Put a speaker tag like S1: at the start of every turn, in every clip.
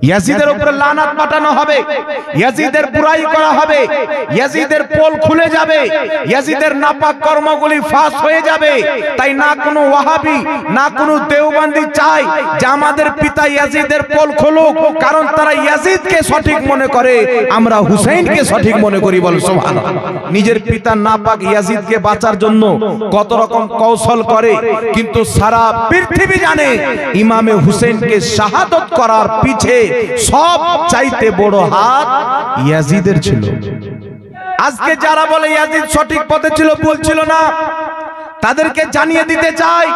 S1: ইয়াজিদের উপরে লানাত পাঠানো হবে, ইয়াজিদের বুরাই করা হবে, ইয়াজিদের পোল খুলে যাবে, ইয়াজিদের নাপাক কর্মগুলি ফাঁস হয়ে যাবে। তাই না কোনো ওয়াহাবি না কোনো দেওবন্দি চায় যে আমাদের পিতা ইয়াজিদের পোল খুলুক, কারণ তারা ইয়াজিদকে সঠিক মনে করে, আমরা হুসাইনকে সঠিক মনে করি। বল সুবহানাল্লাহ। নিজের পিতা নাপাক ইয়াজিদকে বাঁচার জন্য কত রকম কৌশল করে, কিন্তু সারা পৃথিবী জানে ইমামে হুসেনকে শাহাদত করার পিছে সব চাইতে বড় হাত ইয়াজিদের ছিল। আজকে যারা বলে ইয়াজিদ সঠিক পথে ছিল, বলছিল না, তাদেরকে জানিয়ে দিতে চাই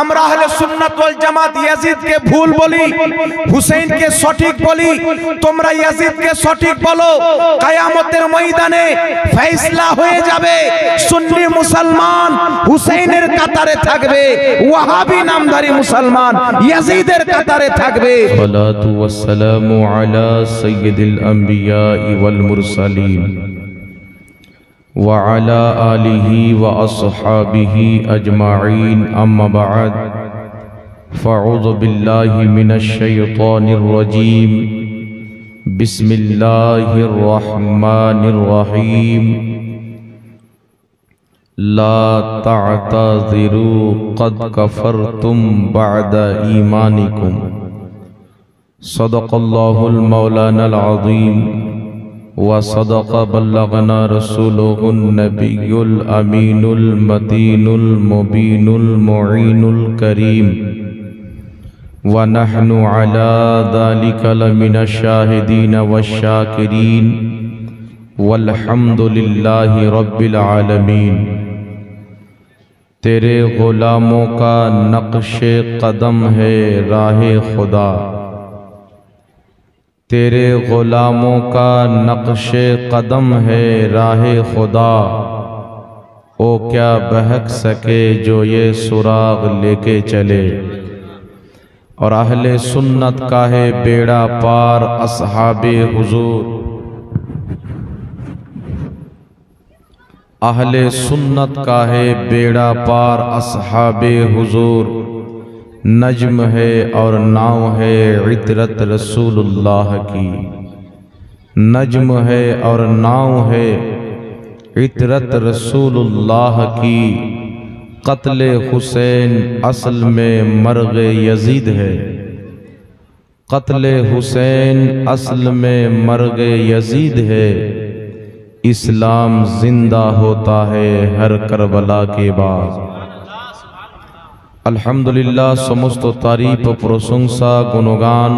S1: আমরা আহলে সুন্নাত ওয়াল জামাত ইয়াজিদকে ভুল বলি, হুসাইনকে সঠিক বলি। তোমরা ইয়াজিদকে সঠিক বলো, কিয়ামতের ময়দানে ফয়সালা হয়ে যাবে। সুন্নি মুসলমান হুসাইনের কাতারে থাকবে, ওয়াহাবি নামধারী মুসলমান ইয়াজিদের কাতারে থাকবে।
S2: সালাতু ওয়াস সালামু আলা সাইয়্যিদিল আম্বিয়া ওয়াল মুরসালিন وعلى آله وأصحابه أجمعين أما بعد فأعوذ بالله من الشيطان الرجيم بسم الله الرحمن الرحيم لا تعتذروا قد كفرتم بعد إيمانكم صدق الله المولانا العظيم وصدق بلغنا رسوله النبي الأمين المتين المبين المعين الكريم ونحن على ذلك لمن الشاهدين والشاكرين والحمد لله رب العالمين۔ تیرے غلاموں کا نقش قدم ہے راہ خدا، تیرے غلاموں کا نقش قدم ہے راہ خدا، او کیا بہک سکے جو یہ سراغ لے کے چلے۔ اور اہل سنت کا ہے بیڑا پار اصحاب حضور، اہل سنت کا ہے بیڑا پار اصحاب حضور، نجم ہے اور ناؤ ہے عطرت رسول اللہ کی، نجم ہے اور ناؤ ہے عطرت رسول اللہ کی۔ قتل حسین اصل میں مرغ یزید ہے، قتل حسین اصل میں مرغ یزید ہے، اسلام زندہ ہوتا ہے ہر کربلا کے بعد۔ আলহামদুলিল্লাহ, সমস্ত তারিফ ও প্রশংসা গুণগান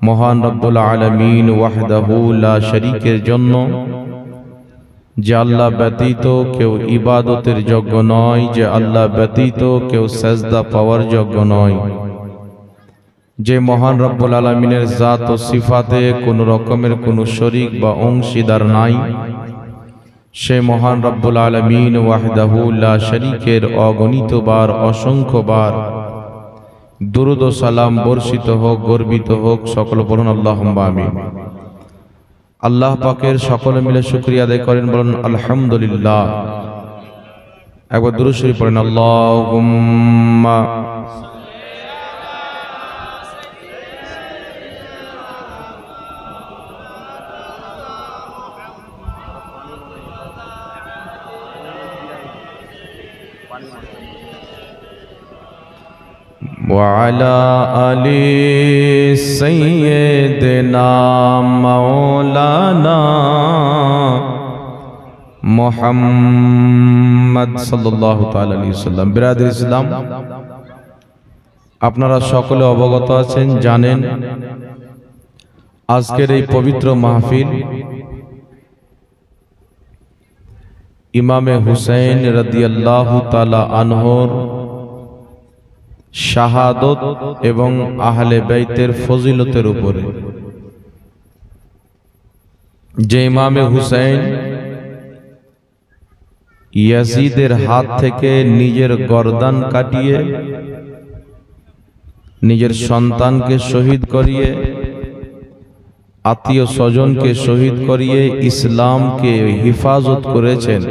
S2: মহান রব্বুল আলামিন ওয়াহদাহু লা শরীকের জন্য, যে আল্লাহ ব্যতীত কেউ ইবাদতের যোগ্য নয়, যে আল্লাহ ব্যতীত কেউ সেজদা পাওয়ার যোগ্য নয়, যে মহান রব্বুল আলামিনের জাত ও সিফাতে কোনো রকমের কোনো শরীক বা অংশীদার নাই, সে মহান রব্বুল আলামিন ওয়াহদাহু লা শরীকের অগণিত বার অসংখ্য বার দুরূদ ও সালাম বর্ষিত হোক, গর্বিত হোক। সকল বলুন আল্লাহুম্মা আমিন। আল্লাহ পাকের সকলে মিলে শুকরিয়া আদায় করেন, বলুন আলহামদুলিল্লাহ। একবার দুরূদ শরীফ পড়েন, আল্লাহুম্মা وعلى آل سيدنا مولانا মুহাম্মদ সাল্লাল্লাহু তাআলা আলাইহি ওয়াসাল্লাম। বিরাদর ইসলাম, আপনারা সকলে অবগত আছেন, জানেন আজকের এই পবিত্র মাহফিল ইমামে হুসাইন রাদিয়াল্লাহু তাআলা আনহুর শাহাদত এবং আহলে বাইতের ফজিলতের উপরে। যে ইমামে হুসাইন ইয়াজিদের হাত থেকে নিজের গর্দান কাটিয়ে নিজের সন্তানকে শহীদ করিয়ে, আত্মীয় স্বজনকে শহীদ করিয়ে ইসলামকে হিফাজত করেছেন,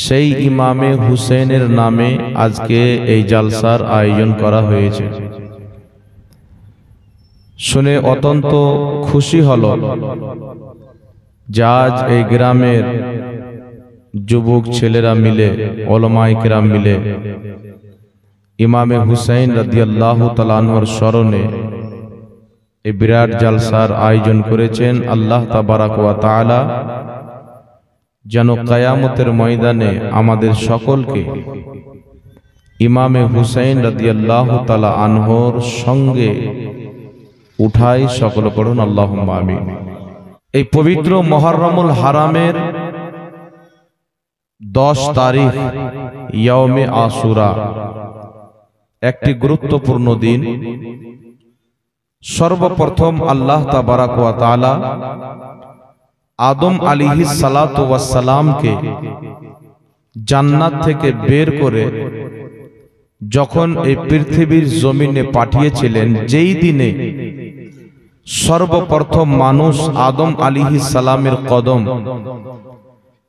S2: সেই ইমামে হুসেনের নামে আজকে এই জালসার আয়োজন করা হয়েছে। শুনে অত্যন্ত খুশি হল যে আজ এই গ্রামের যুবক ছেলেরা মিলে, ওলামায়ে কেরাম মিলে ইমামে হুসাইন রাদিয়াল্লাহু তাআলা আনহুর স্মরণে এই বিরাট জালসার আয়োজন করেছেন। আল্লাহ তাবারাক ওয়া তাআলা যেন কিয়ামতের ময়দানে আমাদের সকলকে ইমামে হুসাইন রাদিয়াল্লাহু তাআলা আনহুর সঙ্গে উঠাই। সকল পড়ুন আল্লাহুম্মা আমিন। এই পবিত্র মুহররমুল হারামের 10 তারিখ ইয়াউমে আশুরা একটি গুরুত্বপূর্ণ দিন। সর্বপ্রথম আল্লাহ তাবারাক ওয়া তাআলা আদম আলাইহিস সালাতু ওয়াস সালামকে জান্নাত থেকে বের করে যখন এই পৃথিবীর জমিনে পাঠিয়েছিলেন, যেই দিনে সর্বপ্রথম মানুষ আদম আলাইহিস সালামের কদম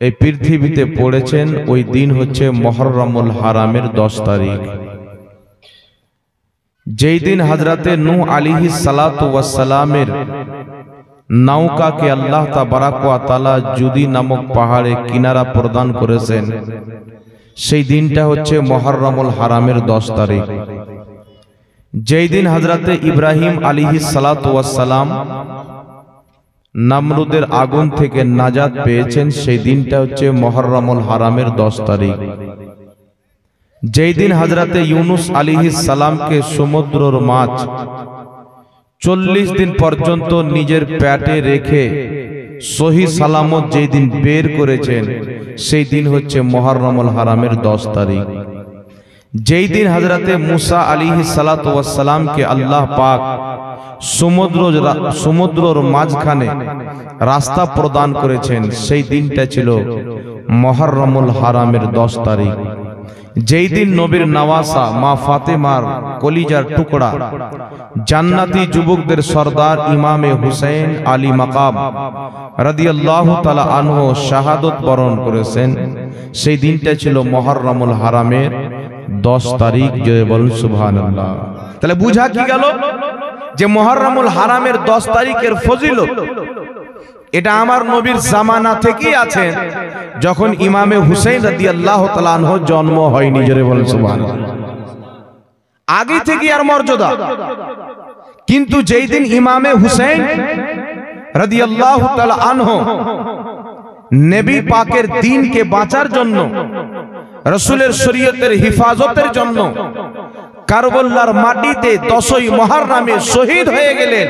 S2: এই পৃথিবীতে পড়েছেন, ওই দিন হচ্ছে মুহররমুল হারামের 10 তারিখ। যেই দিন হযরতে নূহ আলাইহিস সালাতু ওয়াস সালামের নৌকাকে আল্লাহ তাবারাক ওয়া তাআলা জুদি নামক পাহাড়ে কিনারা প্রদান করেছেন, সেই দিনটা হচ্ছে মুহররমুল হারামের 10 তারিখ। যেই দিন হযরতে ইব্রাহিম আলাইহিস সালাতু ওয়াস সালাম নমরুদের আগুন থেকে নাজাত পেয়েছেন, সেই দিনটা হচ্ছে মুহররমুল হারামের 10 তারিখ। যেই দিন হযরতে ইউনুস আলাইহিস সালামকে সমুদ্রের মাছ 40 দিন পর্যন্ত নিজের পেটে রেখে সহি সালামত যেই দিন বের করেছেন, সেই দিন হচ্ছে মুহররমুল হারামের 10 তারিখ। যেই দিন হযরতে মুসা আলাইহিস সালাতু ওয়াস সালামকে আল্লাহ পাক সমুদ্রের মাঝখানে রাস্তা প্রদান করেছেন, সেই দিনটা ছিল মুহররমুল হারামের 10 তারিখ। যেই দিন নবীর নওয়াসা মা ফাতেমার কলিজার টুকরা জান্নাতি যুবকদের সরদার ইমামে হুসাইন আলী মাকাম রাদিয়াল্লাহু তাআলা আনহু শাহাদত বরণ করেছেন, সেই দিনটা ছিল মুহররমুল হারামের 10 তারিখ। জয় বলুন সুবহানাল্লাহ।
S1: তাহলে বুঝা কি গেল যে মুহররমুল হারামের 10 তারিখের ফজিলত এটা আমার নবীর জামানা থেকেই আছে, যখন ইমামে হুসাইন রাদিয়াল্লাহু তাআলা আনহু জন্ম হয়নি। জোরে বলুন সুবহানাল্লাহ। আগে থেকে আর মর্যাদা, কিন্তু যেই দিন ইমামে হুসাইন রাদিয়াল্লাহু তাআলা আনহু নবী পাকের দ্বীনকে বাঁচার জন্য, রাসূলের শরীয়তের হিফাজতের জন্য কারবালার মাটিতে 10ই মুহররমে শহীদ হয়ে গেলেন,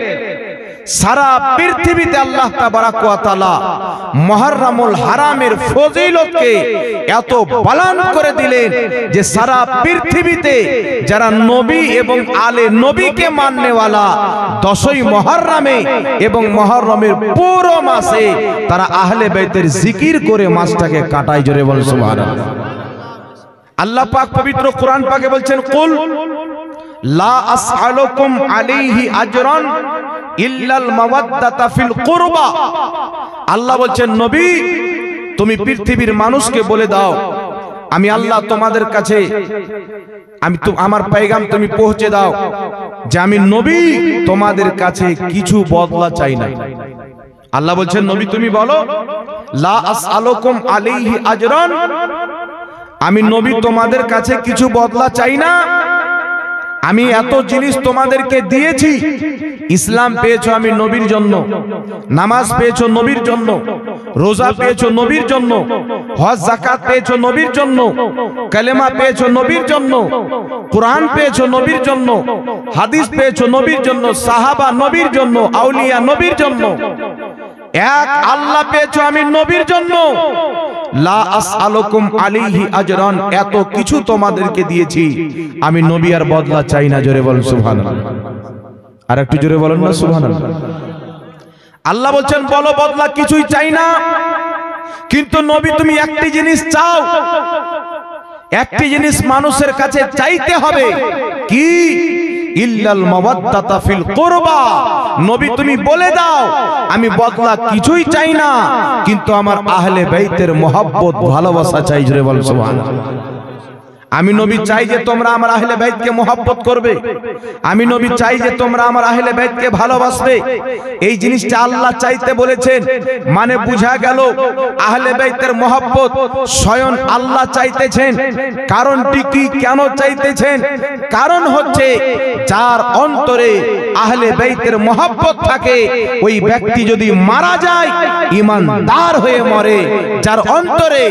S1: সারা পৃথিবীতে আল্লাহ তাবারাক ওয়া তাআলা মুহররমুল হারামের ফজিলতকে এত বালান করে দিলেন যে সারা পৃথিবীতে যারা নবী এবং আলে নবীকে মাননেওয়ালা 10ই মুহররমে এবং মুহররমের পুরো মাসে তারা আহলে বাইতের জিকির করে মাসটাকে কাটায়। জোরে বলুন সুবহানাল্লাহ। আল্লাহ পাক পবিত্র কোরআন পাকে বলছেন, কুল লা আসআলুকুম আলাইহি আজরান ইল্লাল মাওয়াদ্দাতা ফিল কুরবা। আল্লাহ বলছেন, নবী তুমি পৃথিবীর মানুষকে বলে দাও, আমি আল্লাহ তোমাদের কাছে আমার পেগাম তুমি পৌঁছে দাও যে আমি নবী তোমাদের কাছে কিছু বদলা চাই না। আল্লাহ বলছেন, নবী তুমি বলো লা আসআলুকুম আলাইহি আজরান, আমি নবী তোমাদের কাছে কিছু বদলা চাই না। আমি এত জিনিস তোমাদেরকে দিয়েছি। ইসলাম পেয়েছো আমি নবীর জন্য, নামাজ পেয়েছো নবীর জন্য, রোজা পেয়েছো নবীর জন্য, হজ যাকাত পেয়েছো নবীর জন্য, কালেমা পেয়েছো নবীর জন্য, কুরআন পেয়েছো নবীর জন্য, হাদিস পেয়েছো নবীর জন্য, সাহাবা নবীর জন্য, আউলিয়া নবীর জন্য, এক আল্লাহ পেয়েছো আমি নবীর জন্য। লা আসআলুকুম আলাইহি আজরান, এত কিছু তোমাদেরকে দিয়েছি, আমি নবী আর বদলা চাই না। জোরে বলুন সুবহানাল্লাহ। আর একটু জোরে বলুন না সুবহানাল্লাহ। আল্লাহ বলছেন বলো বদলা কিছুই চাই না, কিন্তু নবী তুমি একটি জিনিস চাও, একটি জিনিস মানুষের কাছে চাইতে হবে, কি? ইল্লাল মাওয়াদ্দাতা ফিল কুরবা। নবী তুমি বলে দাও আমি বদলা কিছুই চাই না, কিন্তু আমার আহলে বাইতের মহব্বত ভালোবাসা চাই। জোরে বল সুবহানাল্লাহ। আমি নবী চাই যে তোমরা আমার আহলে বাইতকে মহব্বত করবে, আমি নবী চাই যে তোমরা আমার আহলে বাইতকে ভালোবাসবে। এই জিনিসটা আল্লাহ চাইতে বলেছেন, মানে বুঝা গেল আহলে বাইতের মহব্বত স্বয়ং আল্লাহ চাইতেছেন। কারণটি কি, কেন চাইতেছেন? কারণ হচ্ছে যার অন্তরে আহলে বাইতের মহব্বত থাকে ওই ব্যক্তি যদি মারা যায় ঈমানদার হয়ে মরে। যার অন্তরে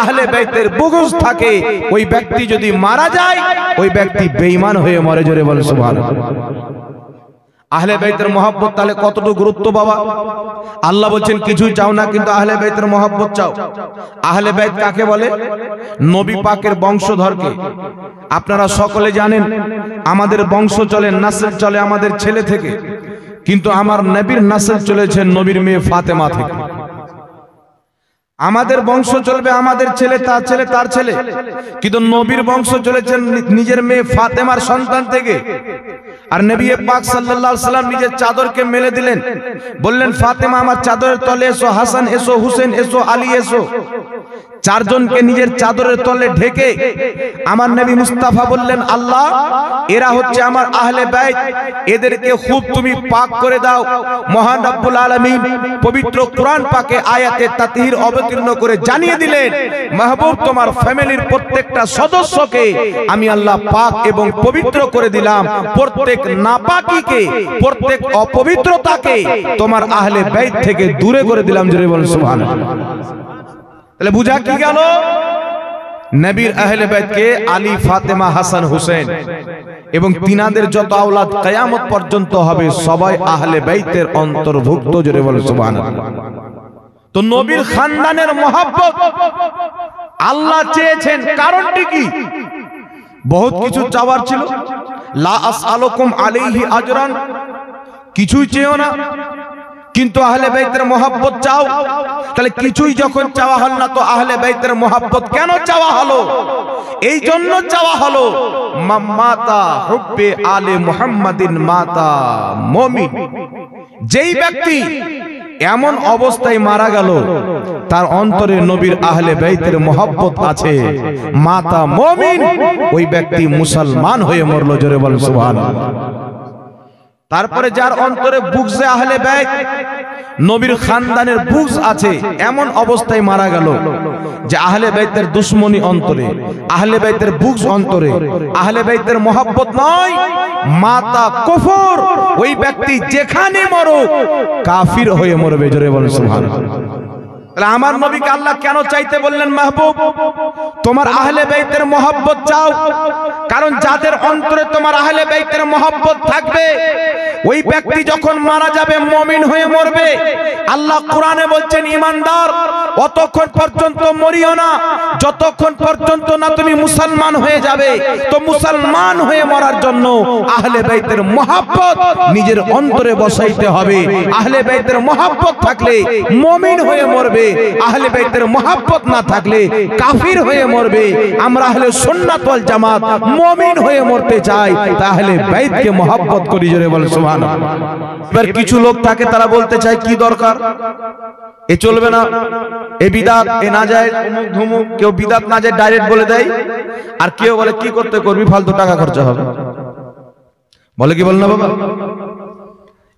S1: আহলে বাইতের বুগজ থাকে ওই ব্যক্তি যদি মারা যায় ওই ব্যক্তি বেঈমান হয়ে মরে। জোরে বলেন সুবহানাল্লাহ। আহলে বাইতের মহব্বত তাহলে কতটুকু গুরুত্ব বাবা। আল্লাহ বলছেন কিছুই চাও না কিন্তু আহলে বাইতের মহব্বত চাও। আহলে বাইত কাকে বলে? নবী পাকের বংশধরকে। আপনারা সকলে জানেন আমাদের বংশ চলে, নাসল চলে আমাদের ছেলে থেকে, কিন্তু আমার নবীর নাসল চলেছে নবীর মেয়ে ফাতেমা থেকে। আমাদের বংশ চলবে আমাদের ছেলে, তার ছেলে, তার ছেলে, কিন্তু নবীর বংশ চলেছে নিজের মেয়ে ফাতেমার সন্তান থেকে। আর নবী পাক সাল্লাল্লাহু আলাইহি সাল্লাম নিজের চাদরকে মেলে দিলেন, বললেন ফাতেমা আমার চাদরের তলে এসো, হাসান এসো, হুসেন এসো, আলী এসো। চারজনকে নিজের চাদরের তলে ঢেকে আমার নবী মুস্তাফা বললেন, আল্লাহ এরা হচ্ছে আমার আহলে বাইত, এদেরকে খুব তুমি পাক করে দাও। মহান রব্বুল আলামিন পবিত্র কোরআন পাকে আয়াতে তাতহীর অবতীর্ণ করে জানিয়ে দিলেন, মাহবুব তোমার ফ্যামিলির প্রত্যেকটা সদস্যকে আমি আল্লাহ পাক এবং পবিত্র করে দিলাম। প্রত্যেক নাপাকিকে, প্রত্যেক অপবিত্রতাকে তোমার আহলে বাইত থেকে দূরে করে দিলাম। জোরে বলেন সুবহানাল্লাহ। তাহলে বুঝা কি গেল? নবীর আহলে বাইতকে আলী, ফাতেমা, হাসান, হুসেন এবং তিনাদের যত আওলাদ কিয়ামত পর্যন্ত হবে সবাই আহলে বাইতের অন্তর্ভুক্ত। জোরে বলেন সুবহানাল্লাহ। তো নবীর খানদানের মহব্বত আল্লাহ চেয়েছেন, কারণটি কি? বহুত কিছু চাওয়ার ছিল। লা আসআলুকুম আলাইহি আজরান, কিছুই চেয়েও না কিন্তু আহলে বাইতের মহব্বত চাও। তাহলে কিছুই যখন চাওয়া হল না তো আহলে বাইতের মহব্বত কেন চাওয়া হলো? এই জন্য চাওয়া হলো মাতা হুব্বে আলে মুহাম্মাদিন মাতা মুমিন। যেই ব্যক্তি এমন অবস্থায় মারা গেল তার অন্তরে নবীর আহলে বাইতের মহব্বত আছে, মাতা মুমিন, ওই ব্যক্তি মুসলমান হয়ে মরল। জোরে বলেন সুবহানাল্লাহ। তারপরে যার অন্তরে বুগজে আহলে বাইত, নবীর খানদানের বুগজ আছে, এমন অবস্থায় মারা গেল যে আহলে বাইতের দুশমনী অন্তরে, আহলে বাইতের বুগজ অন্তরে, আহলে বাইতের মহব্বত নয়, মাতা কুফর, ওই ব্যক্তি যেখানে মরুক কাফির হয়ে মরবে। জোরে বলেন সুবহানাল্লাহ। তাহলে আমার নবীকে আল্লাহ কেন চাইতে বললেন, মাহবুব তোমার আহলে বাইতের মহব্বত চাও? কারণ যাদের অন্তরে তোমার আহলে বাইতের মহব্বত থাকবে ওই ব্যক্তি যখন মারা যাবে মুমিন হয়ে মরবে। আল্লাহ কোরআনে বলছেন ঈমানদার অতক্ষণ পর্যন্ত মরিও না যতক্ষণ পর্যন্ত না তুমি মুসলমান হয়ে যাবে। তো মুসলমান হয়ে মরার জন্য আহলে বাইতের মহব্বত নিজের অন্তরে বসাইতে হবে। আহলে বাইতের মহব্বত থাকলে মুমিন হয়ে মরবে, আহলে বাইতের মহব্বত না থাকলে কাফির হয়ে মরবে। আমরা আহলে সুন্নাত ওয়াল জামাত মুমিন হয়ে মরতে চাই, তাহলে বাইতকে মহব্বত করি। জোরে বলেন সুবহানাল্লাহ। এবার কিছু লোক থাকে তারা বলতে চায় কি দরকার, এ চলবে না, এ বিদাত, এ না যায় অমুক ধুমুক। কেউ বিদাত না যায় ডাইরেক্ট বলে দেয়, আর কেউ বলে কি করতে করবি, ফালতু টাকা খরচা হবে, বলে কি বল না বাবা।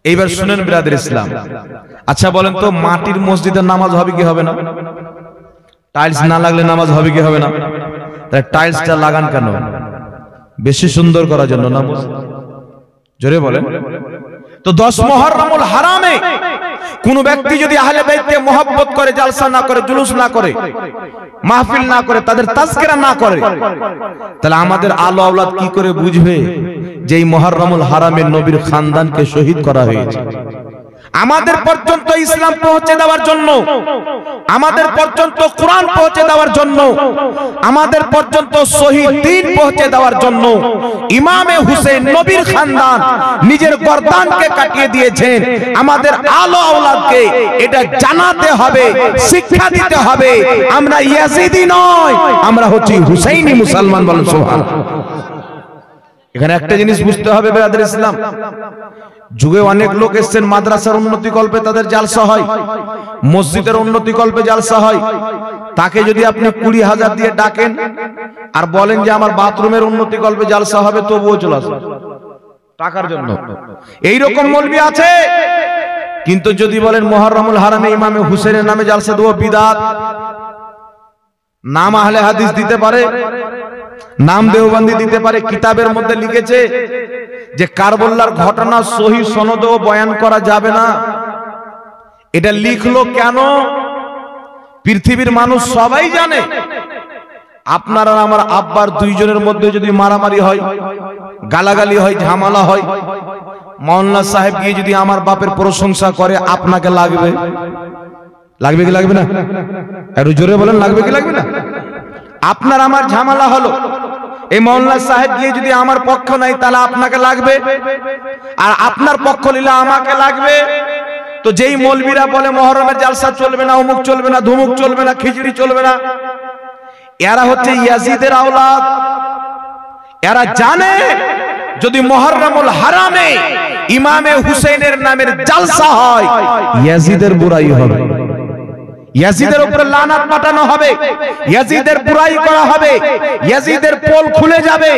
S1: এইবার শুনেন বিরাদর ইসলাম, আচ্ছা বলেন তো মাটির মসজিদের নামাজ হবে কি হবে না? টাইলস না লাগলে নামাজ হবে কি হবে না? তাই টাইলসটা লাগান কেন? বেশি সুন্দর করার জন্য না? জোরে বলেন। তো 10 মুহররমুল হারামে কোন ব্যক্তি যদি আহলে বাইতকে মহব্বত করে, জালসা না করে, জুলুস না করে, মাহফিল না করে, তাদের তাজকিরা না করে, তাহলে আমাদের আলো আওলাদ কি করে বুঝবে যে এই মুহররমুল হারামে নবীর খানদানকে শহীদ করা হয়েছে? আমাদের পর্যন্ত ইসলাম পৌঁছে দেওয়ার জন্য, আমাদের পর্যন্ত কোরআন পৌঁছে দেওয়ার জন্য, আমাদের পর্যন্ত সহিহ দ্বীন পৌঁছে দেওয়ার জন্য ইমামে হুসেন নবীর খানদান নিজের গর্দানকে কাটিয়ে দিয়েছেন। আমাদের আলো আওলাদকে এটা জানাতে হবে, শিক্ষা দিতে হবে আমরা ইয়াজিদি নয়, আমরা হচ্ছি হুসাইনি মুসলমান। বলেন সুবহানাল্লাহ। এখানে একটা জিনিস বুঝতে হবে বিরাদর ইসলাম, যুগে অনেক লোক এসেছেন, মাদ্রাসার উন্নতি কল্পে তাদের জালসা হয়, মসজিদের উন্নতি কল্পে জালসা হয়। তাকে যদি আপনি 20,000 দিয়ে ডাকেন আর বলেন যে আমার বাথরুমের উন্নতি গল্পে জালসা হবে, তবুও চলে আসবে টাকার জন্য। এইরকম মৌলবি আছে। কিন্তু যদি বলেন মুহররমুল হারামে ইমামে হুসেনের নামে জালসা দেব, বিদআত। নাম আহলে হাদিস দিতে পারে, নাম দেওবন্দি দিতে পারে। কিতাবের মধ্যে লিখেছে যে কারবালার ঘটনা সহি সনদেও বয়ান করা যাবে না। এটা লিখলো কেন? পৃথিবীর মানুষ সবাই জানে আপনার আর আমার আব্বার দুইজনের মধ্যে যদি মারামারি হয়, গালাগালি হয়, ঝামেলা হয়, মাওলানা সাহেব গিয়ে যদি আমার বাপের প্রশংসা করে, আপনাকে লাগবে? লাগবে কি লাগবে না? একটু জোরে বলেন, লাগবে কি লাগবে না? আপনার আমার ঝামেলা হলো, এই মাওলানা সাহেব গিয়ে যদি আমার পক্ষ নাই, তাহলে আপনাকে লাগবে, আর আপনার পক্ষ নিলে আমাকে লাগবে। তো যেই মৌলবীরা বলে মুহররমের জালসা চলবে না, অমুক চলবে না, ধুমুক চলবে না, খিচড়ি চলবে না, এরা হচ্ছে ইয়াজিদের আওলাদ। এরা জানে যদি মুহররমুল হারামে ইমামে হুসেনের নামের জালসা হয়, ইয়াজিদের বুরাই হবে, ইয়াজিদের উপরে লানাত পাঠানো হবে, ইয়াজিদের বুরাই করা হবে, ইয়াজিদের পোল খুলে যাবে,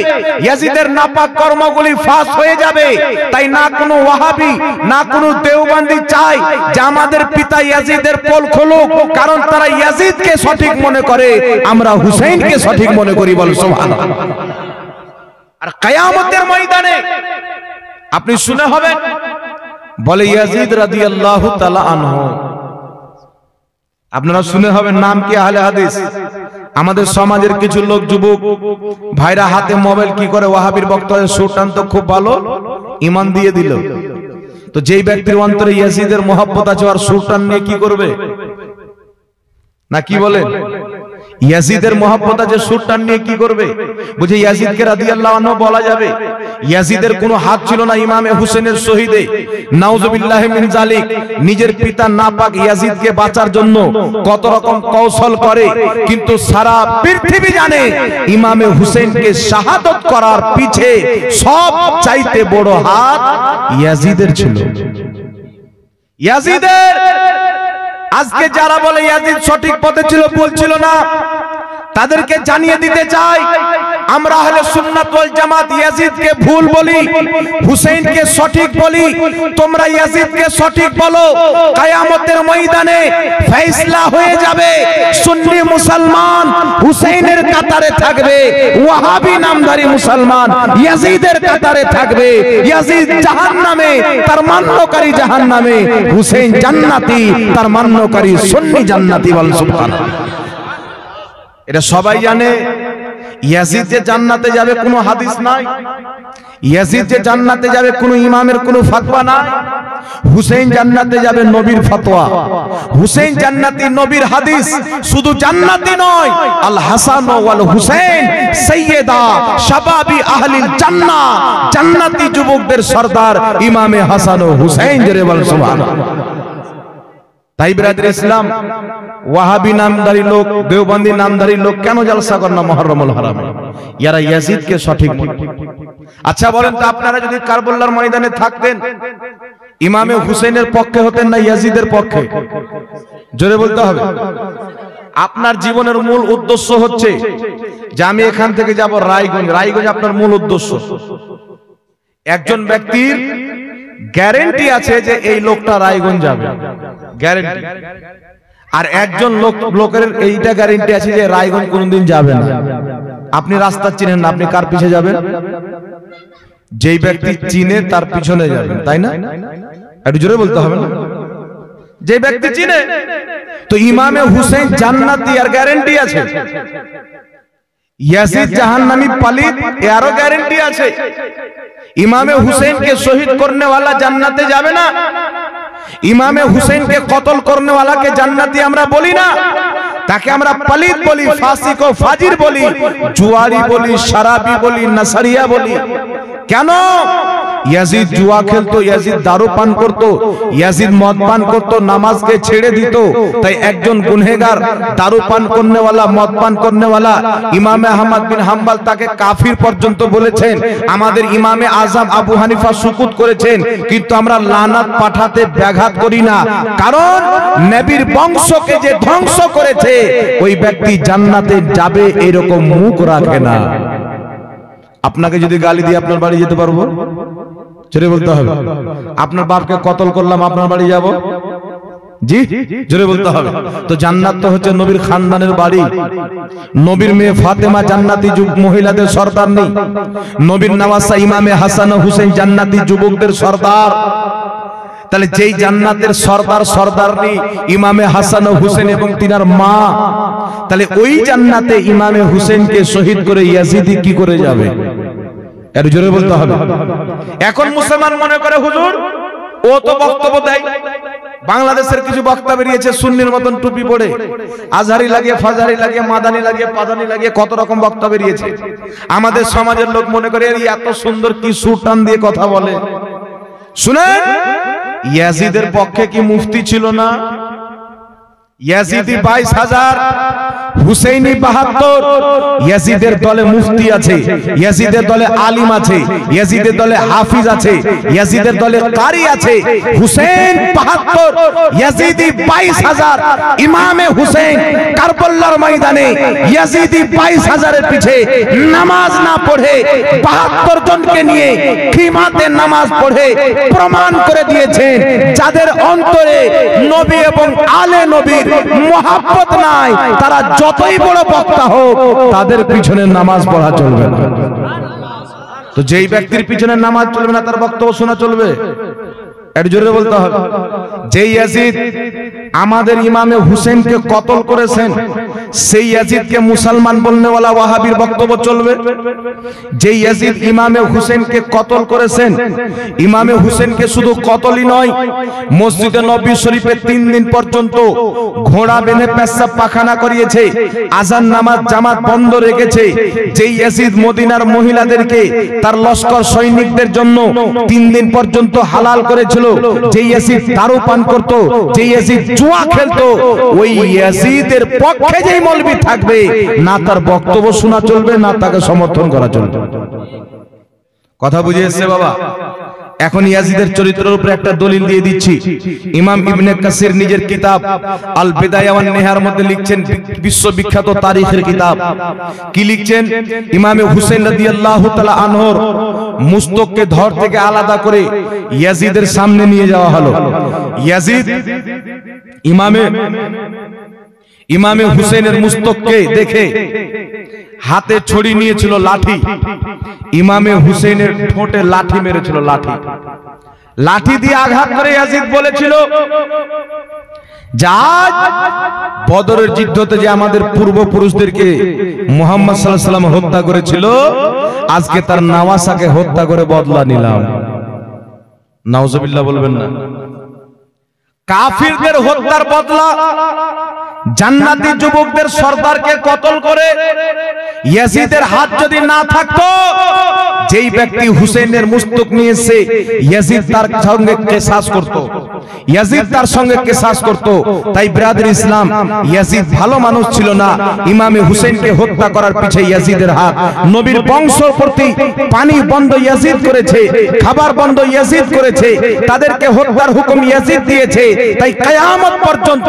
S1: ইয়াজিদের নাপাক কর্মগুলি ফাঁস হয়ে যাবে। তাই না কোনো ওয়াহাবি, না কোনো দেওবন্দি চায় যে আমাদের পিতা ইয়াজিদের পোল খুলুক, কারণ তারা ইয়াজিদকে সঠিক মনে করে, আমরা হুসেইনকে সঠিক মনে করি। বল সুবহানাল্লাহ। আর কিয়ামতের ময়দানে আপনি শুনে হবেন, বলে ইয়াজিদ রাদিয়াল্লাহু তাআলা আনহু, আপনারা শুনে হবেন, নাম কি আহলে হাদিস। আমাদের সমাজের কিছু লোক, যুবক ভাইরা হাতে মোবাইল কি করে, ওয়াহাবির বক্তব্যের সুর টানতো, খুব ভালো, ঈমান দিয়ে দিল। তো যেই ব্যক্তির অন্তরে ইয়াজিদের মহব্বত আছে, আর সুর টান নিয়ে কি করবে? না কি বলেন? ইয়াজিদের মহব্বত আছে, সুর টান নিয়ে কি করবে? বুঝে ইয়াজিদকে রাদিয়াল্লাহু আনহু বলা যাবে? ইয়াজিদের কোনো হাত ছিল না ইমামে হুসেনের শহীদে, নাউজুবিল্লাহি মিন জালিক। নিজের পিতা নাপাক ইয়াজিদকে বাঁচার জন্য কত রকম কৌশল করে, কিন্তু সারা পৃথিবী জানে ইমামে হুসেনকে শাহাদত করার পিছে সব চাইতে বড় হাত ইয়াজিদের ছিল। ইয়াজিদের, আজকে যারা বলে ইয়াজিদ সঠিক পথে ছিল, বলছিল না, তাদেরকে জানিয়ে দিতে চাই, আমরা আহলে সুন্নাত ওয়াল জামাত ইয়াজিদকে ভুল বলি, হুসেইনকে সঠিক বলি। তোমরা ইয়াজিদকে সঠিক বলো, কিয়ামতের ময়দানে ফয়সালা হয়ে যাবে। সুন্নি মুসলমান হুসেইনের কাতারে থাকবে, ওয়াহাবি নামধারী মুসলমান ইয়াজিদের কাতারে থাকবে। ইয়াজিদ জাহান্নামে, তার মান্যকারী জাহান্নামে, হুসেইন জান্নাতি, তার মান্যকারী সুন্নি জান্নাতি। বল সুবহানাল্লাহ। এটা সবাই জানে। ইয়াজিদ যে জান্নাতে যাবে কোনো হাদিস নাই, ইয়াজিদ যে জান্নাতে যাবে কোনো ইমামের কোনো ফতোয়া নাই। হুসেইন জান্নাতে যাবে নবীর ফতোয়া, হুসেইন জান্নাতি নবীর হাদিস। শুধু জান্নাতি নয়, আল হাসান ওয়াল হুসেইন সাইয়্যিদা শাবাবি আহলিল জান্নাহ, জান্নাতি যুবকদের সরদার ইমামে হাসান ও হুসেইন। জোরে বল সুবহানাল্লাহ। তাই বিরাদর ইসলাম, ওয়াহাবি নামধারী লোক, দেওবন্দি নামধারী লোক কেন জালসা করে না মুহররমুল হারামে? এরা ইয়াজিদকে সঠিক মনে। আচ্ছা বলেন তো, আপনারা যদি কারবালার ময়দানে থাকতেন, ইমামে হুসেনের পক্ষে হতেন না ইয়াজিদের পক্ষে? জোরে বলতে হবে। আপনার জীবনের মূল উদ্দেশ্য হচ্ছে যে আমি এখান থেকে যাব রায়গঞ্জ। রায়গঞ্জ আপনার মূল উদ্দেশ্য। একজন ব্যক্তির গ্যারান্টি আছে যে এই লোকটা রায়গঞ্জ যাবে, গ্যারান্টি। আর একজন লোকের এইটা গ্যারান্টি আছে যে রায়গঞ্জ কোনদিন যাবে না। আপনি রাস্তা চিনেন না, আপনি কার পিছে যাবেন? যেই ব্যক্তি চিনে তার পিছনে যাবেন, তাই না? একটু জোরে বলতে হবে না? যে ব্যক্তি চিনে। তো ইমামে হুসেন জান্নাতি, আর গ্যারান্টি আছে। ইয়াজিদ জাহান্নামী পালিত, এরও গ্যারান্টি আছে। ইমামে হুসেনকে শহীদ করনে वाला জান্নাতে যাবে না। ইমামে হুসেনকে কতল করনে वालाকে জান্নাতি আমরা বলি না, তাকে আমরা পালিত বলি, ফাসিক ও ফাজির বলি, জুয়ারি বলি, শরাবি বলি, নাসারিয়া বলি। কেন? ইয়াজিদ জুয়া খেলতো, ইয়াজিদ দারু পান করতো, ইয়াজিদ মদ পান করতো, নামাজকে ছেড়ে দিত। তাই একজন গুনহেগার, দারু পান করনেওয়ালা, মদ পান করনেওয়ালা ইমামে আহমদ বিন হাম্বল তাকে কাফির পর্যন্ত বলেছেন। আমাদের ইমামে আজম আবু হানিফা সুকুত করেছেন, কিন্তু আমরা লানাত পাঠাতে ব্যাঘাত করি না। কারণ নবীর বংশকে যে ধ্বংস করেছে ওই ব্যক্তি জান্নাতে যাবে এরকম মুখ রাখে না। আপনাকে যদি গালি দিয়ে আপনার বাড়ি যেতে পারবো? জোরে বলতে হবে। আপনার বাপকে কতল করলাম, আপনার বাড়ি যাব? জি, জোরে বলতে হবে। তো জান্নাত তো হচ্ছে নবীর খানদানের বাড়ি। নবীর মেয়ে ফাতেমা জান্নাতি মহিলাদের সর্দার নেই? নবীর নওয়াসা ইমামে হাসান ও হুসেন জান্নাতি যুবকদের সর্দার। তাহলে যেই জান্নাতের সর্দার সর্দারনি ইমামে হাসান ও হুসেন এবং তিনার মা, তাহলে ওই জান্নাতে ইমামে হুসেনকে শহীদ করে ইয়াজিদি কি করে যাবে? এর জোরে বলতে হবে। এখন মুসলমান মনে করে হুজুর ও তো বক্তব্য দেয়, বাংলাদেশের কিছু বক্তা বেরিয়েছে সুন্নির মতন টুপি পরে, আজহারি লাগিয়ে, ফাজহারি লাগিয়ে, মাদানি লাগিয়ে, পাদানি লাগিয়ে কত রকম বক্তা বেরিয়েছে। আমাদের সমাজের লোক মনে করে এত সুন্দর কি সুটান দিয়ে কথা বলে। শুনেন, ইয়াজিদের পক্ষে কি মুফতি ছিল না? ইয়াজিদি 22,000, হুসেইনি 72। ইয়াজিদের দলে মুফতি আছে, ইয়াজিদের দলে আলিম আছে, ইয়াজিদের দলে হাফিজ আছে, ইয়াজিদের দলে কারি আছে। হুসেন 72, ইয়াজিদি 22,000। ইমামে হুসেন কারবালার ময়দানে ইয়াজিদি 22,000 এর পিছে নামাজ না পড়ে 72 জনকে নিয়ে খিমাতে নামাজ পড়ে প্রমাণ করে দিয়েছেন যাদের অন্তরে নবী এবং আলে নবীর মোহাব্বত নাই, তারা যতই বড় বক্তা হোক তাদের পিছনে নামাজ পড়া চলবে না। তো যেই ব্যক্তির পিছনে নামাজ চলবে না তার বক্তব্য শোনা চলবে? এর জোরে বলতে হবে। যেই ইয়াজিদ আমাদের ইমামে হুসেনকে কতল করেছেন সেই ইয়াজিদকে মুসলমান বলনেওয়ালা ওয়াহাবির বক্তব্য চলবে? যেই ইয়াজিদ ইমামে হুসেনকে কতল করেছেন, ইমামে হুসেনকে শুধু কতলই নয়, মসজিদে নববী শরীফে 3 দিন পর্যন্ত ঘোড়া বেঁধে পেশাব পাখানা করিয়েছে, আজান নামাজ জামাত বন্ধ রেখেছে। যেই ইয়াজিদ মদিনার মহিলাদেরকে তার লস্কর সৈনিকদের জন্য 3 দিন পর্যন্ত হালাল করেছিল, যেই ইয়াজিদ দারু পান করত, যেই ইয়াজিদ জুয়া খেলতো, ওই ইয়াজিদের পক্ষে যেই মৌলবি থাকবে না তার বক্তব্য শোনা চলবে না তাকে সমর্থন করা চলবে। কথা বুঝে এসছে বাবা? এখন ইয়াজিদের চরিত্রের উপরে একটা দলিল দিয়ে দিচ্ছি। ইমাম ইবনে কাসির নিজের কিতাব আল বিদায়া ওয়ান নিহার মধ্যে লিখছেন, বিশ্ববিখ্যাত তারিখের কিতাব। কি লিখছেন? ইমামে হুসেন রাদিয়াল্লাহু তাআলা আনহুর মুস্তককে ধর থেকে আলাদা করে ইয়াজিদের সামনে নিয়ে যাওয়া হলো। ইয়াজিদ ইমামে হুসেনের মুস্তককে দেখে হাতে ছড়ি নিয়েছিল, লাঠি। ইমামে হুসেনের ঠোঁটে লাঠি মেরেছিল, লাঠি দিয়ে আঘাত করে ইয়াজিদ বলেছিল, জাজ বদরের যুদ্ধতে যে আমাদের পূর্বপুরুষদেরকে মুহাম্মদ সাল্লাল্লাহু আলাইহি ওয়াসাল্লাম হত্যা করেছিল, আজকে তার নওয়াসাকে হত্যা করে বদলা নিলাম। নাউজুবিল্লাহ বলবেন না? কাফিরদের হত্যার বদলা জান্নাতি যুবকদের সর্দারকে কতল করে ইয়াজিদের হাত যদি না থাকতো, যেই ব্যক্তি হুসেনের মুস্তক নিয়েছে ইয়াজিদ তার সঙ্গে কিসাস করত, ইয়াজিদ তার সঙ্গে কিসাস করত। তাই ব্রাদার ইসলাম, ইয়াজিদ ভালো মানুষ ছিল না। ইমামে হুসেনকে হত্যা করার পিছে ইয়াজিদের হাত। নবীর বংশ প্রতি পানি বন্ধ ইয়াজিদ করেছে, খাবার বন্ধ ইয়াজিদ করেছে, তাদেরকে হত্যার হুকুম ইয়াজিদ দিয়েছে। তাই কিয়ামত পর্যন্ত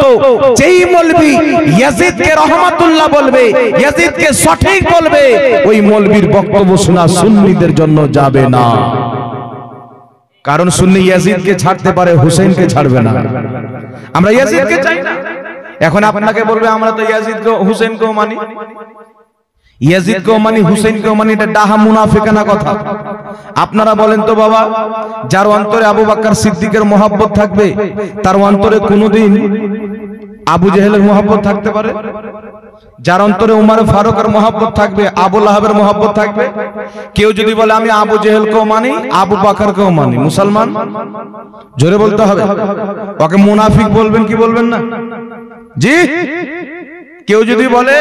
S1: যেই মৌলবি ইয়াজিদকে রহমাতুল্লাহ বলবে, ইয়াজিদকে সঠিক বলবে, ওই মৌলবীর বক্তব্য শোনা সুন্নিদের জন্য যাবে না। কারণ সুন্নি ইয়াজিদকে ছাড়তে পারে, হুসেনকে ছাড়বে না। আমরা ইয়াজিদকে চাই না। এখন আপনাকে বলবে আমরা তো ইয়াজিদকে হুসেনকেও মানি, ইয়াজিদকেও মানি, হুসেনকেও মানি। এটা ডাহা মুনাফিকানা কথা। আপনারা বলেন তো বাবা, যার অন্তরে আবু বকর সিদ্দিকের মহব্বত থাকবে তার অন্তরে কোনোদিন আবু জেহেলের মহব্বত থাকতে পারে? যার অন্তরে উমর ফারুকের মহব্বত থাকবে, আবু লাহাবের মহব্বত থাকবে? কেউ যদি বলে আমি আবু জেহেলকেও মানি, আবু বকরকেও মানি, মুসলমান? জোরে বলতে হবে। ওকে মুনাফিক বলবেন কি বলবেন না? জি। কেউ যদি বলে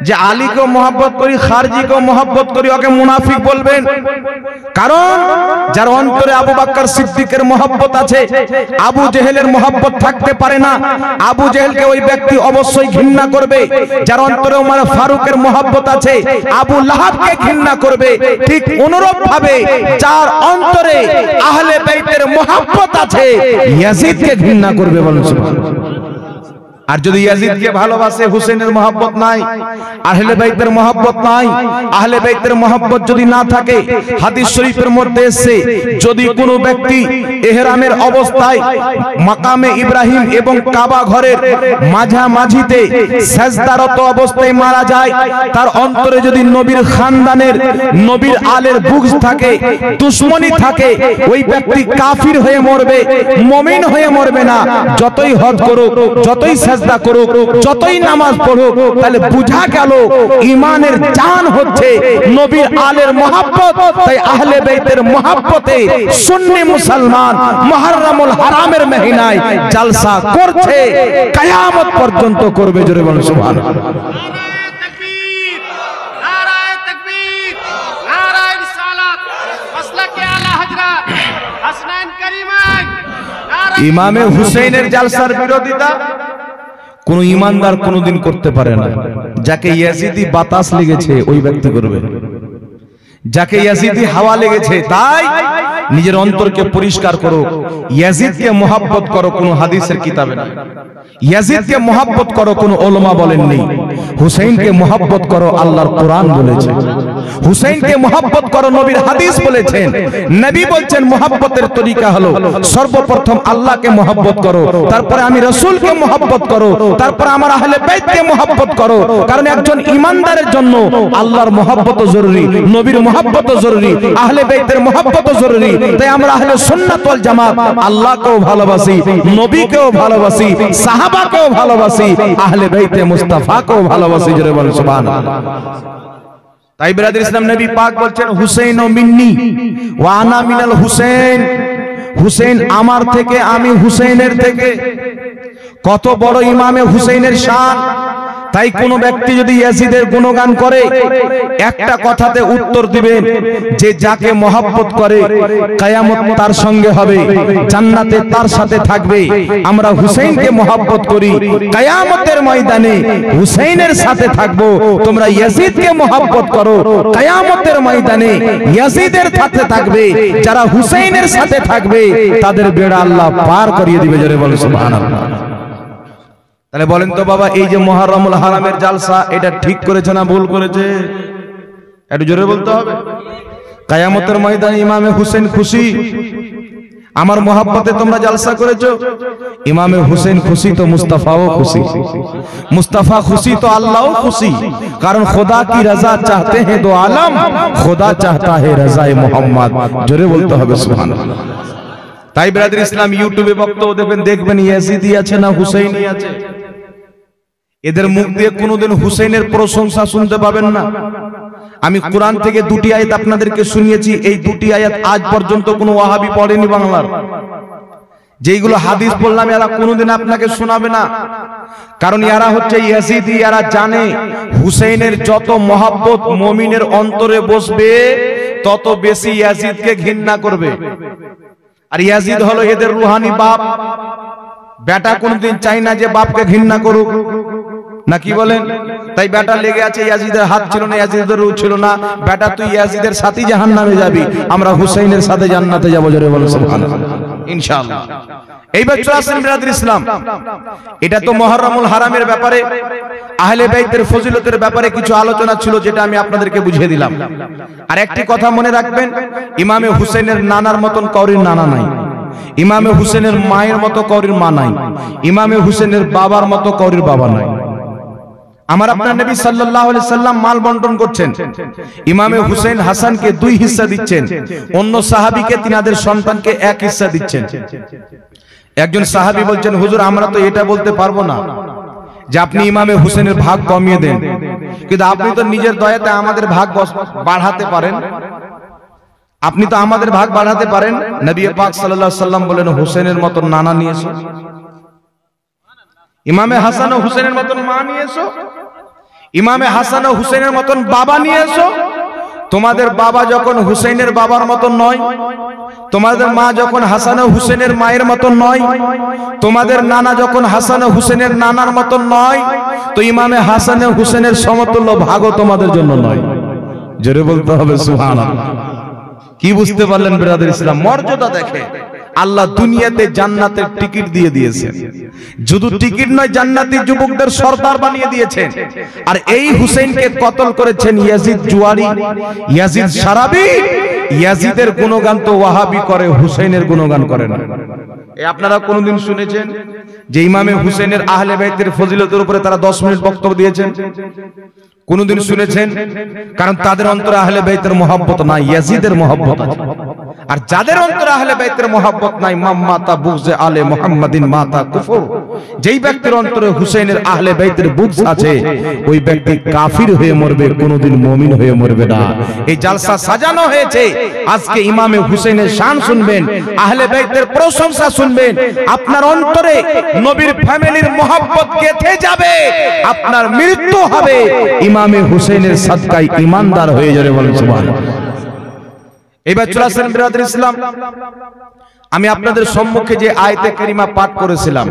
S1: যে আলীকেও মহব্বত করি, খারজিকেও মহব্বত করি, ওকে মুনাফিক বলবেন? কারণ যার অন্তরে আবু বকর সিদ্দিকের মহব্বত আছে, আবু জেহেলের মহব্বত থাকতে পারে না। আবু জেহেলকে ওই ব্যক্তি অবশ্যই ঘৃণা করবে। যার অন্তরে ওমর ফারুকের মহব্বত আছে, আবু লাহাবকে ঘৃণা করবে। ঠিক অনুরূপ ভাবে যার অন্তরে আহলে বাইতের মহব্বত আছে, ইয়াজিদকে ঘৃণা করবে। বলুন সুবহানাল্লাহ। আর যদি ইয়াজিদকে ভালোবাসে, হুসেনের মহব্বত নাই, আহলে বাইতের মহব্বত নাই, আহলে বাইতের মহব্বত যদি না থাকে, হাদিস শরীফের মধ্যে এসেছে যদি কোনো ব্যক্তি ইহরামের অবস্থায় মাকামে ইব্রাহিম এবং কাবা ঘরের মাঝামাঝিতে সিজদারত অবস্থায় মারা যায়, তার অন্তরে যদি নবীর খানদানের, নবীর আলের বুগজ থাকে, দুশমনি থাকে, ওই ব্যক্তি কাফির হয়ে মরবে, মুমিন হয়ে মরবে না। যতই হজ করুক, যতই সাজদা করুক, যতই নামাজ পড়ুক, তাহলে বুঝা গেল ঈমানের জান হচ্ছে নবীর আলের মহব্বত। তাই আহলে বাইতের মহব্বতে সুন্নি মুসলমান মুহররমুল হারামের মহিনায় জলসা করছে, কিয়ামত পর্যন্ত করবে। জোরে বলুন সুবহানাল্লাহ।
S3: নারায়ে তাকবীর, নারায়ে তাকবীর, নারায়ে রিসালাত, মাসলাকে আলা হযরত হাসনাইন কারিমাইন।
S1: ইমামে হুসেনের জলসার বিরোধিতা কোন ইমানদার কোনদিন করতে পারে না। যাকে ইয়াজিদি বাতাস লেগেছে ওই ব্যক্তি করবে, যাকে ইয়াজিদি হাওয়া লেগেছে। তাই নিজের অন্তরকে পরিষ্কার করো, ইয়াজিদকে মহব্বত করো, কোন হাদিসের কিতাবে না। ইয়াজিদকে মহব্বত করো, কোন উলামা বলেননি। হুসাইনকে মহব্বত করো, আল্লাহর কোরআন বলেছে। হুসাইনকে মহব্বত করো, নবীর হাদিস বলেছেন। নবী বলছেন মহব্বতের তরিকা হলো সর্বপ্রথম আল্লাহকে মহব্বত করো, তারপরে আমি রাসূলকে মহব্বত করো, তারপরে আমার আহলে বাইতকে মহব্বত করো। কারণ একজন ঈমানদারের জন্য আল্লাহর মহব্বত জরুরি, নবীর মহব্বত জরুরি, আহলে বাইতের মহব্বত জরুরি। তাই আমরা আহলে সুন্নাত ওয়াল জামাত আল্লাহকেও ভালোবাসি, নবীকেও ভালোবাসি, সাহাবাকেও ভালোবাসি, আহলে বাইতে মুস্তাফাকেও ভালোবাসি। জোরে বলুন সুবহানাল্লাহ। তাই বিরাদর ইসলাম নবী পাক বলছেন হুসাইন মিন্নি ওয়া আনা মিনাল হুসাইন। হুসাইন আমার থেকে, আমি হুসাইনের থেকে। কত বড় ইমামে হুসাইনের শান। তাই কোন ব্যক্তি যদি ইয়াজিদের গুণগান করে, একটা কথাতে উত্তর দিবেন যে যাকে মহব্বত করে কিয়ামত তার সঙ্গে হবে, জান্নাতে তার সাথে থাকবে। আমরা হুসাইনকে মহব্বত করি, কিয়ামতের ময়দানে হুসাইনের সাথে থাকবো। তোমরা ইয়াজিদকে মহব্বত করো, কিয়ামতের ময়দানে ইয়াজিদের সাথে থাকবে। যারা হুসাইনের সাথে থাকবে তাদের বেড়া আল্লাহ পার করিয়ে দিবে। জোরে বলো সুবহানাল্লাহ। তাহলে বলেন তো বাবা, এই যে মুহররমুল হারামের জালসা, এটা ঠিক করেছে না ভুল করেছে? একটু জোরে বলতে হবে। কিয়ামতের ময়দানে ইমামে হুসেন খুশি, আমার মোহাব্বতে তোমরা জালসা করেছো। ইমামে হুসেন খুশি তো মুস্তাফাও খুশি, মুস্তাফা খুশি তো আল্লাহও খুশি। কারণ খোদা কি রাজা চাহতে हैं दो आलम, খোদা চাহতা है রাজায়ে মোহাম্মদ। জোরে বলতে হবে সুবহানাল্লাহ। তাই ব্রাদার ইসলাম ইউটিউবে বক্তব্য দেখবেন ইয়াজিদি আছে না হুসাইনি আছে। এদের মুখ দিয়ে কোনোদিন হুসাইনের প্রশংসা শুনতে পাবেন না। আমি কোরআন থেকে দুটি আয়াত আপনাদেরকে শুনিয়েছি, এই দুটি আয়াত আজ পর্যন্ত কোনো ওয়াহাবি পড়েনি বাংলার। যেইগুলো হাদিস বললাম এরা কোনোদিন আপনাকে শোনাবে না। কারণ এরা হচ্ছে ইয়াজিদি, এরা জানে হুসাইনের যত মহব্বত মুমিনের অন্তরে বসবে তত বেশি ইয়াজিদকে ঘৃণা করবে। আর ইয়াজিদ হলো এদের রুহানি বাপ। বেটা কোনদিন চাই না যে বাপকে ঘৃণা করুক, না কি বলেন? তাই বেটা লেগে আছে, ইয়াজিদের হাত ছিল না, ইয়াজিদের রূহ ছিল না। বেটা তুই ইয়াজিদের সাথে জাহান্নামে যাবি, আমরা হুসাইনের সাথে জান্নাতে যাব। জোরে বলো সুবহানাল্লাহ, ইনশাআল্লাহ। এইবার চলে আসেন বিরাদর ইসলাম, এটা তো মুহররমুল হারামের ব্যাপারে, আহলে বাইতের ফজিলতের ব্যাপারে কিছু আলোচনা ছিল, যেটা আমি আপনাদেরকে বুঝিয়ে দিলাম। আর একটি কথা মনে রাখবেন, ইমামে হুসাইনের নানার মতন কাউরির নানা নাই, ইমামে হুসেনের মায়ের মতো কাউরির মা নাই, ইমামে হুসেনের বাবার মতো কাউরির বাবা নাই। আমার আপনার নবী সাল্লাল্লাহু আলাইহি সাল্লাম মাল বন্টন করছেন, ইমামে হুসেন হাসানকে 2 হিস্সা দিচ্ছেন, অন্য সাহাবীকে তিনাদের সন্তানকে 1 হিস্সা দিচ্ছেন। একজন সাহাবী বলছেন, হুজুর আমরা তো এটা বলতে পারবো না যে আপনি ইমামে হুসেনের ভাগ কমিয়ে দেন, কিন্তু আপনি তো নিজের দয়াতে আমাদের ভাগ বাড়াতে পারেন, আপনি তো আমাদের ভাগ বাড়াতে পারেন। নবী পাক সাল্লাল্লাহু আলাইহি সাল্লাম বলেন, হুসেনের মত নানা নিয়ে এসো, ইমামে হাসান ও হুসেনের মত মা নিয়ে এসো। ইমামে হাসান ও হুসেনের মতন বাবা নিয়ে এসো। তোমাদের বাবা যখন হুসেনের বাবার মতন নয়, তোমাদের মা যখন হাসান ও হুসেনের মায়ের মতন নয়, তোমাদের নানা যখন হাসান ও হুসেনের নানার মতন নয়, তো ইমামে হাসান ও হুসেনের সমতুল্য ভাগও তোমাদের জন্য নয়। জোরে বলতে হবে সুবহানাল্লাহ। কি বুঝতে পারলেন ব্রাদার ইসলাম? মর্যাদা দেখে আল্লাহ দুনিয়াতে জান্নাতের টিকিট দিয়ে দিয়েছেন। শুধু টিকিট নয়, জান্নাতি যুবকদের সর্দার বানিয়ে দিয়েছেন। আর এই হুসেনকে কতল করেছেন ইয়াজিদ জুয়ারি, ইয়াজিদ সারাবি। ইয়াজিদের গুণগান তো ওয়াহাবি করে, হুসেনের গুণগান করে না। আপনারা কোনদিন শুনেছেন যে ইমামে হুসেনের আহলে বাইতের ফজিলতের উপরে তারা 10 মিনিট বক্তব্য দিয়েছেন? কোনদিন শুনেছেন? কারণ তাদের অন্তরে আহলে বাইতের মহব্বত নাই, ইয়াজিদের মহব্বত আছে। আর যাদের অন্তরে আহলে বাইতের মহব্বত নাই, মাতা বুগজে আলে মুহাম্মাদিন মাতা কুফর। যেই ব্যক্তির অন্তরে হুসেনের আহলে বাইতের বুগজ আছে, ওই ব্যক্তি কাফির হয়ে মরবে, কোনদিন মুমিন হয়ে মরবে না। এই জালসা সাজানো হয়েছে আজকে ইমামে হুসেনের শান শুনবেন, আহলে বাইতের প্রশংসা শুনবেন, আপনার অন্তরে নবীর ফ্যামিলির মহব্বত গেঁথে যাবে, আপনার মৃত্যু হবে ইমামে হুসেনের সাদকায় ঈমানদার হয়ে যাবে। বলেন সুবহানাল্লাহ। এবার চলে আসেন ব্রাদার ইসলাম, আমি আপনাদের সম্মুখে যে আয়াতে কারিমা পাঠ করেছিলাম,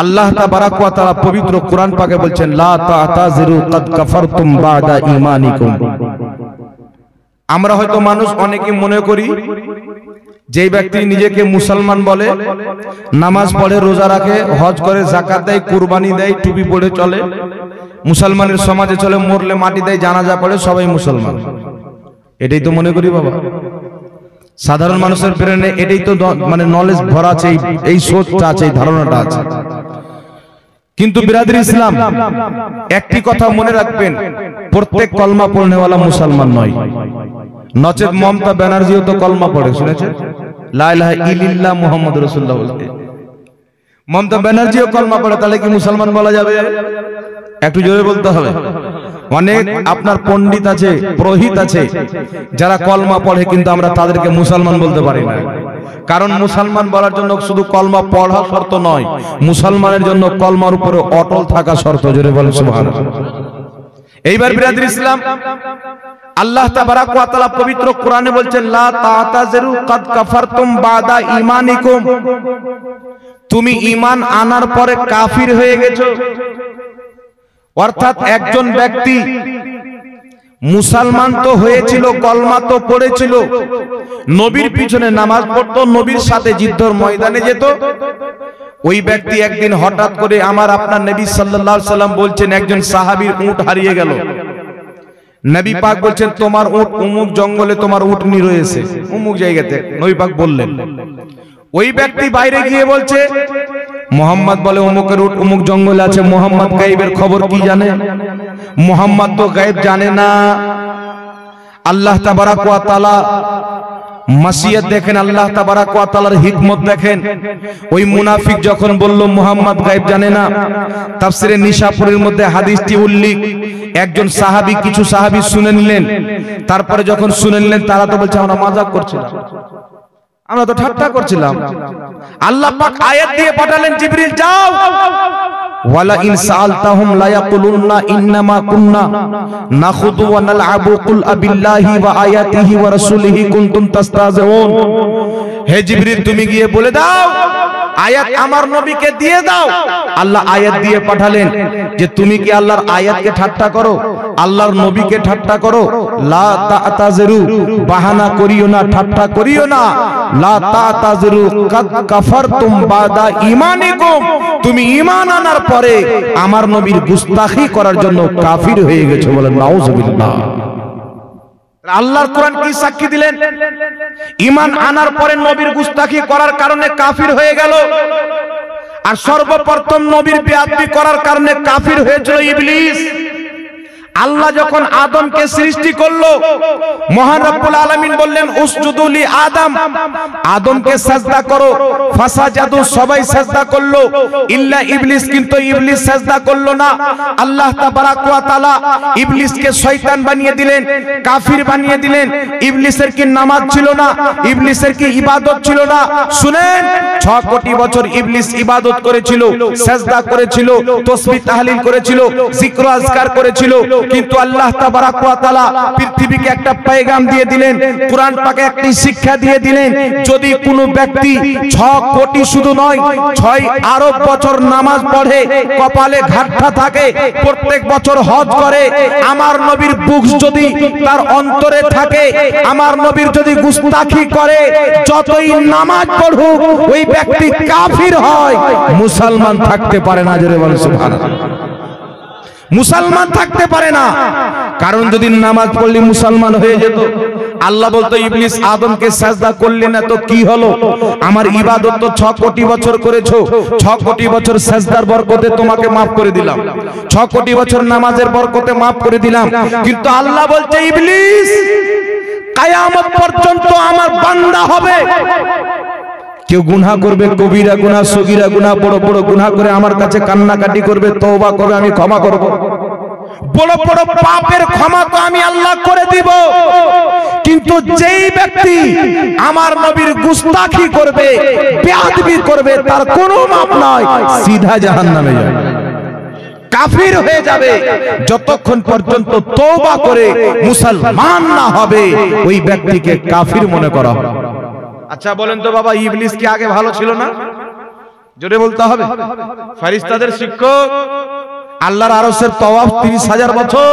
S1: আল্লাহ তাবারাক ওয়া তাআলা পবিত্র কোরআন পাকে বলছেন, লা তা'তাযিরু কাদ কাফারতুম বা'দা ঈমানিকুম। আমরা হয়তো মানুষ অনেকে মনে করি যে ব্যক্তি নিজেকে মুসলমান বলে, নামাজ পড়ে, রোজা রাখে, হজ করে, যাকাত দেয়, কুরবানি দেয়, টুপি পরে চলে, মুসলমানের সমাজে চলে, মরলে মাটি দেয়, জানাজা পড়ে, সবাই মুসলমান। এটাই তো মনে করি বাবা। সাধারণ মানুষের ব্রেনে এটাই তো মানে নলেজ ভরা আছে, এই সোচটা আছে, এই ধারণাটা আছে। কিন্তু বিরাদর ইসলাম, একটি কথা মনে রাখবেন, প্রত্যেক কলমা পড়নেওয়ালা মুসলমান নয়। নচেত মমতা ব্যানার্জিও তো কলমা পড়ে, শুনেছেন? লা ইলাহা ইল্লাল্লাহ মুহাম্মাদুর রাসূলুল্লাহ বলতে মমতা ব্যানার্জিও কলমা পড়ে, তাহলে কি মুসলমান বলা যাবে? একটু জোরে বলতে হবে। অনেক আপনার পণ্ডিত আছে, পুরোহিত আছে, যারা কলমা পড়ে, কিন্তু আমরা তাদেরকে মুসলমান বলতে পারি না। কারণ মুসলমান বলার জন্য শুধু কলমা পড়া শর্ত নয়, মুসলমানের জন্য কলমার উপরে অটল থাকা শর্ত। জোরে বলেন সুবহানাল্লাহ। এইবার বিরাদর ইসলাম, আল্লাহ তাবারাক ওয়া তাআলা পবিত্র কোরআনে বলছেন, লা তা'তাযিরু কাদ কাফারতুম বা'দা ঈমানিকুম। তুমি ঈমান আনার পরে কাফির হয়ে গেছো। অর্থাৎ একজন ব্যক্তি মুসলমান তো হয়েছিল, কলমা তো পড়েছিল, নবীর পিছনে নামাজ পড়তো, নবীর সাথে যুদ্ধের ময়দানে যেত। ওই ব্যক্তি একদিন হঠাৎ করে আমার আপনার নবী সাল্লাল্লাহু আলাইহি সাল্লাম বলছেন, একজন সাহাবীর উট হারিয়ে গেল। নবী পাক বলছেন, তোমার উট অমুক জঙ্গলে, তোমার উটনি রয়েছে অমুক জায়গাতে। নবী পাক বললেন। ওই ব্যক্তি বাইরে গিয়ে বলছে, মোহাম্মদ বলে অমুকের উট অমুক জঙ্গলে আছে। মোহাম্মদ গায়েবের খবর কি জানে? মোহাম্মদ তো গায়েব জানে না। আল্লাহ তাবারাক ওয়া তাআলা মাসিয়াত দেখেন, আল্লাহ তাবারাক ওয়া তাআলার হিকমত দেখেন। ওই মুনাফিক যখন বলল মুহাম্মদ গায়েব জানে না, তাফসিরে নিশাপুরের মধ্যে হাদিসটি উল্লেখ। একজন সাহাবী, কিছু সাহাবী শুনে নিলেন। তারপরে যখন শুনে নিলেন, তারা তো বলছে আমরা মাজাক করছিলাম, আমরা তো ঠাট্টা করছিলাম। আল্লাহ পাক আয়াত দিয়ে পাঠালেন, জিবরিল যাও, ওয়ালা ইন সাআলতাহুম লা ইয়াকুলুন্না ইন্নামা কুন্না নাখুদু ওয়া নালআবু কুল আবিল্লাহি ওয়া আয়াতিহি ওয়া রাসূলিহি কুনতুম তাস্তাযিউন। হে জিবরিল, তুমি গিয়ে বলে দাও, আয়াত আমার নবীকে দিয়ে দাও। আল্লাহ আয়াত দিয়ে পাঠালেন যে তুমি কি আল্লাহর আয়াতকে ঠাট্টা করো, আল্লাহর নবীকে ঠাট্টা করো? লা তা'তাযিরু, বাহানা করিও না, ঠাট্টা করিও না। লা তা'তাযিরু কাদ কাফারতুম বাদা ঈমানিকুম। তুমি ঈমান আনার পরে আমার নবীর গুস্তাখি করার জন্য কাফির হয়ে গেছো। বলেন নাউযুবিল্লাহ। আল্লাহর কোরআন কি সাক্ষী দিলেন? ঈমান আনার পরে নবীর গুস্তাখি করার কারণে কাফির হয়ে গেল। আর সর্বপ্রথম নবীর বেয়াদবি করার কারণে কাফির হয়েছিল ইবলিস। আল্লাহ যখন আদমকে সৃষ্টি করলো, মহান রব্বুল আলামিন বললেন উসজুদু লি আদম, আদমকে সাজদা করো। ফাসাজাদু, সবাই সাজদা করলো, ইল্লা ইবলিস, কিন্তু ইবলিস সাজদা করলো না। আল্লাহ তাবারাক ওয়া তাআলা ইবলিসকে শয়তান বানিয়ে দিলেন, কাফির বানিয়ে দিলেন। ইবলিসের কি নামাজ ছিল না? ইবলিসের কি ইবাদত ছিল না? শুনেন, 6 কোটি বছর ইবলিস ইবাদত করেছিল, সাজদা করেছিল, তাসবিহ তাহলিল করেছিল, জিক্র আজকার করেছিল। কিন্তু আল্লাহ তাবারাক ওয়া তাআলা পৃথিবীকে একটা পয়গাম দিয়ে দিলেন, কোরআন পাকে একটি শিক্ষা দিয়ে দিলেন, যদি কোনো ব্যক্তি 6 কোটি শুধু নয় 6 আরব বছর নামাজ পড়ে, কপালে ঘাটটা থাকে, প্রত্যেক বছর হজ করে, আমার নবীর বুকস যদি তার অন্তরে থাকে, আমার নবীর যদি গুস্তাখি করে, যতই নামাজ পড়ুক ওই ব্যক্তি কাফির হয়, মুসলমান থাকতে পারে না। জোরে বলেন সুবহানাল্লাহ। মুসলমান থাকতে পারে না, কারণ যদি নামাজ পড়লে মুসলমান হয়ে যেত। আল্লাহ বলতো ইবলিস আদমকে সাজদা করলে না তো কি হলো? আমার ইবাদত তো 6 কোটি বছর করেছো, 6 কোটি বছর সাজদার বরকতে তোমাকে মাফ করে দিলাম, 6 কোটি বছর নামাজের বরকতে মাফ করে দিলাম। কিন্তু আল্লাহ বলছে ইবলিস কিয়ামত পর্যন্ত আমার বান্দা হবে। কেউ গুনাহ করবে, কবিরা গুনাহ, সগীরা গুনাহ, বড় বড় গুনাহ করে আমার কাছে কান্নাকাটি করবে, তওবা করবে, আমি ক্ষমা করব। বড় বড় পাপের ক্ষমা তো আমি আল্লাহ করে দিব। কিন্তু যেই ব্যক্তি আমার নবীর গুস্তাখি করবে, বেয়াদবি করবে, তার কোনো মাপ নাই, সিধা জাহান্নামে যাবে, কাফির হয়ে যাবে। যতক্ষণ পর্যন্ত তওবা করে মুসলমান না হবে ওই ব্যক্তিকে কাফির মনে করা হবে। আচ্ছা বলেন তো বাবা, ইবলিস কি আগে ভালো ছিল না? জোরে বলতে হবে। ফেরেশতাদের শিক্ষক, আল্লাহর আরশের তওয়াফ 30,000 বছর,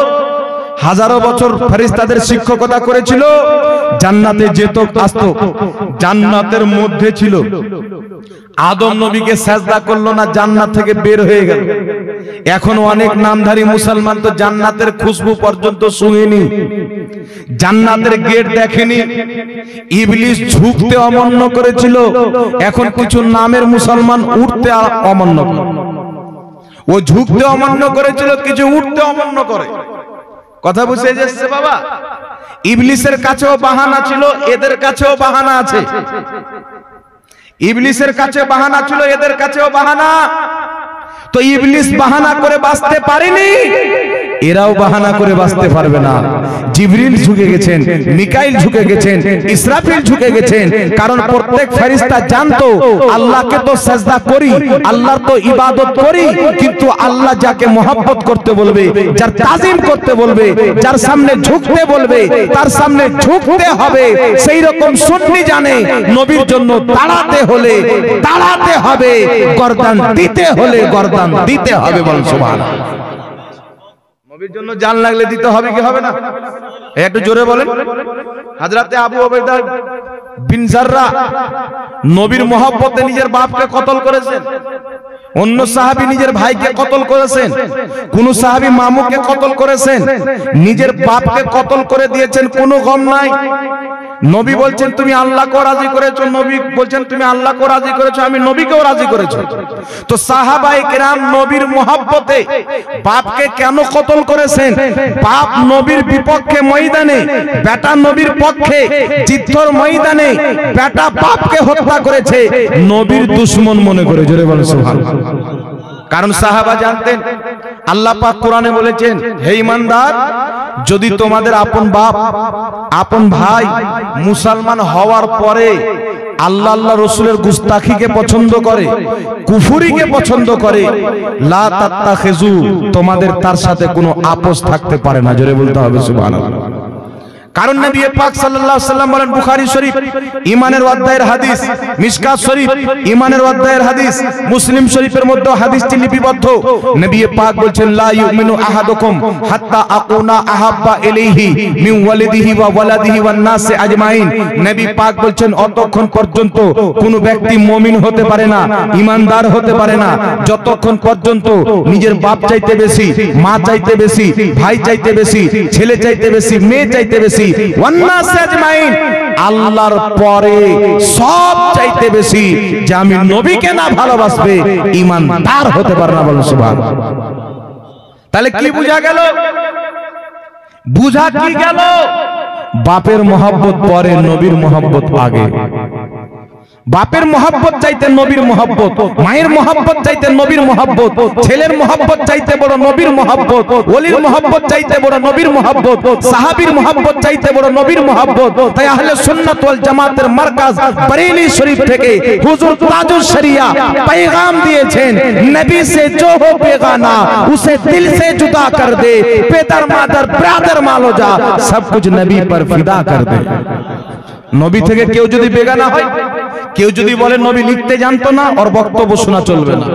S1: হাজারো বছর ফেরেশতাদের শিক্ষকতা করেছিল। জান্নাতে যেত আসতো, জান্নাতের মধ্যে ছিল। আদম নবীকে সাজদা করলো না, জান্নাত থেকে বের হয়ে গেল। এখন অনেক নামধারী মুসলমান তো জান্নাতের খুশবু পর্যন্ত শুঁয়েনি, জান্নাতের গেট দেখেনি। ইবলিস ঝুঁকতে অমান্য করেছিল, এখন কিছু নামের মুসলমান উঠতে অমান্য করে। ও ঝুঁকতে অমান্য করেছিল, কিছু উঠতে অমান্য করে। কথা বুঝে যাচ্ছে বাবা? ইবলিসের কাছেও বাহানা ছিল, এদের কাছেও বাহানা আছে। ইবলিসের কাছে বাহানা ছিল, এদের কাছেও বাহানা। তো ইবলিস বাহানা করে বাঁচতে পারেনি, এরাও বাহানা করে বাঁচতে পারবে না। জিবরিল ঝুঁকে গেছেন, মিকাইল ঝুঁকে গেছেন, ইসরাফিল ঝুঁকে গেছেন। কারণ প্রত্যেক ফেরেশতা জানতো আল্লাহকে তো সাজদা করি, আল্লাহর তো ইবাদত করি, কিন্তু আল্লাহ যাকে মহব্বত করতে বলবে, যার তাজিম করতে বলবে, যার সামনে ঝুঁকতে বলবে, তার সামনে ঝুঁকতে হবে। সেই রকম সুন্নি জানে নবীর জন্য দাঁড়াতে হলে দাঁড়াতে হবে, গর্দান দিতে হলে গর্দান দিতে হবে। বল সুবহানাল্লাহ। নবীর জন্য জান লাগলে দিতে হবে কি হবে না? একটু জোরে বলেন। হযরতে আবু উবাইদা বিন জাররা নবীর মহব্বতে নিজের বাপকে কতল করেছেন। অন্য সাহাবী নিজের ভাইকে কতল করেছেন, কোন সাহাবী মামুকে কতল করেছেন, নিজের বাপকে কতল করে দিয়েছেন, কোনো গম নাই। নবী বলছেন তুমি আল্লাহকে রাজি করেছো, নবী বলছেন তুমি আল্লাহকে রাজি করেছো, আমি নবীকেও রাজি করেছো। তো সাহাবায়ে কেরাম নবীর মহব্বতে বাপকে কেন কতল করেছেন? বাপ নবীর বিপক্ষে ময়দানে, বেটা নবীর পক্ষে যুদ্ধের ময়দানে বেটা বাপকে হত্যা করেছে, নবীর দুশমন মনে করে। জোরে বলেন সুবহানাল্লাহ। কারণ সাহাবা জানতেন আল্লাহ পাক কোরআনে বলেছেন, হে ঈমানদার, যদি তোমাদের আপন বাপ আপন ভাই মুসলমান হওয়ার পরে আল্লাহ আল্লাহ রসুলের গুস্তাখিকে পছন্দ করে, কুফরিকে পছন্দ করে, লা তাত্তাখিজু, তোমাদের তার সাথে কোনো আপোষ থাকতে পারে না। জোরে বলতে হবে সুবহানাল্লাহ। কারণ নবী পাক সাল্লাল্লাহু আলাইহি ওয়াসাল্লাম বলেন, বুখারী শরীফ ঈমানের অধ্যায়ের হাদিস, মিশকাত শরীফ ঈমানের অধ্যায়ের হাদিস, মুসলিম শরীফের মধ্যে হাদিসটি লিপিবদ্ধ। নবী পাক বলেন, লা ইউমিনু আহাদুকুম হাত্তা আকুনা আহাব্বা ইলাইহি মিন ওয়ালিদিহি ওয়া ওয়ালাদিহি ওয়ান নাসি আজমাইন। নবী পাক বলেন, অতক্ষণ পর্যন্ত কোন ব্যক্তি মুমিন হতে পারে না, ঈমানদার হতে পারে না, যতক্ষণ পর্যন্ত নিজের বাপ চাইতে বেশি, মা চাইতে বেশি, ভাই চাইতে বেশি, ছেলে চাইতে বেশি, মেয়ে চাইতে বেশি, আল্লাহর পরে সব চাইতে বেশি যে আমি নবীকে না ভালোবাসবে ঈমানদার হতে পারে না। বলুন সুবহানাল্লাহ। তাহলে কি বোঝা গেল? বুঝা কি গেল? বাপের মহব্বত পরে, নবীর মহব্বত আগে। বাপের মহব্বত চাইতে নবীর মহব্বত, মায়ের মহব্বত চাইতে নবীর মহব্বত, ছেলের মহব্বত চাইতে বড় নবীর মহব্বত, ওলির মহব্বত চাইতে বড় নবীর মহব্বত, সাহাবীর মহব্বত চাইতে বড় নবীর মহব্বত। তাই আহলে সুন্নাত ওয়াল জামাতের মার্কাজ বরেলি শরীফ থেকে হুজুর তাজুল শরিয়া पैगाम দিয়েছেন, নবী से जो हो बेगाना उसे दिल से जुदा कर दे, पेदर मादर ब्रादर मालो जा सब कुछ नबी पर फिदा कर दे। নবী থেকে কেউ যদি বেগানা হয়, কেউ যদি বলে নবী লিখতে জানতো না, ওর বক্তব্য শোনা চলবে না।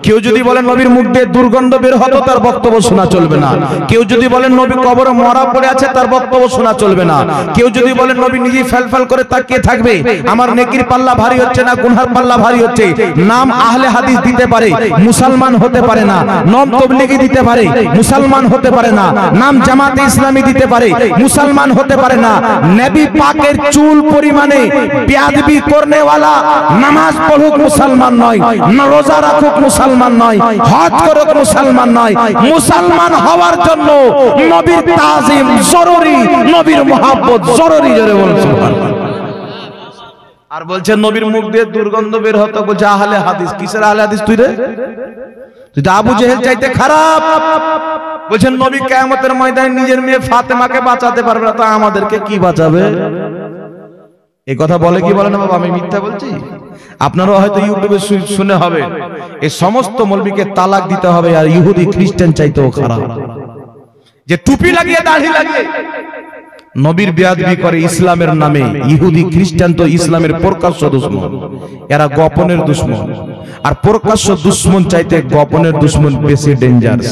S1: কেউ যদি বলে নবীর মুখ দিয়ে দুর্গন্ধ বের হতো, তার বক্তব্য শোনা চলবে না। কেউ যদি বলেন নবী কবরে মরা পড়ে আছে, তার বক্তব্য শোনা চলবে না। কেউ যদি বলেন নবী নিজেই ফেলফেল করে তাকিয়ে থাকবে, আমার নেকির পাল্লা ভারী হচ্ছে না গুনহার পাল্লা ভারী হচ্ছে, নাম আহলে হাদিস দিতে পারে, মুসলমান হতে পারে না। নাম তবলিগি দিতে পারে, মুসলমান হতে পারে না। নাম জামাতে ইসলামী দিতে পারে, মুসলমান হতে পারে না। নবী পাকের চুল পরিমাণে বেয়াদবি করনে वाला নামাজ পড়ুক মুসলমান নয়, না রোজা রাখুক মুসলমান নয়, হজ করুক মুসলমান নয়। মুসলমান হওয়ার জন্য নবীর তাজিম জরুরি, নবীর মহব্বত জরুরি। জোরে বলুন সুবহানাল্লাহ। আর বলছে নবীর মুখ দিয়ে দুর্গন্ধ বের হতো, বলছে আহলে হাদিস। কিসের আহলে হাদিস তুই রে? তুই তো আবু জেহেল চাইতে খারাপ। বলছেন নবী কিয়ামতের ময়দানে নিজের মেয়ে ফাতেমাকে বাঁচাতে পারবে না, তো আমাদেরকে কি বাঁচাবে? এই কথা বলে কি বলে না বাবা? আমি মিথ্যা বলছি? আপনারাও হয়তো ইউটিউবে শুনে হবে এই সমস্ত মৌলবীকে তালাক দিতে হবে, আর ইহুদি খ্রিস্টান চাইতেও খারাপ, যে টুপি লাগিয়ে দাড়ি লাগিয়ে নবীর বেয়াদবি করে ইসলামের নামে। ইহুদি খ্রিস্টান তো ইসলামের প্রকাশ্য দুশমন, এরা গোপনের দুশমন। আর প্রকাশ্য দুশমন চাইতে গোপনের দুশমন বেশি ডেঞ্জারাস।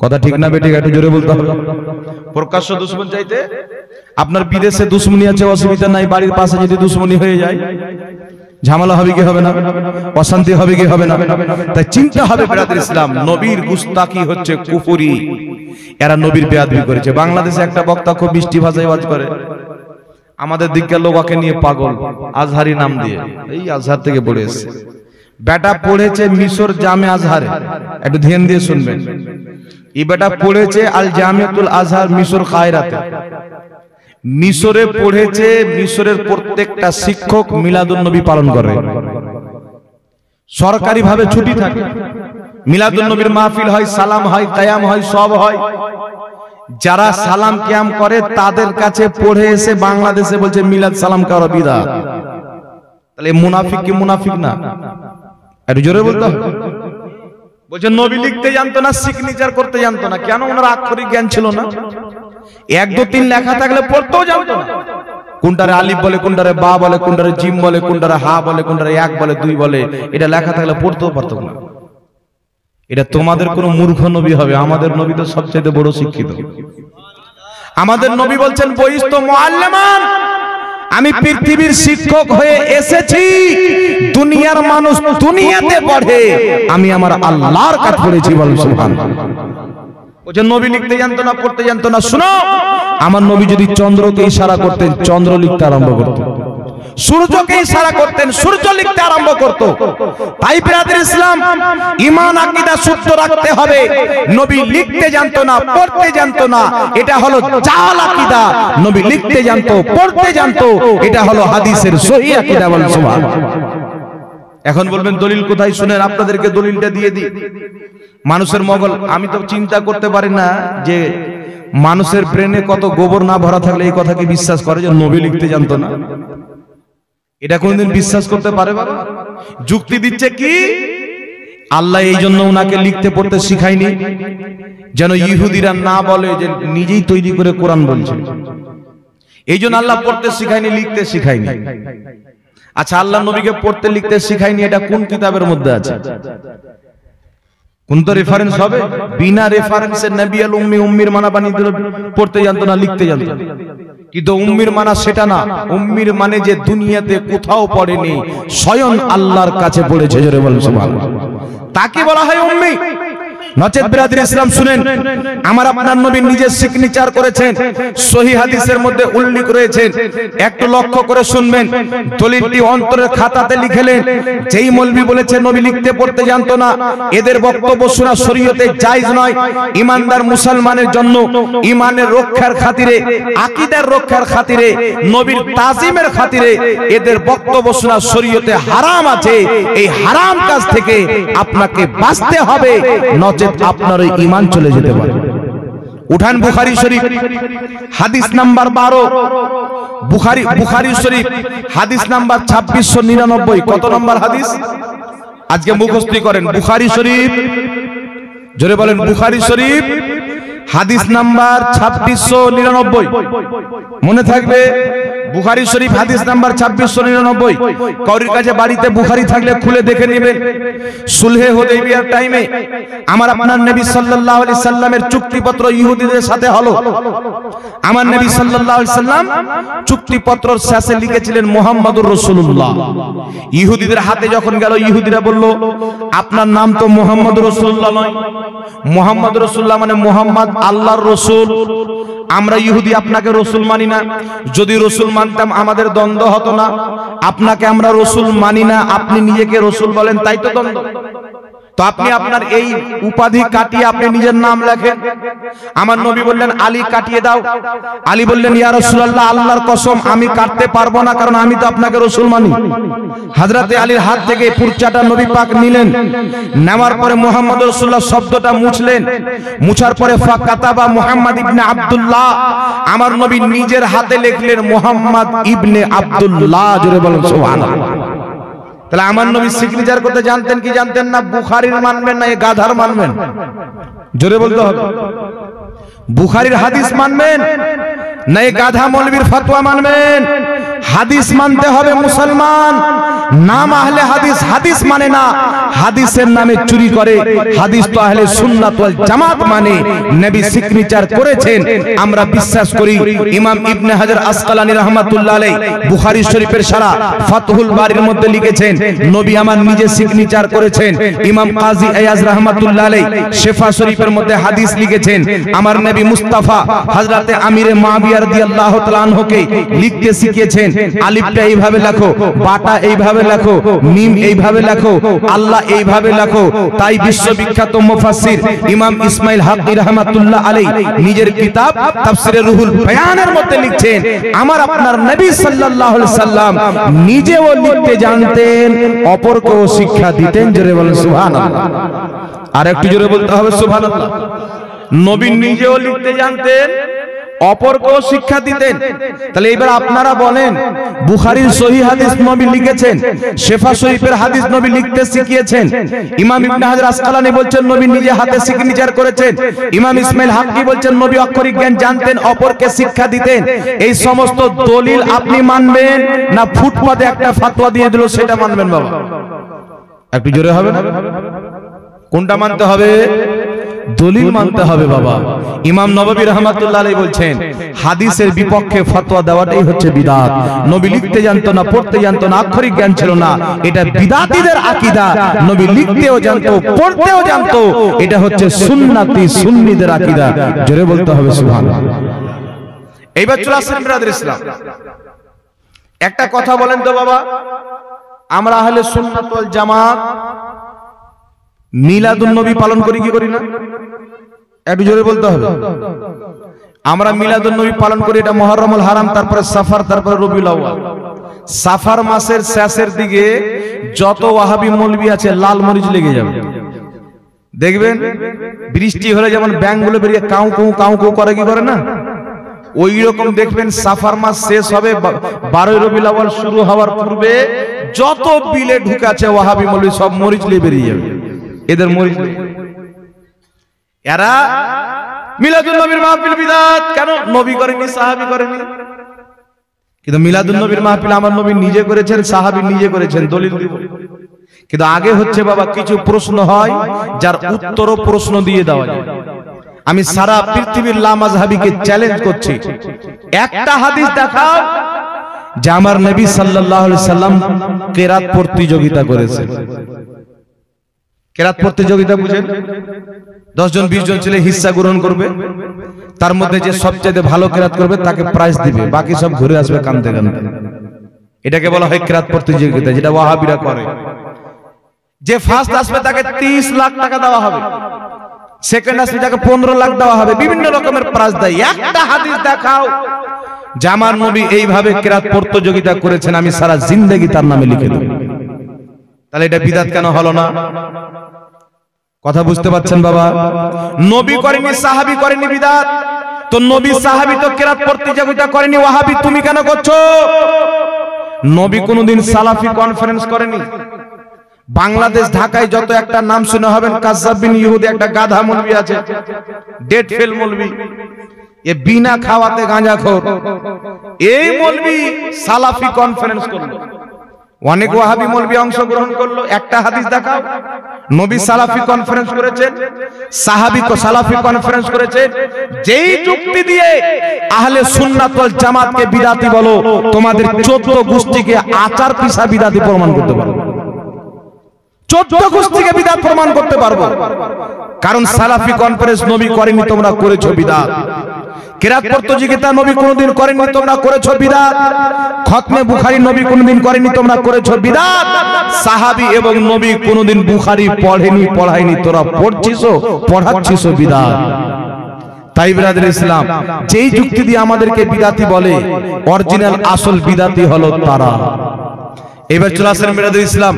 S1: কথা ঠিক না বেঠিক? একটু জোরে বলতে হবে। প্রকাশ্য দুশমন চাইতে, আপনার বিদেশে দুশমনি আছে অসুবিধা নাই, বাড়ির পাশে যদি দুশমনি হয়ে যায় ঝামেলা হবে কি হবে না? অশান্তি হবে কি হবে না? তাই চিন্তা হবে ব্রাদার ইসলাম, নবীর গুস্তাকি হচ্ছে কুফরি। এরা নবীর বেয়াদবি করেছে। বাংলাদেশে একটা বক্তা খুব মিষ্টি ভাষায় ওয়াজ করে, আমাদের দিককার লোক ওকে নিয়ে পাগল, আজহারি নাম দিয়ে, এই আজহার থেকে পড়ে এসেছে। বেটা পড়েছে মিশর জামে আজহারে, একটু ধ্যান দিয়ে শুনবেন। এই বেটা পড়েছে আল জামিয়াতুল আজহার মিশর কায়রাতে। মিশরে পড়েছে, মিশরের প্রত্যেকটা শিক্ষক মিলাদুন নবী পালন করে, সরকারি ভাবে ছুটি থাকে। মিলাদুন নবীর মাহফিল হয়, সালাম হয়, কিয়াম হয়, সব হয়। যারা সালাম কিয়াম করে তাদের কাছে পড়ে এসে বাংলাদেশে বলছে মিলাদ সালাম করা বিদআত। তাহলে মুনাফিক কি মুনাফিক না? একটু জোরে বলতে হবে। বলছে নবী লিখতে জানতো না, সিগনেচার করতে জানতো না। কেন? ওনার আক্ষরিক জ্ঞান ছিল না। 1 2 3 লেখা থাকলে পড়তেও জানতো না। কোনটারে আলিফ বলে, কোনটারে বা বলে, কোনটারে জিম বলে, কোনটারে হা বলে, কোনটারে 1 বলে 2 বলে, এটা লেখা থাকলে পড়তেও পারতো না। এটা তোমাদের কোন মূর্খ নবী হবে? আমাদের নবী তো সবচেয়ে বড় শিক্ষিত। আমাদের নবী বলছেন বইস্ত মুআল্লিমান, আমি পৃথিবীর শিক্ষক হয়ে এসেছি, দুনিয়ার মানুষ দুনিয়াতে পড়ে, আমি আমার আল্লাহর কাছে পড়েছি। বলুন সুবহানাল্লাহ। ওই যে নবী লিখতে জানতো না, পড়তে জানতো না। শুনো, আমার নবী যদি চন্দ্রকে ইশারা করতেন, চন্দ্র লিখতে আরম্ভ করত। সূর্যকে ইশারা করতেন, সূর্য লিখতে আরম্ভ করত। তাই ব্রাদার ইসলাম, ঈমান আকীদা শুদ্ধ রাখতে হবে। নবী লিখতে জানতো না, পড়তে জানতো না, এটা হলো জাল আকীদা। নবী লিখতে জানতো, পড়তে জানতো, এটা হলো হাদিসের সহিহ আকীদা। বলুন সুবহানাল্লাহ। এখন বলবেন দলিল কোথায়? শুনেন, আপনাদেরকে দলিলটা দিয়ে দিই। মানুষের মগল, আমি তো চিন্তা করতে পারি না যে মানুষের ব্রেনে কত গোবর না ভরা থাকলে এই কথাকে বিশ্বাস করে যে নবী লিখতে জানতো না। এটা কোনদিন বিশ্বাস করতে পারে? যুক্তি দিচ্ছে কি? আল্লাহ এই জন্য ওনাকে লিখতে পড়তে শিখায়নি যেন ইহুদিরা না বলে যে নিজেই তৈরি করে কোরআন বলছে। এই জন্য আল্লাহ পড়তে শিখায়নি, লিখতে শিখায়নি। আচ্ছা, আল্লাহ নবীকে পড়তে লিখতে শিখায়নি, এটা কোন কিতাবের মধ্যে আছে? কোন তো রেফারেন্স হবে? বিনা রেফারেন্সে নবী আল উম্মি, উম্মির মানা বানিয়ে দিল। পড়তে জানতো না, লিখতে জানতো না। কিন্তু উম্মির মানা সেটা না। উম্মির মানে যে দুনিয়াতে কোথাও পড়েনি, স্বয়ং আল্লাহর কাছে পড়েছে। জোরে বলুন সুবহানাল্লাহ। তাকে বলা হয় উম্মি। নচেত বিরাদর ইসলাম শুনেন, আমার আপনার নবী নিজে সিগনেচার করেছেন, সহিহ হাদিসের মধ্যে উল্লেখ রয়েছে। একটু লক্ষ্য করে শুনবেন, দলিলটি অন্তরের খাতাতে লিখলেন। যেই মৌলবি বলেছে নবী লিখতে পড়তে জানতো না, এদের বক্তব্য শোনা শরীয়তে জায়েজ নয়। ইমানদার মুসলমানের জন্য ইমানের রক্ষার খাতিরে, আকীদার রক্ষার খাতিরে, নবীর তাজিমের খাতিরে এদের বক্তব্য শোনা শরীয়তে হারাম আছে। এই হারাম কাজ থেকে আপনাকে বাঁচতে হবে, নচেত আপনার ওই ঈমান চলে যেতে পারে। উঠান বুখারী শরীফ হাদিস নাম্বার 12, বুখারী শরীফ হাদিস নাম্বার 2699। কত নম্বর হাদিস? আজকে মুখস্থ করেন। বুখারী শরীফ, জোরে বলেন, বুখারী শরীফ হাদিস নাম্বার 2699। মনে থাকবে, বুখারী শরীফ হাদিস নাম্বার 2699। কারোর কাছে বাড়িতে বুখারী থাকলে খুলে দেখে নেবেন। সুলহে হুদাইবিয়ার টাইমে আমার আপনার নবী সাল্লাল্লাহু আলাইহি সাল্লামের চুক্তিপত্র ইহুদিদের সাথে হলো। আমার নবী সাল্লাল্লাহু আলাইহি সাল্লাম চুক্তিপত্রের শেষে লিখেছিলেন মুহাম্মাদুর রাসূলুল্লাহ। ইহুদিদের হাতে যখন গেল, ইহুদিরা বলল, আপনার নাম তো মুহাম্মাদুর রাসূলুল্লাহ নয়। মুহাম্মাদুর রাসূলুল্লাহ মানে মুহাম্মদ আল্লাহর রাসূল। আমরা ইহুদি আপনাকে রাসূল মানি না। যদি রাসূল মানতাম আমাদের দ্বন্দ্ব হতো না। আপনাকে আমরা রাসূল মানি না, আপনি নিজেকে রাসূল বলেন, তাই তো দ্বন্দ্ব। তো আপনি আপনার এই উপাধি কাটিয়ে আপনি নিজের নাম লেখেন। আমার নবী বললেন, আলী কাটিয়ে দাও। আলী বললেন, ইয়া রাসূলুল্লাহ, আল্লাহর কসম আমি কাটতে পারবো না, কারণ আমি তো আপনাকে রাসূল মানি। হযরতে আলীর হাত থেকে পুরচাটা নবী পাক নিলেন। নেওয়ার পরে মুহাম্মদ রাসূলুল্লাহ শব্দটা মুছলেন। মুছার পরে ফাকাতাবা মুহাম্মদ ইবনে আব্দুল্লাহ, আমার নবী নিজের হাতে লিখলেন মুহাম্মদ ইবনে আব্দুল্লাহ। জোরে বলেন সুবহানাল্লাহ। তাহলে আমার নবী সিগনেচার করতে জানতেন কি জানতেন না? বুখারীর মানবেন না এই গাধার মানবেন? জোরে বলতে হবে। বুখারীর হাদিস মানবেন না এই গাধা মৌলবীর ফতোয়া মানবেন? হাদিস মানতে হবে মুসলমান। নাম আহলে হাদিস, হাদিস মানে না, হাদিসের নামে চুরি করে। হাদিস তো আহলে সুন্নাত ওয়াল জামাত মানে। নবী সিগনেচার করেছেন, আমরা বিশ্বাস করি। ইমাম ইবনে হাজার আসকালানী রাহমাতুল্লাহ আলাইহি বুখারী শরীফের সারা ফাতহুল বারীর মধ্যে লিখেছেন, নবী আমার নিজে সিগনেচার করেছেন। ইমাম কাজী আয়াজ রাহমাতুল্লাহ আলাইহি শিফা শরীফের মধ্যে হাদিস লিখেছেন, আমার নবী মুস্তাফা হযরতে আমিরে মুআবিয়া রাদিয়াল্লাহু তাআলা আনহুকে লিখতে শিখিয়েছেন। আলিফটা এইভাবে লেখো, বাটা এইভাবে লেখো, মিম এইভাবে লেখো, আল্লাহ এইভাবে লেখো। তাই বিশ্ববিখ্যাত মুফাসসির ইমাম ইসমাইল হাক্কি রাহমাতুল্লাহ আলাইহি নিজের কিতাব তাফসীরে রুহুল বায়ানের মধ্যে লিখছেন, আমার আপনার নবী সাল্লাল্লাহু আলাইহি সাল্লাম নিজেও লিখতে জানতেন, অপরকেও শিক্ষা দিতেন। জোরে বলেন সুবহানাল্লাহ। আর একটু জোরে বলতে হবে সুবহানাল্লাহ। নবী নিজেও লিখতে জানতেন, অপরকেও শিক্ষা দিতেন। তাহলে এবার আপনারা বলেন, বুখারীর সহিহ হাদিস নবী লিখেছেন, শিফা শরীফের হাদিস নবী লিখতে শিখিয়েছেন। ইমাম ইবনে হাজার আসকালানী বলছেন নবী নিজে হাতে সিগনেচার করেছেন। ইমাম ইসমাইল হাক্কি বলছেন নবী অক্ষরিক জ্ঞান জানতেন, অপরকে শিক্ষা দিতেন। এই সমস্ত দলিল আপনি মানবেন না ফুটপাতে একটা ফতোয়া দিয়ে দিল সেটা মানবেন? বাবা একটু জোরে হবে না? কোনটা মানতে হবে? দলিল মানতে হবে বাবা। ইমাম নববী রাহমাতুল্লাহ আলাইহি বলছেন, হাদিসের বিপক্ষে ফতোয়া দেওয়াটাই হচ্ছে বিদআত। নবী লিখতে জানতো না, পড়তে জানতো না, আক্ষরিক জ্ঞান ছিল না, এটা বিদআতীদের আকীদা। নবী লিখতেও জানতো, পড়তেও জানতো, এটা হচ্ছে সুন্নাতি সুন্নিদের আকীদা। জোরে বলতে হবে সুবহানাল্লাহ। এইবার চলে আসেন ব্রাদার ইসলাম, একটা কথা বলেন তো বাবা, আমরা আহলে সুন্নাত ওয়াল জামাত মিলাদুন নবী পালন করি কি করি না? একটু জোরে বলতে হবে। আমরা মিলাদুন নবী পালন করি, এটা মুহররমুল হারাম, তারপরে সাফার, তারপরে রবিউল আউয়াল। সাফার মাসের শেষের দিকে যত ওয়াহাবি মৌলবি আছে লাল মরিচ লেগে যাবে। দেখবেন বৃষ্টি হলে যেমন ব্যাঙগুলো বেরিয়ে কাউ কাউ কাউ কাউ করে কি করে না, ওই রকম দেখবেন সাফার মাস শেষ হবে, 12 রবিউল আউয়াল শুরু হওয়ার পূর্বে যত বিলে ঢুকাছে ওয়াহাবি মৌলবি সব মরিচ লিয়ে বেরিয়ে যাবে। এদের মরিচ, এরা মিলাদুন নবীর মাহফিল বিদআত। কেন? নবী করেনি, সাহাবী করেনি। কিন্তু মিলাদুন নবীর মাহফিল আমার নবী নিজে করেছেন, সাহাবী নিজে করেছেন, দলিল দিব। কিন্তু আগে হচ্ছে বাবা কিছু প্রশ্ন হয় যার উত্তরও প্রশ্ন দিয়ে দেওয়া যায়। আমি সারা পৃথিবীর লামাযহাবিকে চ্যালেঞ্জ করছি, একটা হাদিস দেখাও যে আমার নবী সাল্লাল্লাহু আলাইহি সাল্লাম কিরাত প্রতিযোগিতা করেছে। কেরাত প্রতিযোগিতা বুঝেন, 10 জন 20 জন ছেলে হিস্সা গ্রহণ করবে, তার মধ্যে যে সবচেয়ে ভালো কেরাত করবে তাকে প্রাইজ দিবে, বাকি সব ঘুরে আসবে কাঁদতে কাঁদতে। এটাকে বলা হয় কেরাত প্রতিযোগিতা, যেটা ওয়াহাবিরা করে। যে ফার্স্ট আসবে তাকে 30 লাখ টাকা দেওয়া হবে, সেকেন্ড আসবে তাকে 15 লাখ দেওয়া হবে, বিভিন্ন রকমের প্রাইজ দেয়। একটা হাদিস দেখাও যে আমার নবী এইভাবে কেরাত প্রতিযোগিতা করেছেন, আমি সারা জিন্দেগি তার নামে লিখে দেব। তাহলে এটা বিদআত কেন হলো না? কথা বুঝতে পারছেন বাবা? নবী করেনি, সাহাবী করেনি বিদআত, তো নবী সাহাবী তো কেরাত প্রতিযোগিতা করেনি, ওয়াহাবী তুমি কেন করছো? নবী কোনদিন সালাফি কনফারেন্স করেনি। বাংলাদেশ ঢাকায় যত একটা নাম শুনে হবেন, কাজ্জাব বিন ইহুদি একটা গাধা মৌলবি আছে, ডেট ফেল মৌলবি, এ বিনা খাওয়াতে গাঁজাখোর, এই মৌলবি সালাফি কনফারেন্স করলো, অনেক ওয়াহাবি মৌলবি অংশগ্রহণ করলো। একটা হাদিস দেখাও নবী সালাফি কনফারেন্স করেছেন, সাহাবী সালাফি কনফারেন্স করেছেন। যেই যুক্তি দিয়ে আহলে সুন্নাত ওয়াল জামাতকে বিদআতি বলো, তোমাদের 14 গোষ্ঠীকে আচার পিছা বিদআতি প্রমাণ করতে পারো, 14 গোষ্ঠীকে বিদআত প্রমাণ করতে পারবো। কারণ সালাফি কনফারেন্স নবী করেনি, তোমরা করেছো বিদআত। কেরাত প্রতিযোগিতা নবী কোনদিন করেনি, তোমরা করেছো বিদআত। খতমে বুখারী নবী কোনদিন করেনি, তোমরা করেছো বিদআত। সাহাবী এবং নবী কোনদিন বুখারী পড়েনি, পড়ায়নি, তোরা পড়ছিস, পড়াচ্ছিস বিদআত। তাই ব্রাদার ইসলাম, যেই যুক্তি দিয়ে আমাদেরকে বিদআতি বলে, অরিজিনাল আসল বিদআতি হলো তারা। এবার চলে আসেন ব্রাদার ইসলাম,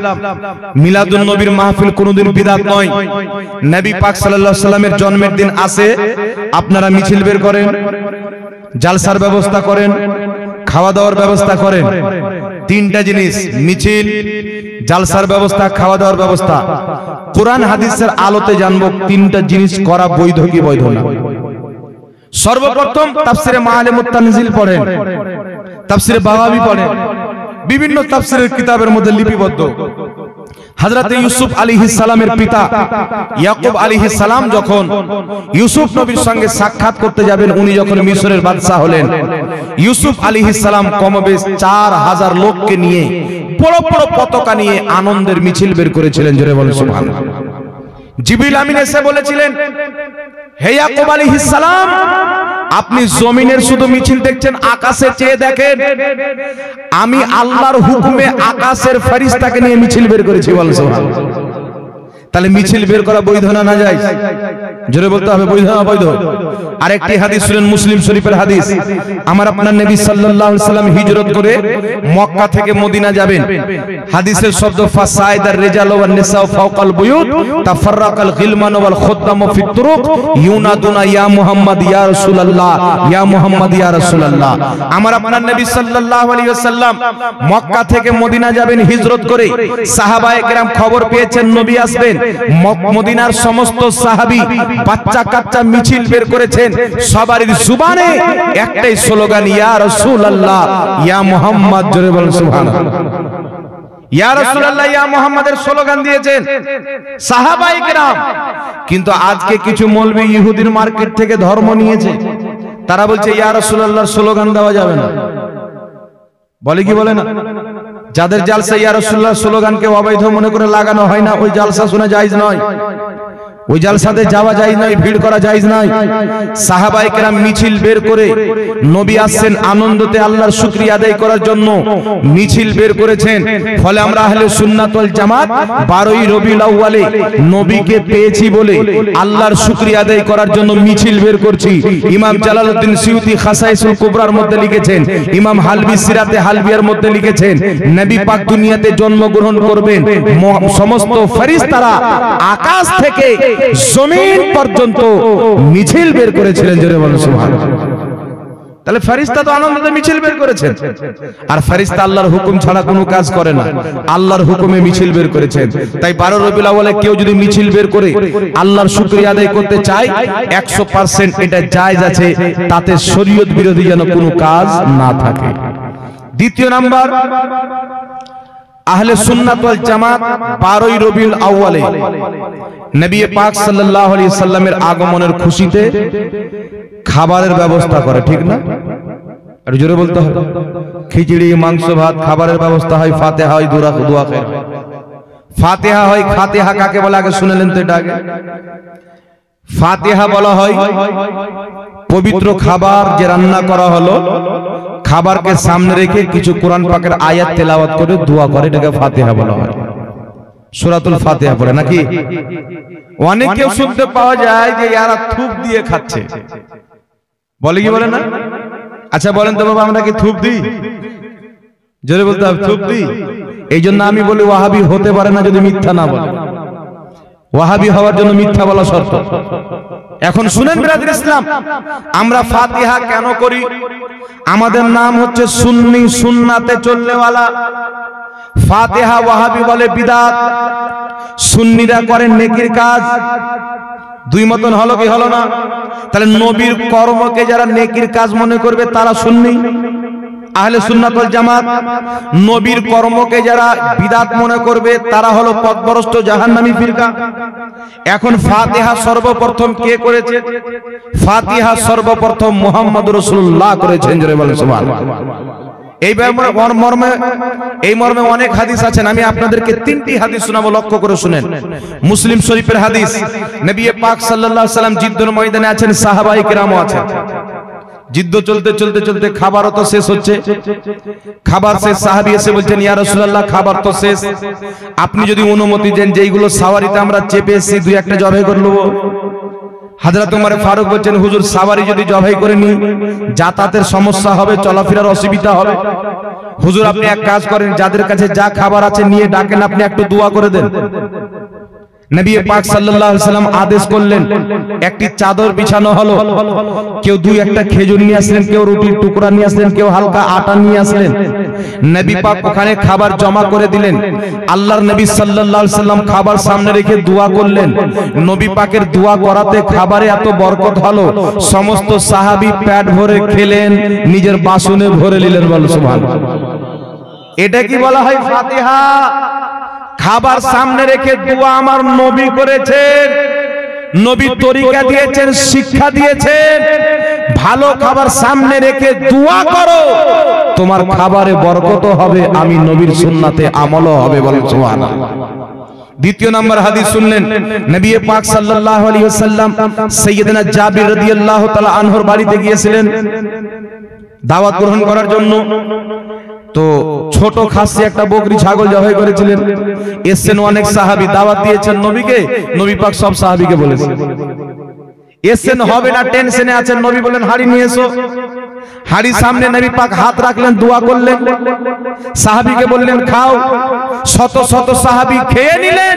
S1: মিলাদুন নবীর মাহফিল কোনদিন বিদআত নয়। নবী পাক সাল্লাল্লাহু আলাইহি সাল্লামের জন্মের দিন আসে, আপনারা মিছিল বের করেন, জালসার ব্যবস্থা করেন, খাওয়া দাওয়ার ব্যবস্থা করেন। তিনটা জিনিস, মিছিল, জালসার ব্যবস্থা, খাওয়া দাওয়ার ব্যবস্থা। কোরআন হাদিসের আলোতে জানবো তিনটা জিনিস করা বৈধ কি বৈধ না। সর্বপ্রথম তাফসিরে মাআলিমুত তানজিল পড়েন, তাফসিরে বাগাবী পড়েন, বিভিন্ন তাফসিরের কিতাবের মধ্যে লিপিবদ্ধ। হযরত ইউসুফ আলাইহিস সালামের পিতা ইয়াকুব আলাইহিস সালাম যখন ইউসুফ নবীর সঙ্গে সাক্ষাৎ করতে যাবেন, উনি যখন মিশরের বাদশা হলেন, ইউসুফ আলাইহিস সালাম কমবেশ 4000 লোককে নিয়ে বড় বড় পতাকা নিয়ে আনন্দের মিছিল বের করেছিলেন। জোরে বলেন সুবহানাল্লাহ। জিবরিল আমিন এসে বলেছিলেন, হে ইয়াকুব আলাইহিস সালাম, আপনি জমিনের শুধু মিছিল দেখছেন, আকাশে চেয়ে দেখেন, আমি আল্লাহর হুকুমে আকাশের ফেরেশতাকে নিয়ে মিছিল বের করেছি। বলেন সুবহানাল্লাহ। তাহলে মিছিল বের করা বৈধ না না যায়? জোরে বলতে হবে, বৈধ না বৈধ? আরেকটি হাদিস শুনেন, মুসলিম শরীফের হাদিস। আমার আপনার নবী সাল্লাল্লাহু আলাইহি সাল্লাম হিজরত করে মক্কা থেকে মদিনা যাবেন। হাদিসের শব্দ ফাসাইদার রিজাল ওয়ান নিসা ফাওকাল বুয়ুত তাফাররাকাল গিলমান ওয়াল খুদ্দাম ফি তুরুক ইউনাদুনা ইয়া মুহাম্মদ ইয়া রাসূলুল্লাহ, ইয়া মুহাম্মদ ইয়া রাসূলুল্লাহ। আমার আপনার নবী সাল্লাল্লাহু আলাইহি ওয়াসাল্লাম মক্কা থেকে মদিনা যাবেন হিজরত করে। সাহাবায়ে কেরাম খবর পেয়েছেন নবী আসবেন। মদিনার সমস্ত সাহাবী বাচ্চা কাচ্চা মিছিল বের করেছেন, সবারই জুবানে একটাই স্লোগান, ইয়া রাসূলুল্লাহ, ইয়া মুহাম্মদ। জোরে বলেন সুবহানাল্লাহ। ইয়া রাসূলুল্লাহ, ইয়া মুহাম্মাদের স্লোগান দিয়েছেন সাহাবায়ে কেরাম। কিন্তু আজকে কিছু মৌলবি ইহুদির মার্কেট থেকে ধর্ম নিয়েছে, তারা বলছে ইয়া রাসূলুল্লাহর স্লোগান দেওয়া যাবে না। বলে কি বলে না? যাদের জালসা ইয়া রাসূলুল্লাহ স্লোগানকে অবৈধ মনে করে লাগানো হয় না, ওই জালসা শোনা জায়েজ নয়, ওই জালসাতে যাওয়া জায়েজ নয়, ভিড় করা জায়েজ নয়। সাহাবায়ে কেরাম মিছিল বের করে নবী আসছেন আনন্দতে আল্লাহর শুকরিয়া আদায় করার জন্য মিছিল বের করেছেন। ফলে আমরা আহলে সুন্নাত ওয়াল জামাত 12ই রবিউল আউয়ালে নবীকে পেয়েছি বলে আল্লাহর শুকরিয়া আদায় করার জন্য মিছিল বের করছি। ইমাম জালালউদ্দিন সিয়ুতি খাসাইসুল কুবরার মধ্যে লিখেছেন, ইমাম হালবি সিরাতে হালবিয়ার মধ্যে লিখেছেন, নবী পাক দুনিয়াতে জন্মগ্রহণ করবেন, সমস্ত ফেরেশতারা আকাশ থেকে জমিন পর্যন্ত মিছিল বের করেছিলেন। জোরে বলেন সুবহানাল্লাহ। তাহলে ফেরেশতা তো আনন্দে মিছিল বের করেছেন, আর ফেরেশতা আল্লাহর হুকুম ছাড়া কোনো কাজ করে না, আল্লাহর হুকুমে মিছিল বের করেছেন। তাই 12 রবিউল আউয়ালে কেউ যদি মিছিল বের করে আল্লাহর শুকরিয়া আদায় করতে চায়, 100% এটা জায়েজ আছে, তাতে শরীয়ত বিরোধী যেন কোনো কাজ না থাকে। দ্বিতীয় নাম্বার, আহলে সুন্নাত ওয়াল জামাত 12ই রবিউল আউয়ালে নবী পাক সাল্লাল্লাহু আলাইহি সাল্লামের আগমনের খুশিতে খাবারের ব্যবস্থা করে, ঠিক না? আর জোরে বলতে হবে, খিচুড়ি, মাংস, ভাত, খাবারের ব্যবস্থা হয়, ফাতিহা হয়, দোয়া খের। ফাতিহা হয়, ফাতিহা কাকে বলে আগে শুনেলেন তো এটা আগে? ফাতিহা বলা হয় পবিত্র খাবার যে রান্না করা হলো, খাবারকে সামনে রেখে কিছু কোরআন পাকের আয়াত তেলাওয়াত করে দোয়া করে, এটাকে ফাতিহা বলা হয়। সূরাতুল ফাতিহা পড়ে নাকি? অনেকে শুনতে পাওয়া যায় যে ইয়ারা থুপ দিয়ে খাচ্ছে, বলে কি বলে না? আচ্ছা বলেন তো বাবা, আমরা কি থুপ দিই? জোরে বলতে হবে, থুপ দিই। এই জন্য আমি বলি ওয়াহাবি হতে পারে না যদি মিথ্যা না বলে। ওয়াহাবি হওয়ার জন্য মিথ্যা বলা শর্ত। এখন শুনেন ব্রাদার ইসলাম, আমরা ফাতিহা কেন করি? আমাদের নাম হচ্ছে সুন্নি, সুন্নাতে চলনেওয়ালা। ফাতিহা ওয়াহাবি বলে বিদআত, সুন্নিরা করেন নেকির কাজ। দুই মতন হলো কি হলো না? তাহলে নবীর কর্মকে যারা নেকির কাজ মনে করবে তারা সুন্নি আহলে সুন্নাত ওয়াল জামাত, নবীর কর্মকে যারা বিদআত মনে করবে তারা হলো পথভ্রষ্ট জাহান্নামী ফিরকা। এখন ফাতিহা সর্বপ্রথম কে করেছে? ফাতিহা সর্বপ্রথম মুহাম্মদুর রাসূলুল্লাহ করেছেন, জোরে বলেন সুবহানাল্লাহ। এই মর্মে অনেক হাদিস আছেন, আমি আপনাদেরকে 3টি হাদিস শোনাবো, লক্ষ্য করে শুনেন। মুসলিম শরীফের হাদিস, নবী পাক সাল্লাল্লাহু আলাইহি সাল্লাম জিদ্দুর ময়দানে আছেন, সাহাবায়ে কেরামও আছেন। জিদ্দ চলতে চলতে চলতে খাবারও তো শেষ হচ্ছে। খাবার শেষ, সাহাবী এসে বলছেন ইয়া রাসূলুল্লাহ খাবার তো শেষ, আপনি যদি অনুমতি দেন যেইগুলো সাওয়ারিতে আমরা চেপে এসেছি দুই একটা জবাই করে নেব। হযরত ওমর ফারুক বলছেন হুজুর সাওয়ারি যদি জবাই করে নি যাতায়াতের সমস্যা হবে, চলাফেরার অসুবিধা হবে। হুজুর আপনি এক কাজ করেন, যাদের কাছে যা খাবার আছে নিয়ে ডাকেন, আপনি একটু দোয়া করে দেন। নবী পাক সাল্লাল্লাহু আলাইহি সাল্লাম আদেশ করলেন, একটি চাদর বিছানো হলো, কেউ দুই একটা খেজুর নিয়ে আসলেন, কেউ রুটির টুকরা নিয়ে আসলেন, কেউ হালকা আটা নিয়ে আসলেন। নবী পাক ওখানে খাবার জমা করে দিলেন। আল্লাহর নবী সাল্লাল্লাহু আলাইহি সাল্লাম খাবার সামনে রেখে দোয়া করলেন। নবী পাকের দোয়া করাতে খাবারে এত বরকত হলো, সমস্ত সাহাবী পেট ভরে খেলেন, নিজের বাসনে ভরে নিলেন। বল সুবহানাল্লাহ। এটা কি বলা হয় ফাতিহা? খাবার সামনে রেখে দোয়া আমার নবী করেছেন, নবী তরিকা দিয়েছেন, শিক্ষা দিয়েছেন। ভালো খাবার সামনে রেখে দোয়া করো, তোমার খাবারে বরকত হবে, আমি নবীর সুন্নাতে আমলও হবে। বলেন সুবহানাল্লাহ। দ্বিতীয় নম্বর হাদিস শুনলেন, নবী পাক সাল্লাল্লাহু আলাইহি ওয়াসাল্লাম সাইয়্যিদনা জাবির রাদিয়াল্লাহু তাআলা আনহুর বাড়িতে গিয়েছিলেন দাওয়াত গ্রহণ করার জন্য। তো ছোট খাসি একটা বকরি ছাগল জবাই করেছিলেন। এসেছেন অনেক সাহাবী, দাওয়াত দিয়েছেন নবীকে, নবী পাক সব সাহাবীকে বলেছেন। এসেছেন হবে না, টেনশনে আছেন, নবী বলেন হাড়ি নিয়ে এসো। হাড়ি সামনে নবী পাক হাত রাখলেন, দোয়া করলেন, সাহাবীকে বললেন খাও। শত শত সাহাবী খেয়ে নিলেন।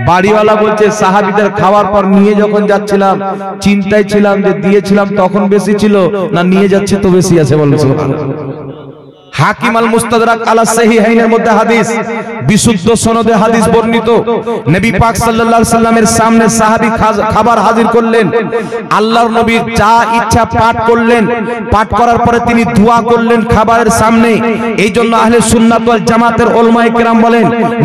S1: বাড়িওয়ালা বলছে সাহাবীদের খাওয়ার পর নিয়ে যখন যাচ্ছিলাম চিন্তায় ছিলাম যে দিয়েছিলাম তখন বেশি ছিল না নিয়ে যাচ্ছে তো বেশি আছে। বলেন সুবহানাল্লাহ। হাকিম আল মুস্তাদরাক আলা সাহিহাইনের মধ্যে হাদিস, বিশুদ্ধ সনদে হাদিস বর্ণিত। নবী পাক সাল্লাল্লাহু আলাইহি সাল্লামের সামনে সাহাবী খাবার হাজির করলেন। আল্লাহর নবীর যা ইচ্ছা পাঠ করলেন, পাঠ করার পরে তিনি দোয়া করলেন খাবারের সামনে। এই জন্য আহলে সুন্নাত ওয়াল জামাতের উলামায়ে কেরাম বলেন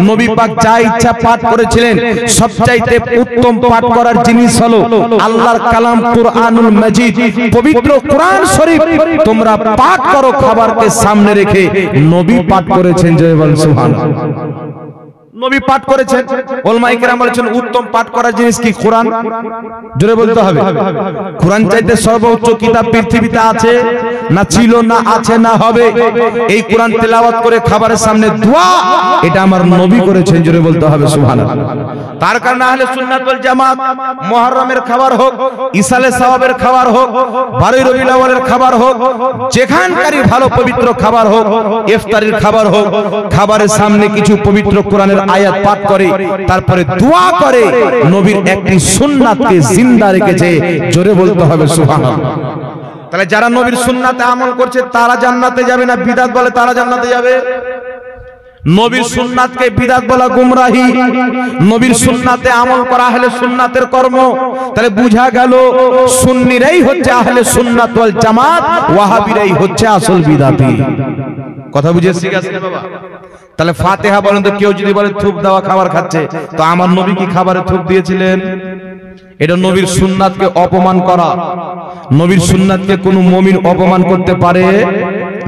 S1: নবী পাক যা ইচ্ছা পাঠ করেছিলেন, সবচাইতে উত্তম পাঠ করার জিনিস হলো আল্লাহর কালাম কুরআনুল মাজিদ, পবিত্র কোরআন শরীফ তোমরা পাঠ করো খাবারকে সামনে রেখে। নবী পাঠ করেছেন, জয় বল সুবহানাল্লাহ। নবী পাঠ করেছেন। উলামায়ে কেরাম বলেছেন উত্তম পাঠ করার জিনিস কি? কোরআন। জোরে বলতে হবে। কোরআন চাইতে সর্বোচ্চ কিতাব পৃথিবীতে আছে না ছিল না আছে না হবে? এই কোরআন তেলাওয়াত করে খাবারের সামনে দোয়া, এটা আমার নবী করেছেন। জোরে বলতে হবে সুবহানাল্লাহ। তার কারণে আহলে সুন্নাত ওয়াল জামাত মুহররমের খাবার হোক, ইসালে সাওয়াবের খাবার হোক, 12 রবিউল আউয়ালের খাবার হোক, যেখানকারই ভালো পবিত্র খাবার হোক, ইফতারির খাবার হোক, খাবারের সামনে কিছু পবিত্র কোরআনের আয়াত পাঠ করে তারপরে দোয়া করে, নবীর একটি সুন্নাতকে জিন্দা রেখেছে। জোরে বলতে হবে সুবহানাল্লাহ। তাহলে যারা নবীর সুন্নাতে আমল করছে তারা জান্নাতে যাবে না বিদআত বলে তারা জান্নাতে যাবে? নবীর সুন্নাতকে বিদআত বলা গুমরাহি, নবীর সুন্নাতে আমল করা আহলে সুন্নাতের কর্ম। তাহলে বুঝা গেল সুন্নিরাই হচ্ছে আহলে সুন্নাত ওয়াল জামাত, ওয়াহাবিরাই হচ্ছে আসল বিদআতি। কথা বুঝে শিখেছেন বাবা? তাহলে ফাতিহা বলেন তো, কেউ যদি বলে থুপ দেওয়া খাবার খাচ্ছে, তো আমার নবী কি খাবারে থুপ দিয়েছিলেন? এটা নবীর সুন্নাতকে অপমান করা। নবীর সুন্নাতকে কোন মুমিন অপমান করতে পারে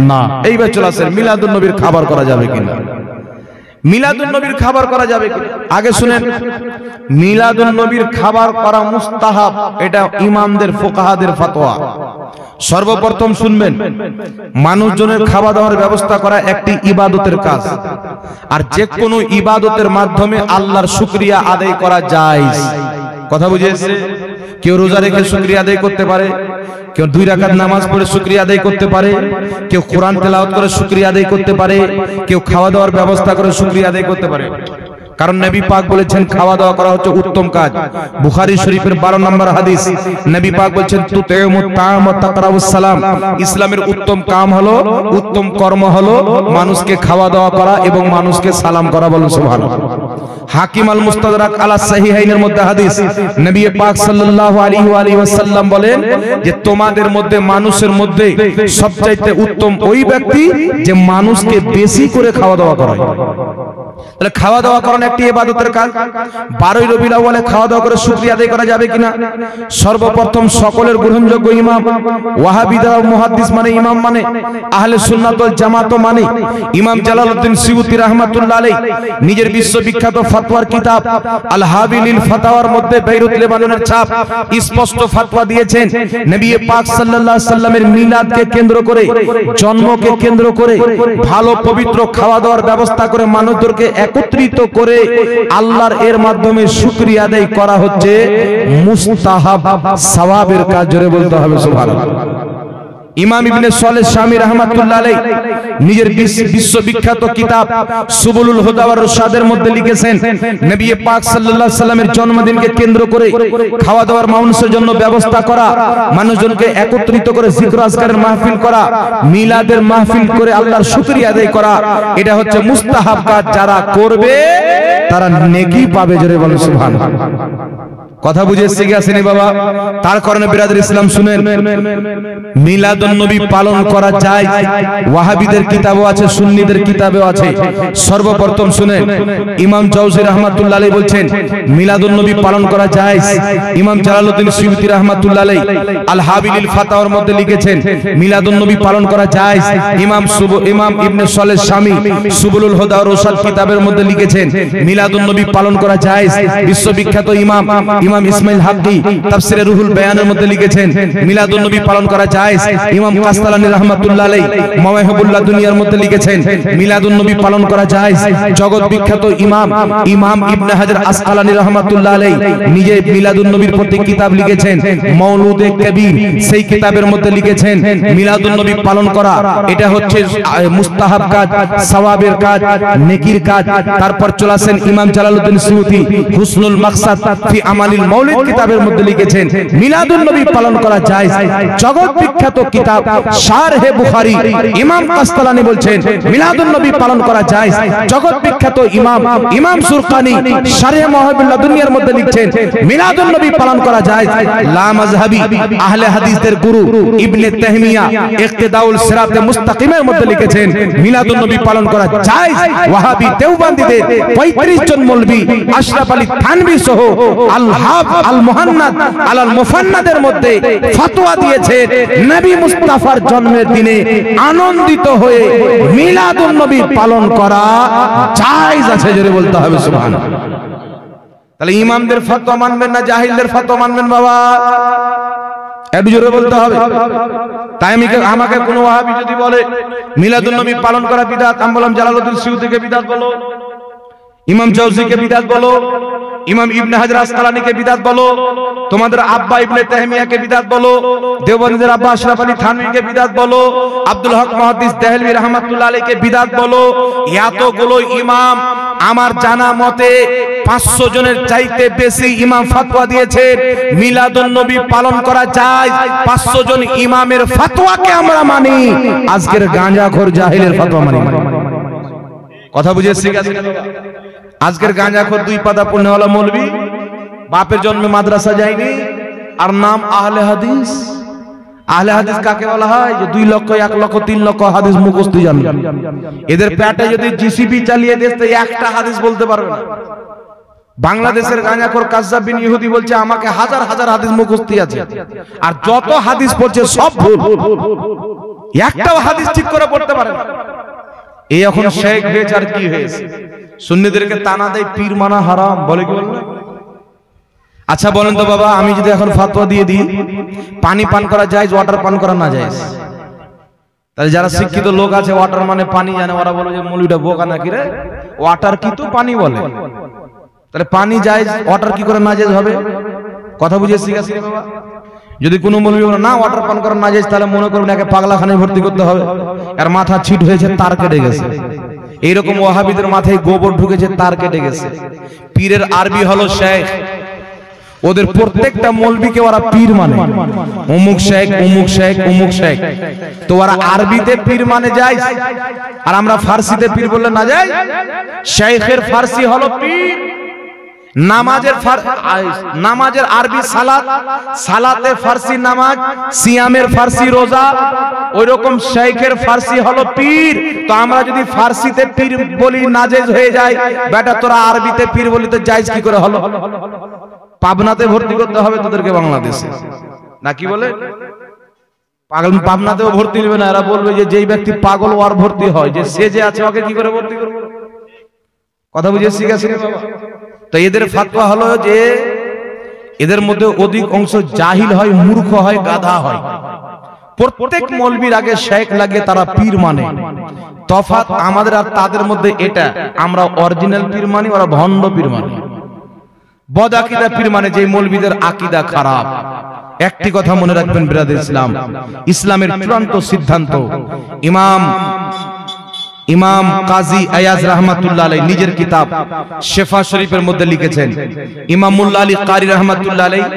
S1: না। এইবার চলে আসেন মিলাদুন নবীর খাবার করা যাবে কিনা। মিলাদুন নবীর খাবার করা যাবে কি? আগে শুনেন, মিলাদুন নবীর খাবার করা মুস্তাহাব, এটা ইমামদের ফুকাহাদের ফতোয়া। সর্বপ্রথম শুনবেন, মানুষজনের খাওয়া দাওয়ার ব্যবস্থা করা একটি ইবাদতের কাজ, আর যে কোনো ইবাদতের মাধ্যমে আল্লাহর শুকরিয়া আদায় করা যায়। কথা বুঝেছে? কেউ রোজা রেখে শুকরিয়া আদায় করতে পারে, কেউ 2 রাকাত নামাজ পড়ে শুকরিয়া আদায় করতে পারে, কেউ কোরআন তেলাওয়াত করে শুকরিয়া আদায় করতে পারে, কেউ খাওয়া দাওয়ার ব্যবস্থা করে শুকরিয়া আদায় করতে পারে। কারণ নবী পাক বলেছেন খাওয়া দাওয়া করা হচ্ছে উত্তম কাজ। বুখারী শরীফের 12 নম্বর হাদিস, নবী পাক বলেছেন তুতিমুত তাআম ওয়া তাকরাউস সালাম। ইসলামের উত্তম কাম হলো, উত্তম কর্ম হলো মানুষকে খাওয়া দাওয়া করা এবং মানুষকে সালাম করা। বলুন সুবহানাল্লাহ। হাকিম আল মুস্তাদরাক আলা সাহিহাইনের মধ্যে হাদিস, নবী পাক সাল্লাল্লাহু আলাইহি ওয়াসাল্লাম বলেন যে তোমাদের মধ্যে, মানুষের মধ্যে সবচাইতে উত্তম ওই ব্যক্তি যে মানুষকে বেশি করে খাওয়া দাওয়া করে। তাহলে খাওয়া দাওয়া করানো একটি ইবাদতের কাজ। 12ই রবিউল আউয়ালে খাওয়া দাওয়া করে শুকরিয়া আদায় করা যাবে কিনা? সর্বপ্রথম সকলের গ্রহণযোগ্য ইমাম ওয়াহাবিরা মুহাদ্দিস মানে ইমাম মানে আহলে সুন্নাত ওয়াল জামাত মানে ইমাম জালালউদ্দিন সিয়ুতি রাহমাতুল্লাহ আলাইহি নিজের বিশ্ববিখ্যাত ফতোয়ার কিতাব আল হাবিলিল ফাতাওয়ার মধ্যে বেইরুত লেবাননের ছাপ স্পষ্ট ফতোয়া দিয়েছেন। নবী পাক সাল্লাল্লাহু আলাইহি সাল্লামের মিলাদকে কেন্দ্র করে, জন্মকে কেন্দ্র করে ভালো পবিত্র খাওয়া দাওয়ার ব্যবস্থা করে মানুষদেরকে একত্রিত করে আল্লাহর এর মাধ্যমে শুকরিয়া আদায় করা হচ্ছে মুস্তাহাব, সওয়াবের কাজ। জোরে বলতে হবে সুবহানাল্লাহ। ইমাম ইবনে সালেহ শামী রাহমাতুল্লাহ আলাইহি নিজের বিশ্ববিখ্যাত কিতাব সুবুলুল হুদা ওয়ার রশাদের মধ্যে লিখেছেন, নবী পাক সাল্লাল্লাহু আলাইহি সাল্লামের জন্মদিনকে কেন্দ্র করে খাওয়া দাওয়ার মানুষের জন্য ব্যবস্থা করা, মানুষজনকে একত্রিত করে জিকির আজকারের মাহফিল করা, মিলাদের মাহফিল করে আল্লাহর শুকরিয়া আদায় করা, এটা হচ্ছে মুস্তাহাব কাজ। যারা করবে তারা নেকি পাবে। জোরে বলেন সুবহানাল্লাহ। কথা বুঝে এসে গেছেন বাবা? তার কারণে বিরাদর ইসলাম শুনেন, মিলাদুন নবী পালন করা যায়। ওয়াহাবিদের কিতাবও আছে, সুন্নিদের কিতাবেও আছে। সর্বপ্রথম শুনেন, ইমাম জাওজি রাহমাতুল্লাহ আলাইহি বলছেন মিলাদুন নবী পালন করা যায়। ইমাম জালালউদ্দিন সিয়ুতি রাহমাতুল্লাহ আলাইহি আল হাবিলিল ফাতাওয়ার মধ্যে লিখেছেন মিলাদুন নবী পালন করা যায়। ইমাম ইবনে সালেহ শামী সুবুলুল হুদা ওয়ার রশাদ কিতাবের মধ্যে লিখেছেন মিলাদুন নবী পালন করা যায়। বিশ্ববিখ্যাত ইমাম ইসমাইল হাক্কি তাফসিরে রুহুল বায়ানের মধ্যে লিখেছেন মিলাদুন নবী পালন করা যায়। ইমাম কাসতালানী রাহমাতুল্লাহ আলাইহি মাওয়াহিবুল্লাহ দুনিয়ার মধ্যে লিখেছেন মিলাদুন নবী পালন করা যায়। জগৎ বিখ্যাত ইমাম ইবনে হাজার আসকালানী রাহমাতুল্লাহ আলাইহি নিজে মিলাদুন নবীর প্রতি কিতাব লিখেছেন মাউলুদে কবির, সেই কিতাবের মধ্যে লিখেছেন মিলাদুন নবী পালন করা এটা হচ্ছে মুস্তাহাব কাজ, সওয়াবের কাজ, নেকির কাজ। তারপর চলেছেন ইমাম জালালউদ্দিন সিয়ুতি হুসনুল মাকসাদ ফি আমালিল মাউলিদ কিতাবের মধ্যে লিখেছেন মিলাদুন নবী পালন করা যায়। জগৎ বিখ্যাত কিতাব শারহে বুখারী ইমাম কাসতালানী বলছেন মিলাদুন নবী পালন করা যায়। জগৎ বিখ্যাত ইমাম সুরকানি শারহে মাওয়াহিবুল্লাহ দুনিয়ার মধ্যে লিখছেন মিলাদুন নবী পালন করা যায়। লা মাযহাবী আহলে হাদিসদের গুরু ইবনে তাহমিয়া ইকতিদাউল সিরাতে মুস্তাকিমের মধ্যে লিখেছেন মিলাদুন নবী পালন করা যায়। ওয়াহাবী দেওবন্দীদের 35 জন মৌলভী আশরাফ আলী থানভী সহ আল মুহান্নাদ আলাল মুফান্নাদের মধ্যে ফতোয়া দিয়েছে নবী মুস্তাফার জন্মের দিনে আনন্দিত হয়ে মিলাদুন নবী পালন করা জায়েজ আছে। জোরে বলতে হবে সুবহানাল্লাহ। তাহলে ইমামদের ফতোয়া মানবেন না জাহিলদের ফতোয়া মানবেন বাবা? একটু জোরে বলতে হবে। তাই আমাকে কোন ওয়াহাবী যদি বলে মিলাদুন নবী পালন করা বিদআত, আমি বললাম জালালউদ্দিন সিয়ুতিকে বিদআত বলো, ইমাম জাওজিকে বিদআত বলো, ইমাম ইবনে হাজার আসকালানীকে বিদআত বলো, তোমাদের আব্বা ইবনে তাহমিয়াকে বিদআত বলো, দেওবন্দের আব্বা আশরাফ আলী থানভীকে বিদআত বলো, আব্দুল হক মুহাদ্দিস দেহলভী রাহমাতুল্লাহ আলাইহিকে বিদআত বলো। এতগুলো ইমাম আমার জানা মতে 500 জনের চাইতে বেশি ইমাম ফতোয়া দিয়েছে মিলাদুন নবী পালন করা যায়। 500 জন ইমামের ফতোয়াকে আমরা মানি, আজকের গাঁজাখোর জাহিলের ফতোয়া মানি। কথা বুঝে শিখেছেন? আজকের গাঁজাখোর 2 পাতা পড়নেওয়ালা মৌলভী বাপের জন্মে মাদ্রাসা যায়নি আর নাম আহলে হাদিস। আহলে হাদিস কাকে বলা হয়? যে 2 লক্ষ 1 লক্ষ 3 লক্ষ হাদিস মুখস্থ জানে। এদের পেটে যদি জিসিবি চালিয়ে দেয় তো একটা হাদিস বলতে পারবে না। বাংলাদেশের গাঁজাখোর কাজ্জাব বিন ইহুদি বলছে আমাকে হাজার হাজার হাদিস মুখস্থ আছে, আর যত হাদিস পড়ছে সব ভুল, একটাও হাদিস ঠিক করে পড়তে পারে না। এই এখন শেখ হয়েছে আর কি হয়েছে? সুন্নিদেরকে তানা দেয় পীর মানা হারাম, বলে কি বলে না? আচ্ছা বলেন তো বাবা, আমি যদি এখন ফতোয়া দিয়ে দিই পানি পান করা জায়েজ, ওয়াটার পান করা না জায়েজ, তাহলে যারা শিক্ষিত লোক আছে ওয়াটার মানে পানি জানে, ওরা বলে যে মৌলভিটা বোকা নাকি রে, ওয়াটার কি তো পানি বলে, তাহলে পানি জায়েজ, ওয়াটার কি করে না জায়েজ হবে? কথা বুঝে শিখেছি বাবা। যদি কোনো মৌলভী বলে না ওয়াটার পান করা না জায়েজ, তাহলে মনে করবেন একে পাগলাখানায় ভর্তি করতে হবে, আর মাথা ছিট হয়েছে, তার কেটে গেছে। এইরকম ওয়াহাবিদের মাথায় গোবর ঢুকেছে, তার কেটে গেছে। পীরের আরবি হলো শেখ, ওদের প্রত্যেকটা মৌলবীকে ওরা পীর মানে, অমুক শেখ অমুক শেখ অমুক শেখ। তো ওরা আরবিতে পীর মানে যায়, আর আমরা ফার্সিতে পীর বললে না যায়। শেখের ফার্সি হলো পীর, নামাজের আরবি সালাত, সালাতে ফার্সি নামাজ, সিয়ামের ফার্সি রোজা, ওই রকম শেখের ফার্সি হলো পীর। তো আমরা যদি ফার্সিতে পীর বলি নাজায়েজ হয়ে যায়, বেটা তোরা আরবিতে পীর বলি তো জায়েজ কি করে হলো? পাবনাতে ভর্তি করতে হবে তোদেরকে বাংলাদেশে, না কি বলে? পাগল পাবনাতেও ভর্তি নেবে না, এরা বলবে যে যেই ব্যক্তি পাগল ওর ভর্তি হয়, যে সে যে আছে ওকে কি করে ভর্তি করবো? কথা বুঝে শিখেছি বাবা। তো এদের ফাতোয়া হলো যে এদের মধ্যে অধিক অংশ জাহিল হয়, মূর্খ হয়, গাধা হয়। প্রত্যেক মৌলবীর আগে শেখ লাগে, তারা পীর মানে। তফাৎ আমাদের আর তাদের মধ্যে এটা, আমরা অরিজিনাল পীর মানি, ওরা ভণ্ড পীর মানি। বদ আকীদা পীর মানে যে মৌলবীদের আকীদা খারাপ। একটি কথা মনে রাখবেন বিরাদর ইসলাম, ইসলামের চূড়ান্ত সিদ্ধান্ত ইমাম কাজী আয়াজ রাহমাতুল্লাহ আলাইহি নিজের কিতাব শেফা শরীফের মধ্যে লিখেছেন। ইমাম মুল্লা আলী কারি রাহমাতুল্লাহ আলাইহি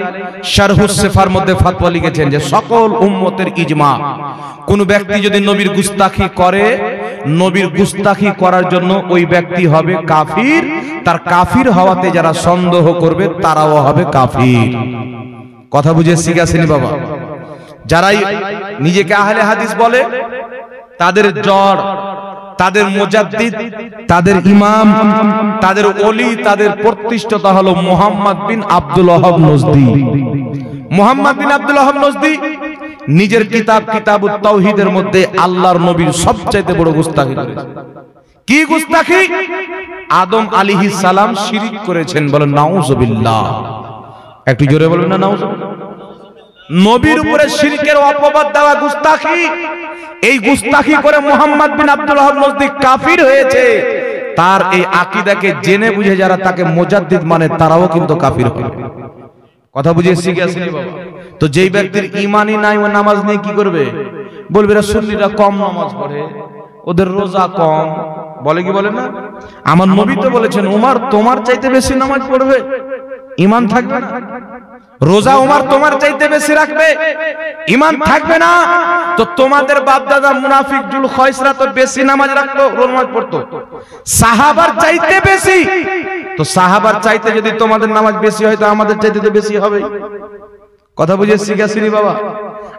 S1: শারহুস শেফার মধ্যে ফতোয়া লিখেছেন যে সকল উম্মতের ইজমা, কোন ব্যক্তি যদি নবীর গুস্তাখি করে, নবীর গুস্তাখি করার জন্য ওই ব্যক্তি হবে কাফির, তার কাফির হওয়াতে যারা সন্দেহ করবে তারাও হবে কাফির। কথা বুঝে শিখাছেনি বাবা? যারাই নিজেকে আহলে হাদিস বলে, তাদের জড়, তাদের মুজাদ্দিদ, তাদের ইমাম, তাদের ওলি, তাদের প্রতিষ্ঠাতা হলো মুহাম্মদ বিন আব্দুল ওয়াহাব নজদি। মুহাম্মদ বিন আব্দুল ওয়াহাব নজদি নিজের কিতাব কিতাবুত তাওহীদের মধ্যে আল্লাহর নবীর সবচাইতে বড় গুস্তাখি করেছেন। কি গুস্তাখি? আদম আলাইহিস সালাম শিরক করেছেন, বলেন নাউজুবিল্লাহ। একটু জোরে বলবেন না নাউজুবিল্লাহ। নবীর উপরে শিরকের অপবাদ দেওয়া গুস্তাখি। এই গুস্তাখি করে মুহাম্মদ বিন আব্দুল ওয়াহাব নজদি কাফির হয়েছে। তার এই আকীদাকে জেনে বুঝে যারা তাকে মুজাদ্দিদ মানে, তারাও কিন্তু কাফির হবে। কথা বুঝে শিখেছেন বাবা? তো যেই ব্যক্তির ঈমানই নাই, ও নামাজ নিয়ে কি করবে? বলবে এরা সুন্নিরা কম নামাজ পড়ে, ওদের রোজা কম, বলে কি বলে না? আমার নবী তো বলেছেন উমর তোমার চাইতে বেশি নামাজ পড়বে, ঈমান থাকবে না। রোজা উমর তোমার চাইতে বেশি রাখবে, ঈমান থাকবে না। তো তোমাদের বাপ দাদা মুনাফিক জুল খয়সরা তো বেশি নামাজ রাখতো, নামাজ পড়তো সাহাবার চাইতে বেশি। তো সাহাবার চাইতে যদি তোমাদের নামাজ বেশি হয়, তো আমাদের চাইতে তো বেশি হবে। কথা বুঝে শিখাছিনি বাবা?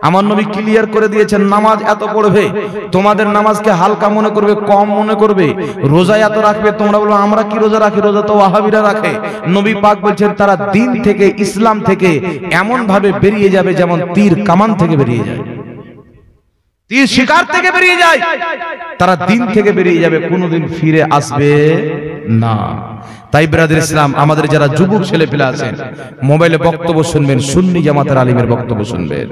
S1: আমার নবী ক্লিয়ার করে দিয়েছেন নামাজ এত পড়বে, তোমাদের নামাজকে হালকা মনে করবে, কম মনে করবে। রোজা এত রাখবে, তোমরা বলো আমরা কি রোজা রাখি, রোজা তো ওয়াহাবিরা রাখে। নবী পাক বলছেন তারা দিন থেকে, ইসলাম থেকে এমন ভাবে বেরিয়ে যাবে যেমন তীর কামান থেকে বেরিয়ে যায়, তীর শিকার থেকে বেরিয়ে যায়। তারা দিন থেকে বেরিয়ে যাবে, কোনোদিন ফিরে আসবে না। তাই ব্রাদার ইসলাম, আমাদের যারা যুবক ছেলে পেলে আছেন, মোবাইলে বক্তব্য শুনবেন, সুন্নি জামাতের আলিমের বক্তব্য শুনবেন,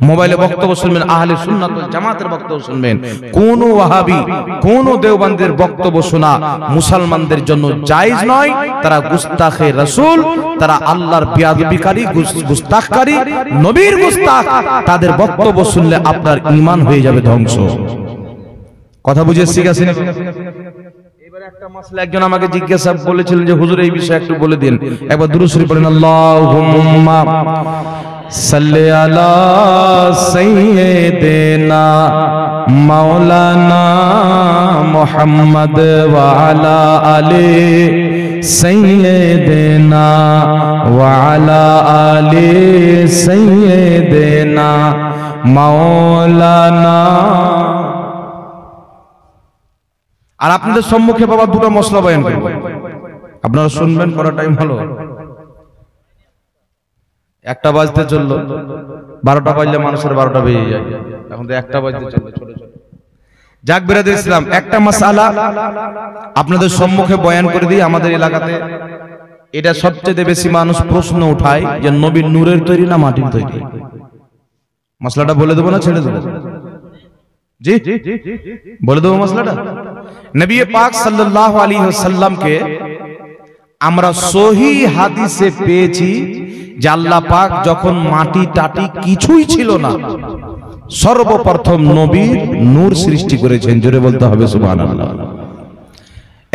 S1: মোবাইলে বক্তব্য শুনবেন, আহলে সুন্নাত ওয়াল জামাতের বক্তব্য শুনবেন। কোন ওয়াহাবি, কোন দেওবন্দের বক্তব্য শোনা মুসলমানদের জন্য জায়েজ নয়। তারা গুস্তাখে রাসূল, তারা আল্লাহর বেয়াদবিকারী, গুস্তাখকারী, নবীর গুস্তাখ। তাদের বক্তব্য শুনলে আপনার ঈমান হয়ে যাবে ধ্বংস। কথা বুঝে শিখাছেন? এবারে একটা মাসলা একজন আমাকে জিজ্ঞাসা বলেছিলেন যে হুজুর এই বিষয়ে একটু বলে দিন। একবার দুরূদ শরীফ পড়েন, আল্লাহুম্মা সাল্লি আলা সাইয়্যিদিনা মাওলানা মুহাম্মদ ওয়া আলা আলি সাইয়্যিদিনা ওয়া আলা আলি সাইয়্যিদিনা মাওলানা। আর আপনাদের সম্মুখে বাবা দুটো মশলা বয়ান করব, আপনারা শুনবেন। পড়া টাইম হলো, 1টা বাজতে চললো, 12টা বাজলে মানুষের 12টা বেজে যায়, এখন তো 1টা বাজতে চললো। ছোট ছোট যাক বিরাদর ইসলাম, একটা মাসআলা আপনাদের সম্মুখে বয়ান করে দিই। আমাদের এলাকাতে এটা সবচেয়ে বেশি মানুষ প্রশ্ন উঠায় যে নবীর নূরের তৈরি না মাটির তৈরি। মশলাটা বলে দেবো না ছেড়ে দেবো? জি বলে দেবো মশলাটা। নবী পাক সাল্লাল্লাহু আলাইহি ওয়াসাল্লামকে আমরা সহি হাদিসে পেয়েছি যে আল্লাহ পাক যখন মাটি টাটি কিছুই ছিল না, সর্বপ্রথম নবীর নূর সৃষ্টি করেছেন। জোরে বলতে হবে সুবহানাল্লাহ।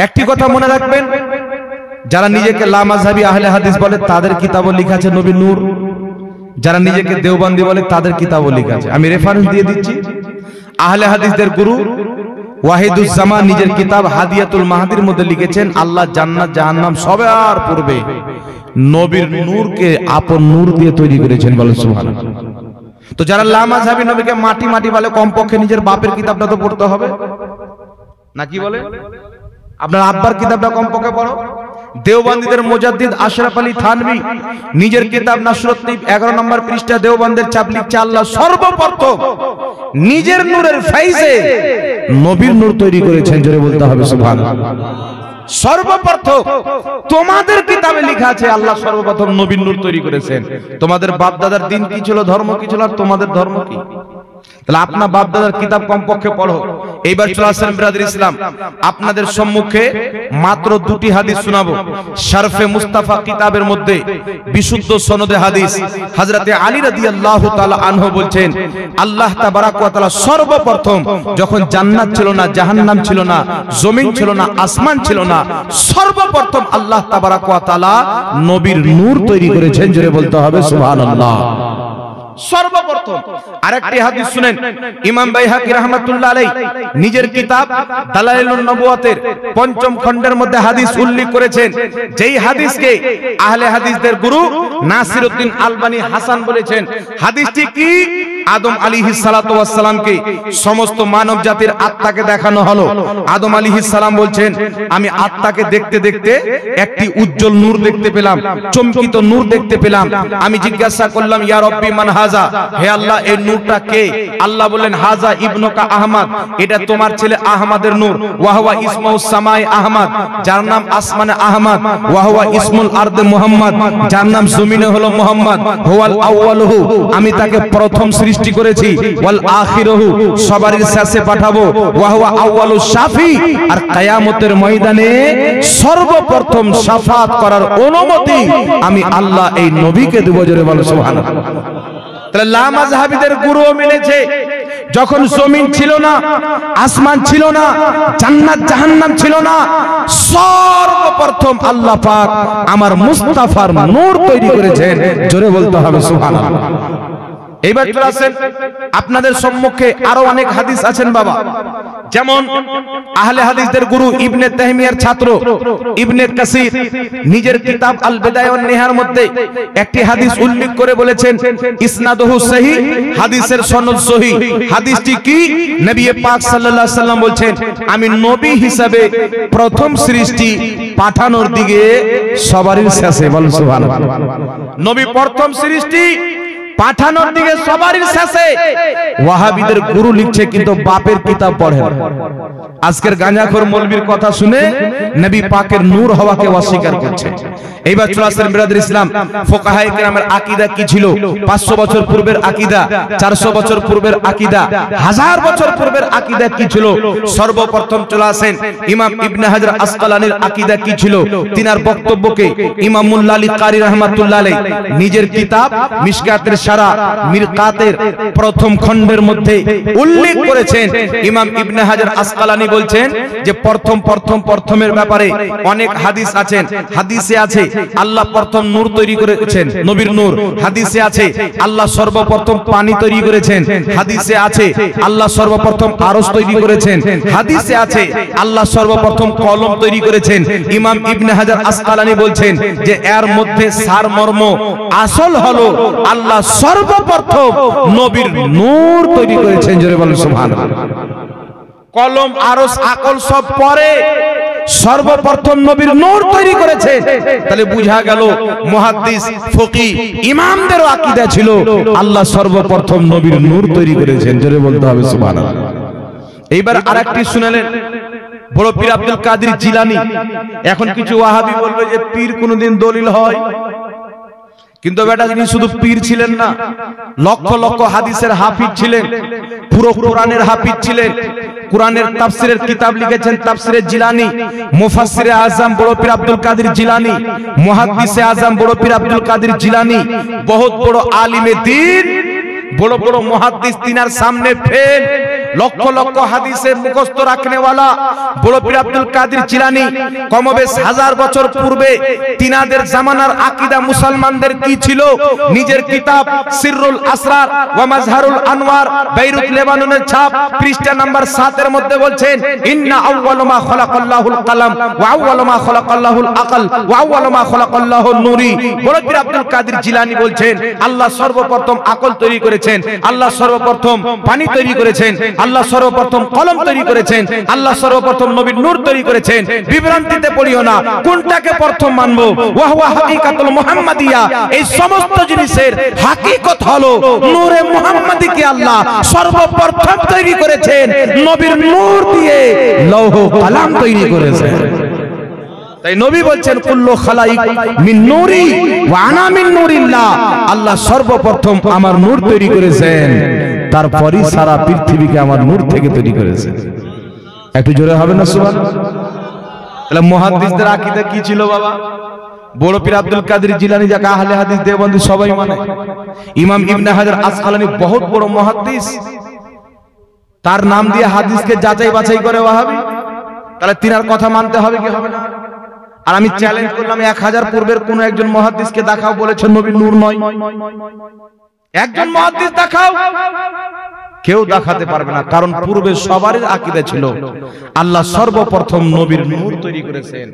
S1: একটি কথা মনে রাখবেন, যারা নিজেকে লামাযহাবী আহলে হাদিস বলে তাদের কিতাবে লেখা আছে নবীর নূর, যারা নিজেকে দেওবন্দি বলে তাদের কিতাবে লেখা আছে। আমি রেফারেন্স দিয়ে দিচ্ছি। আহলে হাদিসদের গুরু ওয়াহিদুজ্জামান নিজের কিতাব হাদিয়াতুল মাহদির মধ্যে লিখেছেন, আল্লাহ জান্নাত জাহান্নাম সবার পূর্বে নবীর নূরকে আপন নূর দিয়ে তৈরি করেছেন। বলেন সুবহানাল্লাহ। তো যারা লামাযহাবী নবীকে মাটি মাটি বলে, কমপক্ষে নিজের বাপের কিতাবটা তো পড়তে হবে না, কি বলে? আপনার আব্বার কিতাবটা কমপক্ষে পড়ো। দেওবন্দীদের মুজাদ্দিদ আশরাফ আলী থানভী নিজের কিতাব নাসরুত তৈব 11 নম্বর পৃষ্ঠা দেওবন্দের চাপ লিখছে, আল্লাহ সর্বপ্রথম নিজের নূরের ফাইজে নবীর নূর তৈরি করেছেন। জোরে বলতে হবে সুবহানাল্লাহ। সর্বপ্রথম তোমাদের কিতাবে লেখা আছে আল্লাহ সর্বপ্রথম নবীর নূর তৈরি করেছেন। তোমাদের বাপ দাদার দিন কি ছিল, ধর্ম কি ছিল, আর তোমাদের ধর্ম কি? তাহলে আপনার বাপ দাদার কিতাব কমপক্ষে পড়ো। এইবার চলে আসেন বিরাদর ইসলাম, আপনাদের সম্মুখে মাত্র দুটি হাদিস শোনাবো। শরফে মুস্তাফা কিতাবের মধ্যে বিশুদ্ধ সনদে হাদিস হযরতে আলী রাদিয়াল্লাহু তাআলা আনহু বলছেন, আল্লাহ তাবারাক ওয়া তাআলা সর্বপ্রথম যখন জান্নাত ছিল না, জাহান্নাম ছিল না, জমিন ছিল না, আসমান ছিল না, সর্বপ্রথম আল্লাহ তাবারাক ওয়া তাআলা নবীর নূর তৈরি করেছেন। জোরে বলতে হবে সুবহানাল্লাহ। সর্বপ্রথম আরেকটি হাদিস শুনেন, ইমাম বাইহাকী রাহমাতুল্লাহ আলাইহি নিজের কিতাব দালাইলুন নবুওয়াতের ৫ম খণ্ডের মধ্যে হাদিস উল্লেখ করেছেন, যেই হাদিসকে আহলে হাদিসদের গুরু নাসিরউদ্দিন আলবানী হাসান বলেছেন। হাদিসটি কি? আদম আলাইহিস সালাতু ওয়াস সালামকে সমস্ত মানব জাতির আত্মাকে দেখানো হলো। আদম আলাইহিস সালাম বলছেন, আমি আত্মাকে দেখতে দেখতে একটি উজ্জ্বল নূর দেখতে পেলাম, চমকিত নূর দেখতে পেলাম। আমি জিজ্ঞাসা করলাম, ইয়া রব্বি মান হাজা, হে আল্লাহ এই নূরটা কে? আল্লাহ বললেন, হাজা ইবনুকা আহমদ, এটা তোমার ছেলে আহমদের নূর। ওয়া হুয়া ইসমুস সামাই আহমদ, যার নাম আসমানে আহমদ। ওয়া হুয়া ইসমুল আরদে মুহাম্মদ, যার নাম জমিনে হলো মুহাম্মদ। হুয়াল আউয়ালুহু, আমি তাকে প্রথম সৃষ্টি করেছি। ওয়াল আখিরুহু, সবারই শেষে পাঠাবো। ওয়া হুয়া আউয়ালুশ শাফি, আর কিয়ামতের ময়দানে সর্বপ্রথম শাফাত করার অনুমতি আমি আল্লাহ এই নবীকে দেব। জোরে বলো সুবহানাল্লাহ। তাহলে লামাযহাবীদের গুরুও মিলেছে, যখন জমিন ছিল না, আসমান ছিল না, জান্নাত জাহান্নাম ছিল না, সর্বপ্রথম আল্লাহ পাক আমার মুস্তাফার নূর তৈরি করেছেন। জোরে বলতে হবে সুবহানাল্লাহ। এইবার চলে আসেন, আপনাদের সম্মুখে আরো অনেক হাদিস আছেন বাবা। যেমন আহলে হাদিসদের গুরু ইবনে তাইমিয়ার ছাত্র ইবনে কাসির নিজের কিতাব আল বিদায়া ওয়ান নিহার মধ্যে একটি হাদিস উল্লেখ করে বলেছেন, ইসনাদুহু সহিহ, হাদিসের সনদ সহিহ। হাদিসটি কি? নবী পাক সাল্লাল্লাহু আলাইহি সাল্লাম বলছেন, আমি নবী হিসাবে প্রথম সৃষ্টি পাঠানোর দিকে সবারই শেষে। বল সুবহানাল্লাহ। নবী প্রথম সৃষ্টি পাঠানোর দিকে সবারই শেষে। ওয়াহাবীদের গুরু লিখছে কিন্তু বাপের কিতাব পড়ে না। আজকের গাঁজাখোর মৌলবীর কথা শুনে নবী পাকের নূর হওয়াকে অস্বীকার করছে। এইবার চলে আসেন বিরাদর ইসলাম, ফুকাহায়ে কেরামের আকীদা কি ছিল? 500 বছর পূর্বের আকীদা, 400 বছর পূর্বের আকীদা, 1000 বছর পূর্বের আকীদা কি ছিল? সর্বপ্রথম চলে আসেন ইমাম ইবনে হাজার আসকালানির আকীদা কি ছিল? তিনার বক্তব্যকে ইমাম মুল্লা আলী কারি রাহমাতুল্লাহ আলাইহি নিজের কিতাব মিশকাতের সারা মিরকাতের প্রথম খণ্ডের মধ্যে উল্লেখ করেছেন। ইমাম ইবনে হাজার আসকালানি বলছেন যে প্রথমের ব্যাপারে অনেক হাদিস আছেন। হাদিসে আছে আল্লাহ প্রথম নূর তৈরি করেছেন, নবীর নূর। হাদিসে আছে আল্লাহ সর্বপ্রথম পানি তৈরি করেছেন। হাদিসে আছে আল্লাহ সর্বপ্রথম আরশ তৈরি করেছেন। হাদিসে আছে আল্লাহ সর্বপ্রথম কলম তৈরি করেছেন। ইমাম ইবনে হাজার আসকালানি বলছেন যে এর মধ্যে সারমর্ম আসল হলো আল্লাহ সর্বপ্রথম নবীর নূর তৈরি করেছেন। জোরে বলেন সুবহানাল্লাহ। কলম আরশ আকল সব পরে, সর্বপ্রথম নবীর নূর তৈরি করেছে। তাহলে বুঝা গেল মুহাদ্দিস ফকিহ ইমামদেরও আকীদা ছিল আল্লাহ সর্বপ্রথম নবীর নূর তৈরি করেছেন। জোরে বলতে হবে সুবহানাল্লাহ। এইবার আরেকটি শুনালেন বড় পীর আব্দুল কাদের জিলানী। এখন কিছু ওয়াহাবি বলবে যে পীর কোনদিন দলিল হয়, কিন্তু বেটা যিনি শুধু পীর ছিলেন না, লক্ষ লক্ষ হাদিসের হাফিজ ছিলেন, পুরো কোরআনের হাফিজ ছিলেন, কোরআনের তাফসিরের কিতাব লিখেছেন তাফসিরে জিলানী, মুফাসসিরে আযম বড় পীর আব্দুল কাদের জিলানী, মুহাদ্দিসে আযম বড় পীর আব্দুল কাদের জিলানী, বহুত বড় আলিমে দ্বীন, বড় বড় মুহাদ্দিস তিনার সামনে ফেল, লক্ষ লক্ষ হাদিসে মুখস্থ রাখনে ওয়ালা বড় পীর আব্দুল কাদের জিলানী কমবেশ 1000 বছর পূর্বে তিনাদের জামানার আকীদা মুসলমানদের কি ছিল, নিজের কিতাব সিররুল আসরার ওয়া মাজহারুল আনওয়ার বেইরুত লেবাননের ছাপ পৃষ্ঠা নাম্বার 7 এর মধ্যে বলছেন, ইন্না আউওয়ালু মা খালাকাল্লাহুল কালাম ওয়া আউওয়ালু মা খালাকাল্লাহুল আকল ওয়া আউওয়ালু মা খালাকাল্লাহুন নূরি। বড় পীর আব্দুল কাদের জিলানী বলছেন আল্লাহ সর্বপ্রথম আকল তৈরি করেছেন, আল্লাহ সর্বপ্রথম পানি তৈরি করেছেন, আল্লাহ সর্বপ্রথম কলম তৈরি করেছেন, আল্লাহ সর্বপ্রথম নবীর নূর তৈরি করেছেন। বিভ্রান্তিতে পড়িও না, কোনটাকে প্রথম মানবো? ওয়া হুয়া হাকিকাতুল মুহাম্মাদিয়া। এই সমস্ত জিনিসের হাকিকত হলো নূরে মুহাম্মাদিকে আল্লাহ সর্বপ্রথম তৈরি করেছেন, নবীর নূর দিয়ে লৌহ কলম তৈরি করেছেন। তাই নবী বলছেন কুল্লু খালাইক মিন নূরি ওয়া আনা মিন নূরিল্লাহ। আল্লাহ সর্বপ্রথম আমার নূর তৈরি করেছেন, তারপরই সারা পৃথিবীকে আমার নূর থেকে তৈরি করেছেন। একটু জোরে হবে না সুবহানাল্লাহ? তাহলে মুহাদ্দিসদের আকীদা কি ছিল বাবা? বড় পীর আব্দুল কাদের জিলানী যাকে আহলে হাদিস দেওবন্দি সবাই মানে, ইমাম ইবনে হাজার আসকালানী বহুত বড় মুহাদ্দিস, তার নাম দিয়ে হাদিসকে যাচাই বাছাই করে ওয়াহাবি। তাহলে তিনার কথা মানতে হবে কি হবে না? আর আমি চ্যালেঞ্জ করলাম 1000 পূর্বের কোন একজন মুহাদ্দিসকে দেখাও বলেছেন নবীর নূর নয়। একজন মুহাদ্দিস দেখাও, কেউ দেখাতে পারবে না, কারণ পূর্বে সবারই আকীদা ছিল আল্লাহ সর্বপ্রথম নবীর নূর তৈরি করেছেন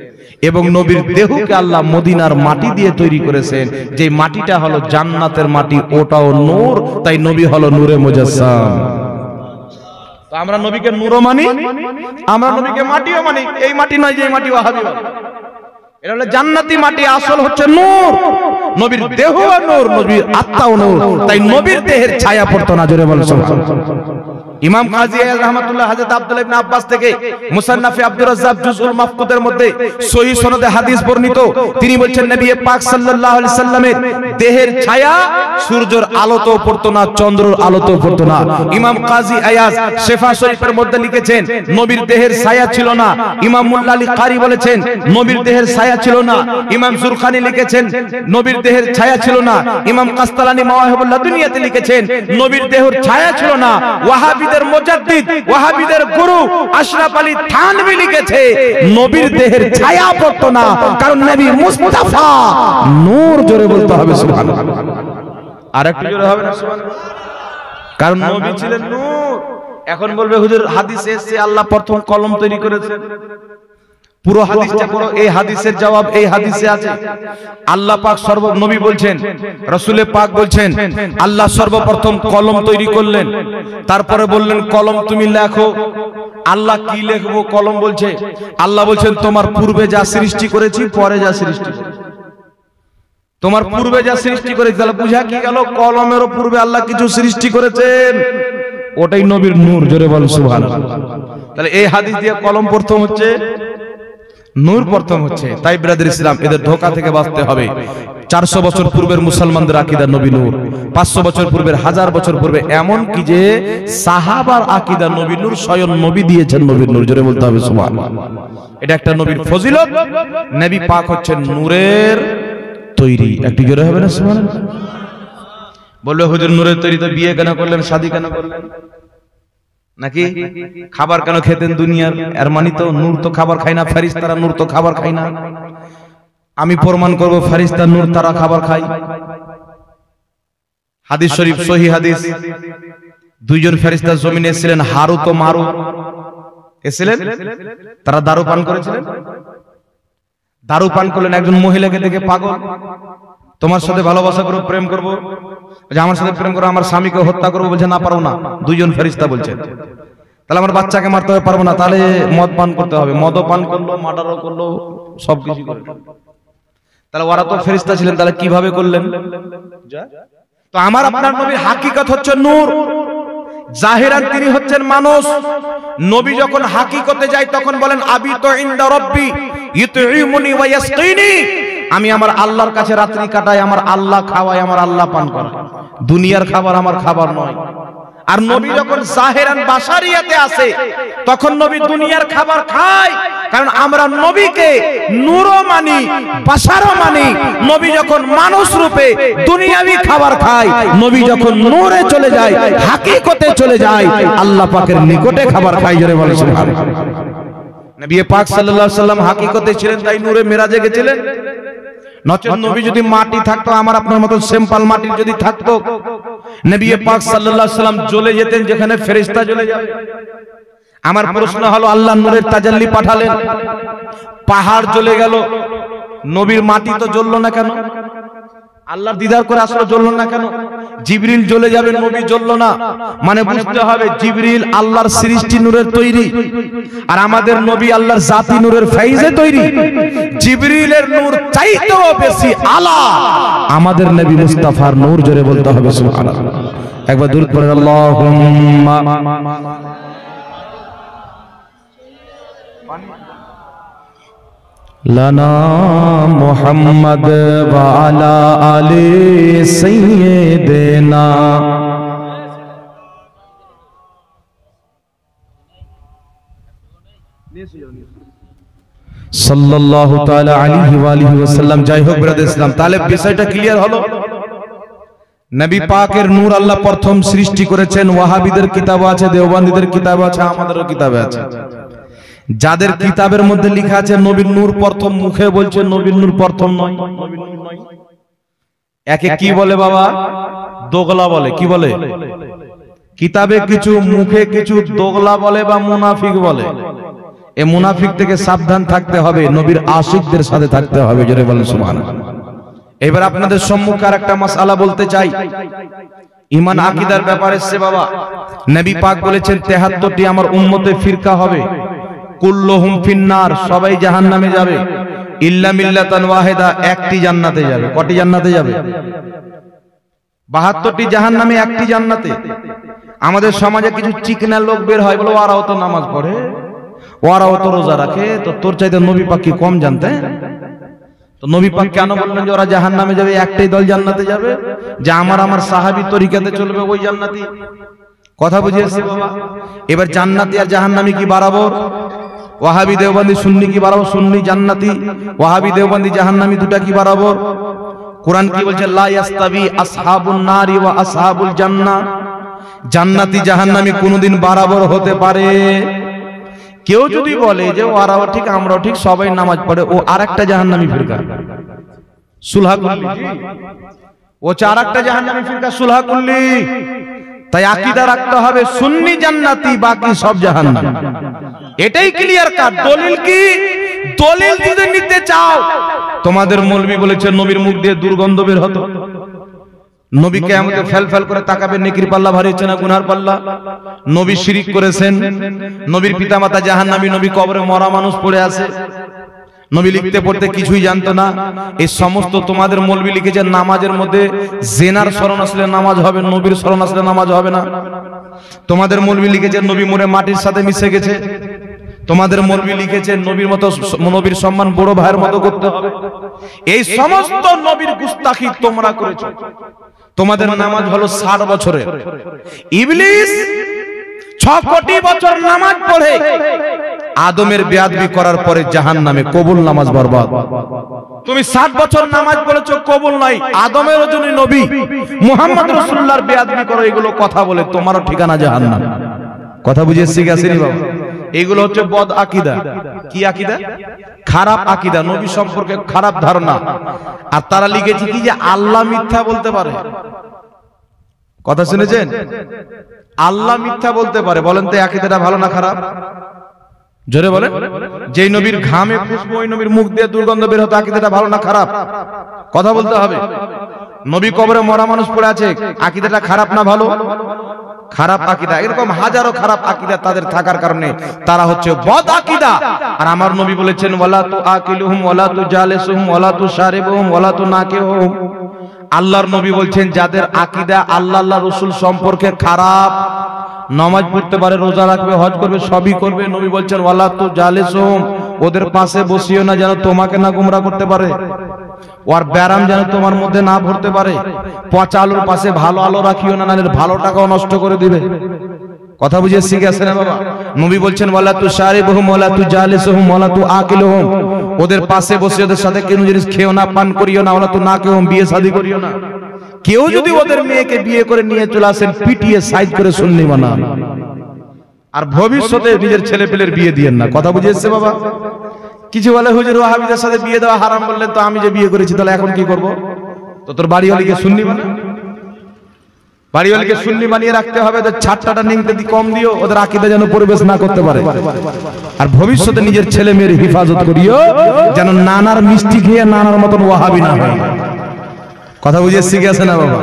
S1: এবং নবীর দেহকে আল্লাহ মদিনার মাটি দিয়ে তৈরি করেছেন, যে মাটিটা হলো জান্নাতের মাটি, ওটাও নূর, তাই নবী হলো নূরে মুজাসসাম। তো আমরা নবীকে নূরও মানি, আমরা নবীকে মাটিও মানি। এই মাটি নয় যে মাটি ওয়াহাবি বলে, এটা হলো জান্নাতি মাটি, আসল হচ্ছে নূর। নবীর দেহ নূর, নবীর আত্মাও নূর, তাই নবীর দেহের ছায়া পড়তো না। জোরে বলো সুবহানাল্লাহ। ইমাম কাজী আয়াজ রাহমাতুল্লাহ হযরত আব্দুল্লাহ ইবনে আব্বাস থেকে মুসান্নাফে আব্দুর রাজ্জাক জুজউল মাফকুদের মধ্যে সহিহ সনদে হাদিস বর্ণিত, তিনি বলছেন নবী পাক সাল্লাল্লাহু আলাইহি সাল্লামের দেহের ছায়া সূর্যের আলোতেও পড়তো না, চন্দ্রের আলোতেও পড়তো না। ইমাম কাজী আয়াজ শিফা শরীফের মধ্যে লিখেছেন নবীর দেহের ছায়া ছিল না। ইমাম মুল্লা আলী কারি বলেছেন নবীর দেহের ছায়া ছিল না। ইমাম জুরখানি লিখেছেন নবীর দেহের ছায়া ছিল না। ইমাম কাস্তালানী মাওয়াহিবুল লাদুনিয়াতে লিখেছেন নবীর দেহের ছায়া ছিল না। ওয়াহাবি মুজাদ্দিদ, ওয়াহাবিদের গুরু আশরাফ আলী থানভী লিখেছে নবীর দেহের ছায়া পড়তো না, কারণ নবী মুস্তাফা নূর। জোরে বলতে হবে সুবহানাল্লাহ। আরেকটু জোরে হবে না সুবহানাল্লাহ? কারণ নবী ছিলেন নূর। এখন বলবে হুজুর হাদিসে এসেছে আল্লাহ প্রথম কলম তৈরি করেছেন, পুরো হাদিসটা পড়ো, এই হাদিসের জবাব এই হাদিসে আছে। আল্লাহ পাক নবী বলছেন, রাসূলে পাক বলছেন আল্লাহ সর্বপ্রথম কলম তৈরি করলেন, তারপরে বললেন কলম তুমি লেখো। আল্লাহ কি লিখবো? কলম বলছে, আল্লাহ বলছেন তোমার পূর্বে যা সৃষ্টি করেছি, পরে যা সৃষ্টি করেছি। তোমার পূর্বে যা সৃষ্টি করেছি, তাহলে বুঝা কি গেল? কলমেরও পূর্বে আল্লাহ কিছু সৃষ্টি করেছেন, ওটাই নবীর নূর। জোরে বল সুবহানাল্লাহ। তাহলে এই হাদিস দিয়ে কলম প্রথম হচ্ছে, নূর প্রথম হচ্ছে। তাই ব্রাদার ইসলাম, এদের ধোঁকা থেকে বাঁচতে হবে। 400 বছর পূর্বের মুসলমানদের আকীদা নবী নূর, 500 বছর পূর্বের, 1000 বছর পূর্বে, এমন কি যে সাহাবার আকীদা নবী নূর, স্বয়ং নবী দিয়েছেন নবীর নূর। জোরে বলতে হবে সুবহানাল্লাহ। এটা একটা নবীর ফজিলত। নবী পাক হচ্ছেন নূরের তৈরি। একটু জোরে হবে না সুবহানাল্লাহ? বলবে হুজুর নূরের তৈরি, তো বিয়ে কেন করলেন, শাদী কেন করলেন, নাকি খাবার কেন খেতেন দুনিয়ার? এর মানে তো নূর তো খাবার খায় না, ফেরেশতারা নূর তো খাবার খায় না। আমি প্রমাণ করব ফেরেশতা নূর, তারা খাবার খায়। হাদিস শরীফ সহিহ হাদিস, দুইজন ফেরেশতা জমিনে এসেছিলেন, হারুত ও মারুত এসেছিলেন, তারা দারু পান করেছিলেন। দারু পান করলেন, একজন মহিলাকে দেখে পাগল, তোমার সাথে ভালোবাসা করব, প্রেম করব, আমার সাথে প্রেম করো, আমার স্বামীকে হত্যা করবো। বলছে না, পারবো না। দুইজন ফেরেশতা বলছেন তাহলে আমার বাচ্চাকে মারতে হবে, পারবো না। তাহলে মদ পান করতে হবে। মদও পান করলো, মার্ডারও করলো, সবকিছু করলো। তাহলে ওরা তো ফেরেশতা ছিলেন, তাহলে কিভাবে করলেন? তো আমার আপনার নবীর হাকিকত হচ্ছে নূর। জাহিরান তিনি হচ্ছেন মানুষ। নবী যখন হাকিকতে যায় তখন বলেন আবিতু ইনদা রাব্বি ইউতঈমুনি ওয়া ইয়াসকিনি, আমি আমার আল্লাহর কাছে রাত্রি কাটাই, আমার আল্লাহ খাওয়ায়, আমার আল্লাহ পান করায়, দুনিয়ার খাবার আমার খাবার নয়। আর নবী যখন জাহিরান বাশারিয়াতে আসে তখন নবী দুনিয়ার খাবার খায়, কারণ আমরা নবীকে নূরও মানি বাশারও মানি। নবী যখন মানুষ রূপে দুনিয়াবি খাবার খায়, নবী যখন নূরে চলে যায়, হাকিকতে চলে যায়, আল্লাহ পাকের নিকটে খাবার খায়। জোরে বলেন সুবহানাল্লাহ। নবী পাক সাল্লাল্লাহু আলাইহি ওয়াসাল্লাম হাকিকতে ছিলেন, তাই নূরে মেরাজে গেছিলেন। নচেত নবী যদি মাটি থাকতো, আমার আপনার মতো সিম্পল মাটি যদি থাকতো, নবী পাক সাল্লাল্লাহু আলাইহি ওয়াসাল্লাম জ্বলে যেতেন যেখানে ফেরেশতা জ্বলে যাবে। আমার প্রশ্ন হলো, আল্লাহ নূরের তাজাল্লি পাঠালেন, পাহাড় জ্বলে গেল, নবীর মাটি তো জ্বললো না কেন? আল্লাহর দিদার করে আসলে জ্বললো না কেন? জিবরিল জ্বলে যাবে, নবী জ্বললো না, মানে বুঝতে হবে জিবরিল আল্লাহর সৃষ্টি নূরের তৈরি, আর আমাদের নবী আল্লাহর জাতি নূরের ফাইজে তৈরি। জিবরিলের নূর চাইতেও বেশি আলা আমাদের নবী মুস্তাফার নূর। জোরে বলতে হবে সুবহানাল্লাহ। একবার দরুদ পড়েন, আল্লাহুম্মা লানা মুহাম্মদ ওয়া আলা আলি সাইয়্যিদিনা। সাল্লাল্লাহু তাআলা আলাইহি ওয়া আলিহি ওয়াসাল্লাম। যাই হোক ব্রাদার ইসলাম, তাহলে বিষয়টা ক্লিয়ার হলো। নবী পাকের নূর আল্লাহ প্রথম সৃষ্টি করেছেন। ওয়াহাবিদের কিতাব আছে, দেওবন্দীদের কিতাব আছে, আমাদেরও কিতাবে আছে। যাদের কিতাবের মধ্যে লেখা আছে নবীর নূর প্রথম, মুখে বলছে নবীর নূর প্রথম নয়, একে কি বলে বাবা? দোগলা বলে। কি বলে? কিতাবে কিছু, মুখে কিছু দোগলা বলে বা মুনাফিক বলে। এই মুনাফিক থেকে সাবধান থাকতে হবে, নবীর আশিকদের সাথে থাকতে হবে। জোরে বলেন সুবহানাল্লাহ। এবার আপনাদের সম্মুখে আর একটা মাসআলা বলতে চাই, ঈমান আকীদার ব্যাপারে এসেছে বাবা। নবী পাক বলেছেন ৭৩টি আমার উম্মতে ফিরকা হবে, কুল্লুহুম ফিন্নার, সবাই জাহান্নামে যাবে, ইল্লা মিল্লাতান ওয়াহিদা, একটি জান্নাতে যাবে। কটি জান্নাতে যাবে? ৭২টি জাহান্নামে, একটি জান্নাতে। আমাদের সমাজে কিছু চিকনা লোক বের হয়, বলে ওরাও তো নামাজ পড়ে, ওরাও তো রোজা রাখে, তো তোর চাইতে নবী পাক কি কম জানতে? তো নবী পাক কেন বললেন যে ওরা জাহান্নামে যাবে? একটাই দল জান্নাতে যাবে, যে আমার সাহাবী তরিকাতে চলবে, ওই জান্নাতি। কথা বুঝিয়েছি বাবা? এবার জান্নাতি আর জাহান্নামী কি বরাবর? ওয়াহাবি দেওবন্দি সুন্নি কি বরাবর? সুন্নি জান্নাতি, ওয়াহাবি দেওবন্দি জাহান্নামী, দুটা কি বরাবর? কোরআন কি বলছে? লা ইয়াস্তাবি আসহাবুন নারি ওয়া আসহাবুল জান্নাহ, জান্নাতি জাহান্নামী কোনদিন বরাবর হতে পারে? কেউ যদি বলে যে ওরাও ঠিক আমরাও ঠিক, সবাই নামাজ পড়ে, ও আরেকটা জাহান্নামী ফিরকা, সুলহা কুল্লি। ও আরেকটা জাহান্নামী ফিরকা, সুলহা কুল্লি। তাই আকীদা রাখতে হবে সুন্নি জান্নাতি, বাকি সব জাহান্নামী। এটাই ক্লিয়ার কাট। দলিল কি? দলিল যদি নিতে চাও, তোমাদের মৌলবী বলেছে নবীর মুখ দিয়ে দুর্গন্ধ বের হতো, নবী কিয়ামতে ফেল ফেল করে তাকাবে, নেকির পাল্লা ভারী হচ্ছে না গুনার পাল্লা। নবী শিরিক করেছেন, নবীর পিতামাতা জাহান্নামী, নবী কবরে মরা মানুষ পড়ে আছে, নবী লিখতে পড়তে কিছুই জানতো না। এই সমস্ত তোমাদের মৌলবী লিখেছে নামাজের মধ্যে জেনার শরণ আসলে নামাজ হবে, নবীর শরণ আসলে নামাজ হবে না। তোমাদের মৌলবী লিখেছে নবী মরে মাটির সাথে মিশে গেছে। তোমাদের মৌলবী লিখেছে নবীর মতো, নবীর সম্মান বড় ভাইয়ের মতো করতে হবে। এই সমস্ত নবীর গুস্তাখি তোমরা করেছো। তোমাদের নামাজ হলো ৬০ বছরের। ইবলিস ৬ কোটি বছর নামাজ পড়ে আদমের বেয়াদবি করার পরে জাহান্নামে, কবুল নামাজ বরবাদ। তুমি ৬০ বছর নামাজ পড়েছো, কবুল নাই। আদমের জন্য নবী মুহাম্মদ রাসূলুল্লাহর বেয়াদবি করো, এগুলো কথা বলে তোমারও ঠিকানা জাহান্নাম। কথা বুঝে শিখেছিনি বাবা? এগুলো হচ্ছে বদ আকীদা। কি আকীদা? খারাপ আকীদা, নবী সম্পর্কে খারাপ ধারণা। আর তারা লিখেছে কি যে আল্লাহ মিথ্যা বলতে পারে। কথা শুনেছেন? আল্লাহ মিথ্যা বলতে পারে। বলেন তো আকীদাটা ভালো না খারাপ? জোরে বলেন। যেই নবীর ঘামে খুশবু, ওই নবীর মুখ দিয়ে দুর্গন্ধ বের হতো, আকীদাটা ভালো না খারাপ? কথা বলতে হবে। নবী কবরে মরা মানুষ পড়ে আছে, আকীদাটা খারাপ না ভালো? খারাপ আকীদা। এরকম হাজারো খারাপ আকীদা তাদের থাকার কারণে তারা হচ্ছে বদ আকীদা। আর আমার নবী বলেছেন ওয়ালা তুআকিলুহুম ওয়ালা তুজালিসুহুম ওয়ালা তুশারিবুহুম ওয়ালা তুনাকিহুম। আল্লাহর নবী বলছেন যাদের আকীদা আল্লাহ রাসূল সম্পর্কে খারাপ,
S2: নামাজ পড়তে পারে, রোজা রাখবে, হজ করবে, সবই করবে। নবী বলছেন ওয়ালা তু জালিসুহুম, ওদের পাশে বসিও না, যেন তোমাকে না গোমরাহ করতে পারে, ওর ব্যারাম যেন তোমার মধ্যে না ভরতে পারে। পচা আলোর পাশে ভালো আলো রাখিও না, নাহলে ভালো টাকাও নষ্ট করে দিবে। কথা বুঝে শিখে আসে না বাবা? নবী বলছেন ওয়ালা তু শারিবুহুম ওয়ালা তু জালিসুহুম ওয়ালা তু আকিলুহুম, ওদের পাশে বসে ওদের সাথে কোনো জিনিস খেও না, পান করিও না। ওয়ালা তু নাকিহুম, বিয়ে শাদী করিও না। কেউ যদি ওদের মেয়েকে বিয়ে করে নিয়ে চলে আসেন, পিটিয়ে সাইড করে সুন্নি বানান, আর ভবিষ্যতে নিজের ছেলে পেলের বিয়ে দিয়েন না। কথা বুঝে এসছে বাবা? কিছু বলে হুজুর ওয়াহাবিদের সাথে বিয়ে দেওয়া হারাম বললেন, তো আমি যে বিয়ে করেছি তাহলে এখন কি করব? তো তোর বাড়িওয়ালিকে সুন্নি বানা, বাড়িওয়ালিকে সুন্নি বানিয়ে রাখতে হবে। তো ছাটটাটা নিংতে কম দিও, ওদের আকীদা যেন পরিবেশ না করতে পারে। আর ভবিষ্যতে নিজের ছেলে মেয়ের হেফাজত করিও, যেন নানার মিষ্টি খেয়ে নানার মতন ওয়াহাবি না হয়। কথা বুঝে শিখে আছে না বাবা?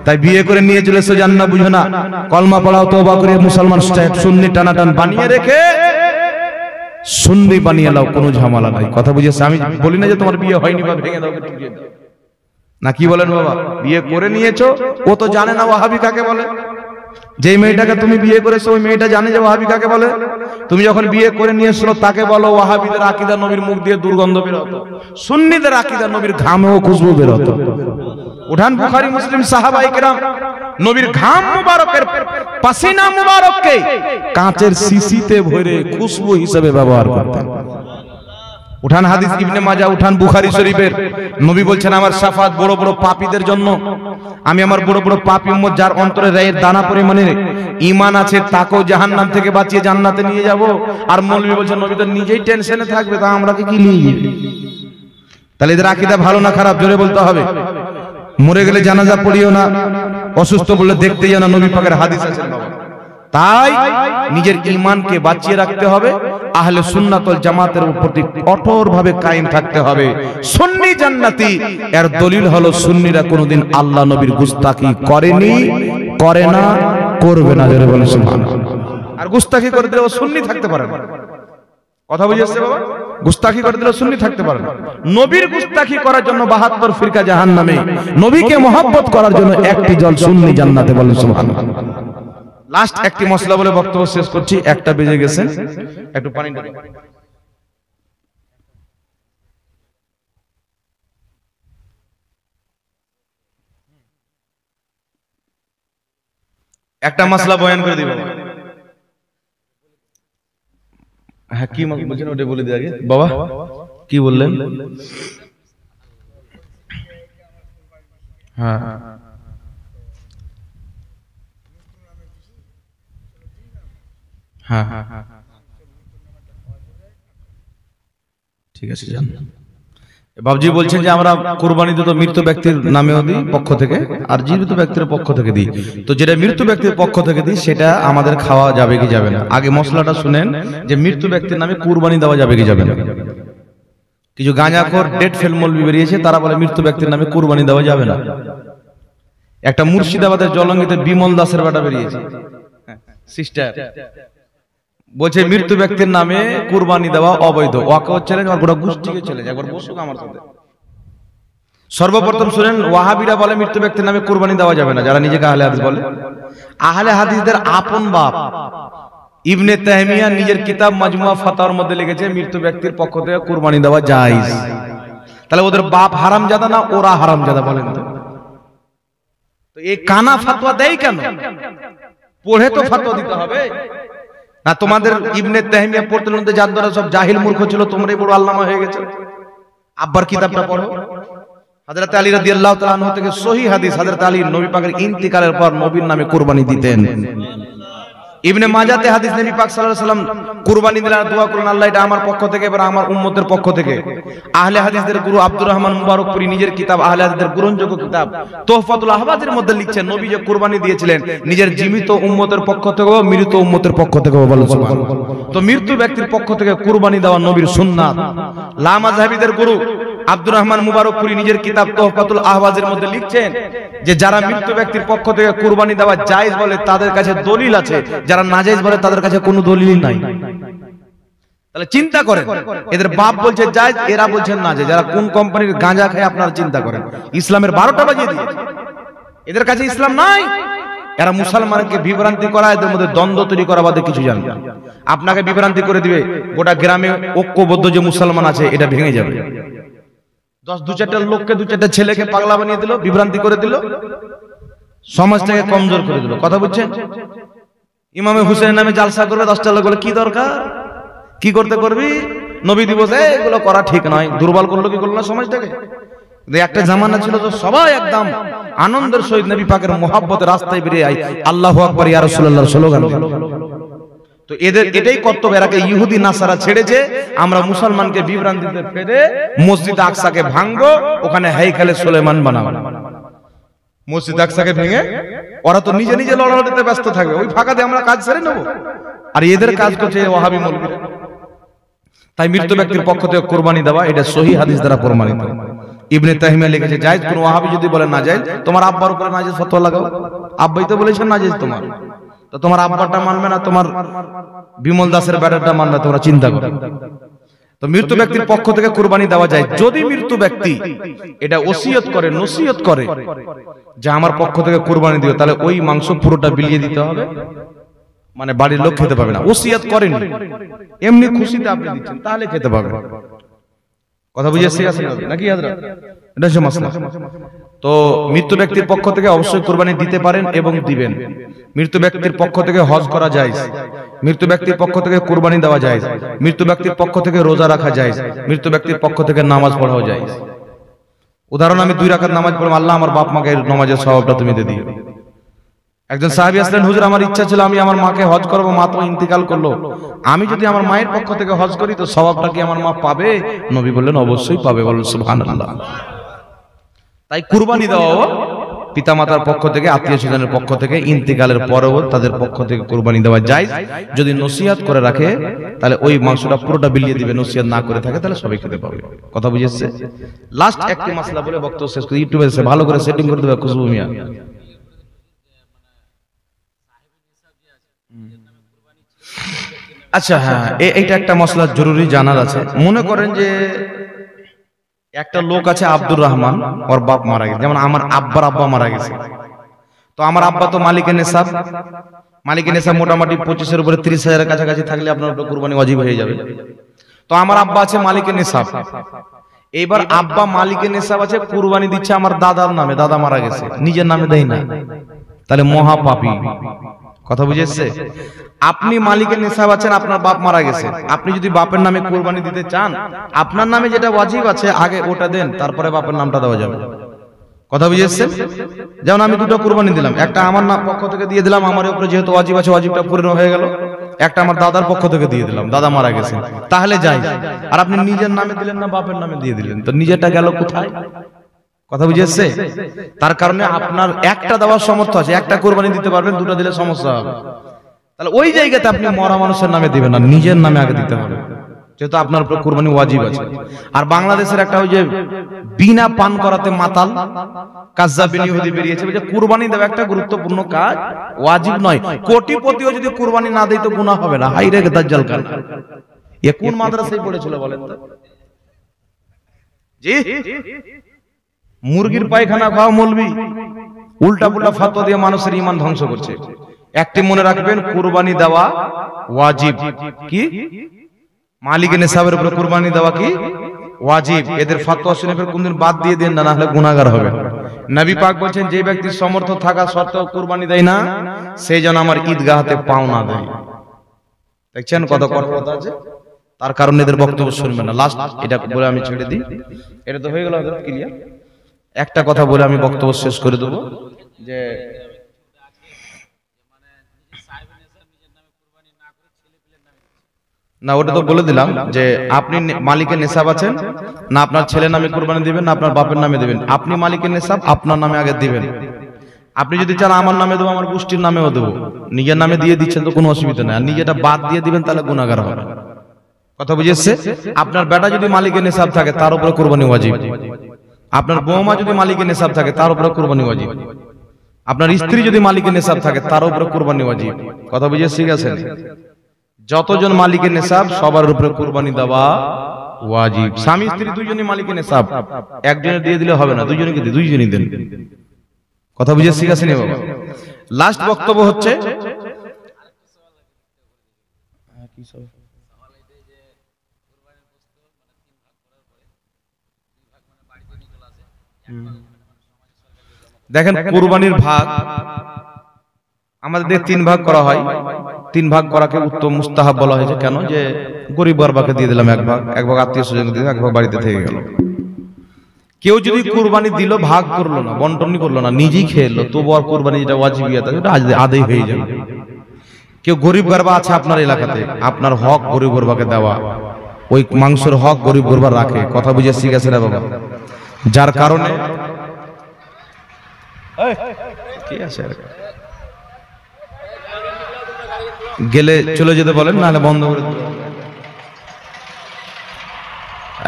S2: তাই বিয়ে করে নিয়ে চলে এসো, জান্নাত বুঝো না, কলমা পড়াও, তওবা করে মুসলমান স্টাইল সুন্নি টানাটান বানিয়ে রেখে সুন্নি বানিয়ে নাও, কোনো ঝামেলা নাই। কথা বুঝেছে? আমি বলি না যে তোমার বিয়ে হয়নি বা ভেঙে দাও, টুকিয়ে দাও না। কি বলেন বাবা? বিয়ে করে নিয়েছো, ও তো জানে না ওয়াহাবি কাকে বলে। যে মেয়েটাকে তুমি বিয়ে করেছো ওই মেয়েটা জানে যে ওয়াহাবি কাকে বলে। তুমি যখন বিয়ে করে নিয়ে এসছো তাকে বলো ওয়াহাবিদের আকীদা নবীর মুখ দিয়ে দুর্গন্ধ বের হতো, সুন্নিদের আকীদা নবীর ঘামেও খুশবু বের হতো। উঠান বুখারী মুসলিম, সাহাবায়ে কেরাম নবীর ঘাম মুবারকের, পাসিনা মুবারককে কাঁচের শিশিতে ভরে খুশবু হিসেবে ব্যবহার করতেন। উঠান হাদিস ইবনে মাজাহ, উঠান বুখারী শরীফের, নবী বলছেন আমার শাফাত বড় বড় পাপীদের জন্য। আমি আমার বড় বড় পাপী উম্মত যার অন্তরে রায়ের দানা পরিমাণে ঈমান আছে, তাকেও জাহান্নাম থেকে বাঁচিয়ে জান্নাতে নিয়ে যাব। আর মৌলভী বলছেন নবী তো নিজেই টেনশনে থাকবে, তা আমরা কি নিয়ে? তাহলে এদের আকীদা ভালো না খারাপ জোরে বলতে হবে। মরে গেলে জানাজা পড়িও না, অসুস্থ বলে দেখতে যেও না, নবী পাকের হাদিস আছে বাবা। তাই নিজের ঈমানকে বাঁচিয়ে রাখতে হবে, আহলে সুন্নাত ওয়াল জামাতের প্রতি কঠোরভাবে কায়েম থাকতে হবে। সুন্নি জান্নাতি, এর দলিল হলো সুন্নিরা কোনোদিন আল্লাহ নবীর গুস্তাখি করেনি, করে না, করবে না। জোরে বলেন সুবহানাল্লাহ। আর গুস্তাখি করে দিলে ও সুন্নি থাকতে পারে না। কথা বুঝেছে বাবা? গুস্তাখি করে দিলে সুন্নি থাকতে পারে না। নবীর গুস্তাখি করার জন্য 72 ফিরকা জাহান্নামে, নবীকে মহব্বত করার জন্য একটি দল সুন্নি জান্নাতে। বলেন সুবহানাল্লাহ। লাস্ট একটি মশলা বলে বক্তব্য শেষ করছি, একটা বেজে গেছে, একটু পানিটা দিন। একটা মশলা বয়ান করে দিব। হ্যাঁ, কি বলছেন ওটা বলে দিই আগে বাবা। কি বললেন? হ্যাঁ হ্যাঁ হ্যাঁ, ঠিক আছে যান। বাবজি বলছেন যে আমরা কুরবানি তো মৃত্যু ব্যক্তির নামেও দিই পক্ষ থেকে, আর জীবিত ব্যক্তির পক্ষ থেকে দিই। তো যেটা মৃত্যু ব্যক্তির পক্ষ থেকে দিই সেটা আমাদের খাওয়া যাবে কি যাবে না? আগে মশলাটা শুনেন, যে মৃত্যু ব্যক্তির নামে কুরবানি দেওয়া যাবে কি যাবে না। কিছু গাঁজাখোর ডেট ফেল মৌলবি বেরিয়েছে, তারা বলে মৃত্যু ব্যক্তির নামে কুরবানি দেওয়া যাবে না। একটা মুর্শিদাবাদের জলঙ্গিতে বিমল দাসের বেটা বেরিয়েছে, সিস্টার, বলছে মৃত্যু ব্যক্তির নামে কুরবানি দেওয়া অবৈধ। ওয়াকেও চ্যালেঞ্জ, আর গোটা গোষ্ঠীকে চ্যালেঞ্জ, একবার বসুক আমার সাথে। সর্বপ্রথম শুনেন, ওয়াহাবিরা বলে মৃত্যু ব্যক্তির নামে কুরবানি দেওয়া যাবে না, যারা নিজেকে আহলে হাদিস বলে। আহলে হাদিসদের আপন বাপ ইবনে তাইমিয়া নিজের কিতাব মাজমুয়া ফাতাওয়ার মধ্যে লিখেছে মৃত্যু ব্যক্তির পক্ষ থেকে কুরবানি দেওয়া জায়েজ। তাহলে ওদের বাপ হারামজাদা না ওরা হারামজাদা? বলেন তো। তো এই কানা ফতোয়া দেয় কেন? পড়ে তো ফতোয়া দিতে হবে না। তোমাদের ইবনে তাইমিয়া পড়তে লতে যার দ্বারা সব জাহিল মূর্খ ছিল, তোমরাই বড় আল্লামা হয়ে গেছো। আব্বার কিতাবটা পড়ো। হযরত আলী রাদিয়াল্লাহু তাআলা আনহু থেকে সহিহ হাদিস, হযরত আলী নবী পাকের ইন্তিকালের পর নবীর নামে কুরবানি দিতেন। ইবনে মাজাতে হাদিস, নবী পাক সাল্লাল্লাহু আলাইহি ওয়াসাল্লাম কুরবানি দিলেন, দোয়া করলেন আল্লাহ এটা আমার পক্ষ থেকে এবার আমার উম্মতের পক্ষ থেকে। আহলে হাদিসদের গুরু আব্দুর রহমান মুবারকপুরি নিজের কিতাব আহলে হাদিসদের গ্রহণযোগ্য কিতাব তোহফাতুল আহবাজের মধ্যে লিখছেন নবী যে কুরবানি দিয়েছিলেন নিজের জীবিত উম্মতের পক্ষ থেকে, মৃত উম্মতের পক্ষ থেকে। বলেন সুবহানাল্লাহ। তো মৃত্যু ব্যক্তির পক্ষ থেকে কুরবানি দেওয়া নবীর সুন্নাত। লা মাযহাবিদের গুরু আব্দুর রহমান মুবারকপুরি নিজের কিতাব তোহফাতুল আহবাজের মধ্যে লিখছেন যে যারা মৃত্যু ব্যক্তির পক্ষ থেকে কুরবানি দেওয়া জায়েজ বলে তাদের কাছে দলিল আছে, যারা নাজায়েজ বলে তাদের কাছে কোনো দলিল নাই। তাহলে চিন্তা করেন, এদের বাপ বলছে জায়েজ, এরা বলছেন না। যে যারা কোন কোম্পানির গাঁজা খায় আপনারা চিন্তা করেন, ইসলামের 12টা বাজিয়ে দিয়েছে। এদের কাছে ইসলাম নাই,
S1: এরা মুসলমানকে বিভ্রান্তি করা, এদের মধ্যে দ্বন্দ্ব তৈরি করা বাদে কিছু জানে না। আপনাকে বিভ্রান্তি করে দিবে, গোটা গ্রামে ঐক্যবদ্ধ যে মুসলমান আছে এটা ভেঙে যাবে। দু চারটা লোককে, দু চারটা ছেলেকে পাগলা বানিয়ে দিল, বিভ্রান্তি করে দিল, সমাজটাকে কমজোর করে দিল। কথা বুঝছেন? ইমামে হুসেনের নামে জালসা করবে 10টা লোক, বলে কি দরকার, কি করতে করবি, নবী দিবসে এগুলো করা ঠিক নয়। দুর্বল করলো কি করলো না সমাজটাকে। একটা জামানা ছিল তো সবাই একদম আনন্দের সহিত নবী পাকের মোহাব্বতে রাস্তায় বেরিয়ে আই আল্লাহু আকবার ইয়া রাসূলুল্লাহ স্লোগান দিল। তো এদের এটাই কর্তব্য, এরাকে ইহুদি নাসারা ছেড়েছে, আমরা মুসলমানকে বিভ্রান্তিতে ফেলে মসজিদ আকসাকে ভাঙবো, ওখানে হাইকালে সুলেমান বানাবো। মসজিদ আকসাকে ভেঙে ওরা তো নিজে নিজে লড়াইতে ব্যস্ত থাকবে, ওই ফাঁকাতে আমরা কাজ ছেড়ে নেবো। আর এদের কাজ করছে ওয়াহাবি মৌলবীরা। তাই মৃত ব্যক্তির পক্ষ থেকে কুরবানি দেওয়া এটা সহিহ হাদিস দ্বারা প্রমাণিত। ইবনে তাইমিয়া লিখেছে, জায়েজ কোন ওয়াহাবি যদি বলে না জায়েজ, তোমার আব্বার উপরে নাজেজ ফতোয়া লাগাও। আব্বাই তো বলেছেন নাজেজ তোমার, তো তোমার আব্বারটা মানবে না, তোমার বিমল দাসের ব্যাটারটা মানবে, তোমরা চিন্তা করো। তো মৃত ব্যক্তির পক্ষ থেকে কুরবানি দেওয়া যায় যদি মৃত ব্যক্তি এটা ওসিয়ত করে, নসিহত করে যে আমার পক্ষ থেকে কুরবানি দিও, তাহলে ওই মাংস পুরোটা বিলিয়ে দিতে হবে, মানে বাড়ির লোক খেতে পাবে না। ওসিয়ত করেন, এমনি খুশিতে আপনি দিচ্ছেন, তাহলে খেতে পাবে। কথা বুঝেছি নাকি হাজরা? এটা হচ্ছে মাসলা। তো মৃত ব্যক্তির পক্ষ থেকে অবশ্যই কুরবানি দিতে পারেন এবং দিবেন। মৃত ব্যক্তির পক্ষ থেকে হজ করা যায়, মৃত ব্যক্তির পক্ষ থেকে কুরবানি দেওয়া যায়, মৃত ব্যক্তির পক্ষ থেকে রোজা রাখা যায়, মৃত ব্যক্তির পক্ষ থেকে নামাজ পড়াও যায়। উদাহরণ, আমি 2 রাকাত নামাজ পড়লাম, আল্লাহ আমার বাপ মাকে নামাজের সওয়াবটা তুমি দিয়ে দিও। একজন সাহাবী আসলেন, হুজুর আমার ইচ্ছা ছিল আমি আমার মাকে হজ করব, মা তো ইন্তেকাল করলো, আমি যদি আমার মায়ের পক্ষ থেকে হজ করি তো সওয়াবটা কি আমার মা পাবে? নবী বললেন অবশ্যই পাবে। বলেন সুবহানাল্লাহ। তাই কুরবানি দেওয়া পিতামাতার পক্ষ থেকে, আত্মীয় স্বজনের পক্ষ থেকে, ইন্তেকালের পরেও তাদের পক্ষ থেকে কুরবানি দেওয়া যায়। যদি নসিহত করে রাখে তাহলে ওই মাংসটা পুরোটা বিলিয়ে দিবে, নসিহত না করে থাকে তাহলে সবাই খেতে পাবে। কথা বুঝেছে? লাস্ট একটি মাসলা বলে বক্তব্য শেষ করি। ইউটিউবে এসে ভালো করে সেটিং করে দেবে খুশবু মিয়া। আচ্ছা হ্যাঁ, এইটা একটা মশলা জরুরি জানার আছে। মনে করেন যে একটা লোক আছে আব্দুর রহমান, ওর বাপ মারা গেছে, যেমন আমার আব্বার আব্বা মারা গেছে। তো আমার আব্বা তো মালিকের নেশাব, মালিকের নেশাব মোটামুটি 25-এর উপরে 30,000-এর কাছাকাছি থাকলে আপনার উপর কুরবানি ওয়াজিব হয়ে যাবে। তো আমার আব্বা আছে মালিকের নেশাব, এইবার আব্বা মালিকের নেশাব আছে, কুরবানি দিচ্ছে আমার দাদার নামে, দাদা মারা গেছে, নিজের নামে দেয় না, তাহলে মহা পাপী। কথা বুঝেছে? আপনি মালিকের নেশাব আছেন, আপনার বাপ মারা গেছে, আপনি যদি বাপের নামে কুরবানি দিতে চান, আপনার নামে যেটা ওয়াজিব আছে আগে ওটা দেন, তারপরে বাপের নামটা দেওয়া যাবে। কথা বুঝেছেন? যেমন আমি 2টা কুরবানি দিলাম, একটা আমার নাম পক্ষ থেকে দিয়ে দিলাম, আমার উপরে যেহেতু ওয়াজিব আছে ওয়াজিবটা পূর্ণ হয়ে গেল। একটা আমার দাদার পক্ষ থেকে দিয়ে দিলাম, দাদা মারা গেছে, তাহলে যাই। আর আপনি নিজের নামে দিলেন না, বাপের নামে দিয়ে দিলেন, তো নিজেরটা গেল কোথায়? কথা বুঝেছে? তার কারণে আপনার একটা দেওয়ার সামর্থ্য আছে, একটা কুরবানি দিতে পারবেন, 2টা দিলে সমস্যা হবে। তাহলে ওই জায়গাতে আপনি মরা মানুষের নামে দিবেন না, নিজের নামে আগে দিতে হবে, যেহেতু আপনার উপর কুরবানি ওয়াজিব আছে। আর বাংলাদেশের একটা ওই যে বিনা পান করাতে মাতাল কাজ্জাবিন ইহুদি বেরিয়েছে, যে কুরবানি দেওয়া একটা গুরুত্বপূর্ণ কাজ, ওয়াজিব নয়। কোটিপতিও যদি কুরবানি না দেয় তো গুনাহ হবে না। হাই রে দাজ্জাল কাল, এ কোন মাদ্রাসায় পড়েছিল বলেন তো? জি, মুরগির পায়খানা খাওয়া মৌলবি উল্টা পুল্টা ফাতোয়া দিয়ে মানুষের ঈমান ধ্বংস করছে। একটি মনে রাখবেন, কুরবানি দেওয়া ওয়াজিব। কি? মালিকের নেশাবের উপরে কুরবানি দেওয়া কি ওয়াজিব। এদের ফাতোয়া শুনে ফের কোনদিন বাদ দিয়ে দেন না, হলে গুনাহগার হবে। নবী পাক বলেন, যে ব্যক্তি সমর্থ থাকা সত্ত্বেও কুরবানি দেয় না, সে যেন আমার ঈদগাহতে পাও না দেয়। দেখছেন কত কঠোরতা আছে? তার কারণে এদের বক্তব্য শুনবেন না। লাস্ট এটা বলে আমি ছেড়ে দিই, এটা তো হয়ে গেল ক্লিয়ার। একটা কথা বলে আমি বক্তব্য শেষ করে দেব, যে না ওটা তো বলে দিলাম যে আপনি মালিকের নেশাব আছেন না, আপনার ছেলের নামে কুরবানি দিবেন না আপনার বাপের নামে দিবেন। আপনি মালিকের নেশাব আপনার নামে আগে দিবেন। আপনি যদি চান আমার নামে দেবো, আমার গোষ্ঠীর নামেও দেবো, নিজের নামে দিয়ে দিচ্ছেন তো কোনো অসুবিধা নেই। আর নিজেটা বাদ দিয়ে দিবেন তাহলে গুনাহগার হবে। কথা বুঝেছে? আপনার বেটা যদি মালিকের নেশাব থাকে তার উপরে কুরবানি ওয়াজিব। আপনার বৌমা যদি মালিকের নেশাব থাকে তার উপরে কুরবানি ওয়াজিব। আপনার স্ত্রী যদি মালিকের নেশাব থাকে তার উপরে কুরবানি ওয়াজিব। কথা বুঝে শিখেছেন? যতজন মালিকের নেশাব সবার উপরে কুরবানি দেওয়া ওয়াজিব। স্বামী স্ত্রী দুইজনই মালিকের নেশাব, একজনের দিয়ে দিলে হবে না, দুইজনকে দুইজনই দেন। কথা বুঝে শিখেছেন বাবা? লাস্ট বক্তব্য হচ্ছে দেখেন কুরবানির ভাগ আমাদের 3 ভাগ করা হয়। 3 ভাগ করাকে উত্তম মুস্তাহাব বলা হয়েছে। কেন? যে গরিব গরবাকে দিয়ে দিলাম এক ভাগ আত্মীয় স্বজনকে দিয়ে দিলাম, এক ভাগ বাড়িতে থেকে গেল। কেউ যদি কুরবানি দিল, ভাগ করলো না, বন্টন করলো না, নিজেই খেলো, তবু আর কুরবানি যেটা ওয়াজিবিয়াত ওটা আদায় হয়ে যাবে। কেউ গরিব গরবা আছে আপনার এলাকাতে, আপনার হক গরিব গরবাকে দেওয়া, ওই মাংসের হক গরিব গরবা রাখে। কথা বুঝে শিখেছে না বাবা? যার কারণে কি আছে গেলে চলে যেতে বলেন, নাহলে বন্ধ করে দেব।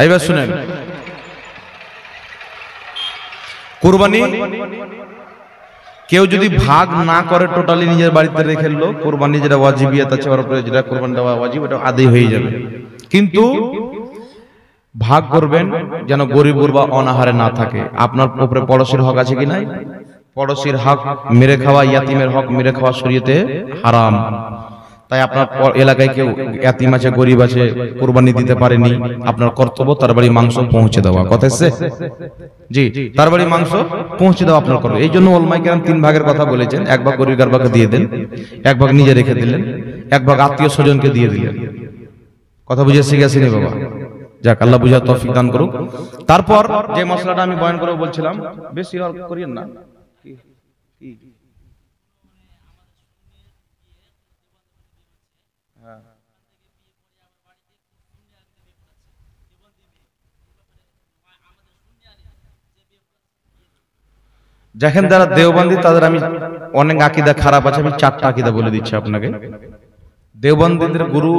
S1: এইবার শুনেন, কুরবানি কেউ যদি ভাগ না করে, টোটালি নিজের বাড়িতে রেখে এলো, কুরবানি যেটা ওয়াজিবিয়াত আছে ওর উপরে যেটা কুরবানি দেওয়া ওয়াজিব, ওটা আদায় হয়ে যাবে। কিন্তু ভাগ করবেন যেন গরিব গরবা অনাহারে না থাকে। আপনার উপরে পড়োশির হক আছে কি নাই? পড়োশির হক মেরে খাওয়া, ইয়াতিমের হক মেরে খাওয়া শরীয়তে হারাম। তাই আপনার এলাকায় কেউ ইয়াতিম আছে, গরিব আছে, কুরবানি দিতে পারেনি, আপনার কর্তব্য তার বাড়ি মাংস পৌঁছে দেওয়া। কথা আছে? জি, তার বাড়ি মাংস পৌঁছে দেওয়া আপনার কর্তব্য। এই জন্য ওলামায়ে কেরাম 3 ভাগের কথা বলেছেন। 1 ভাগ গরিব গরবাকে দিয়ে দেন, 1 ভাগ নিজে রেখে দিলেন, 1 ভাগ আত্মীয় স্বজনকে দিয়ে দিলেন। কথা বুঝে শিখেছি নি বাবা? যাক, আল্লাহ বুঝার তৌফিক দান করুক। তারপর যে মশলাটা আমি বয়ান করে বলছিলাম, বেশি আর করিয়েন না। দেখেন, যারা দেওবন্দি তাদের আমি অনেক আকীদা খারাপ আছে, আমি 4টা আকীদা বলে দিচ্ছি আপনাকে। দেওবন্দিদের গুরু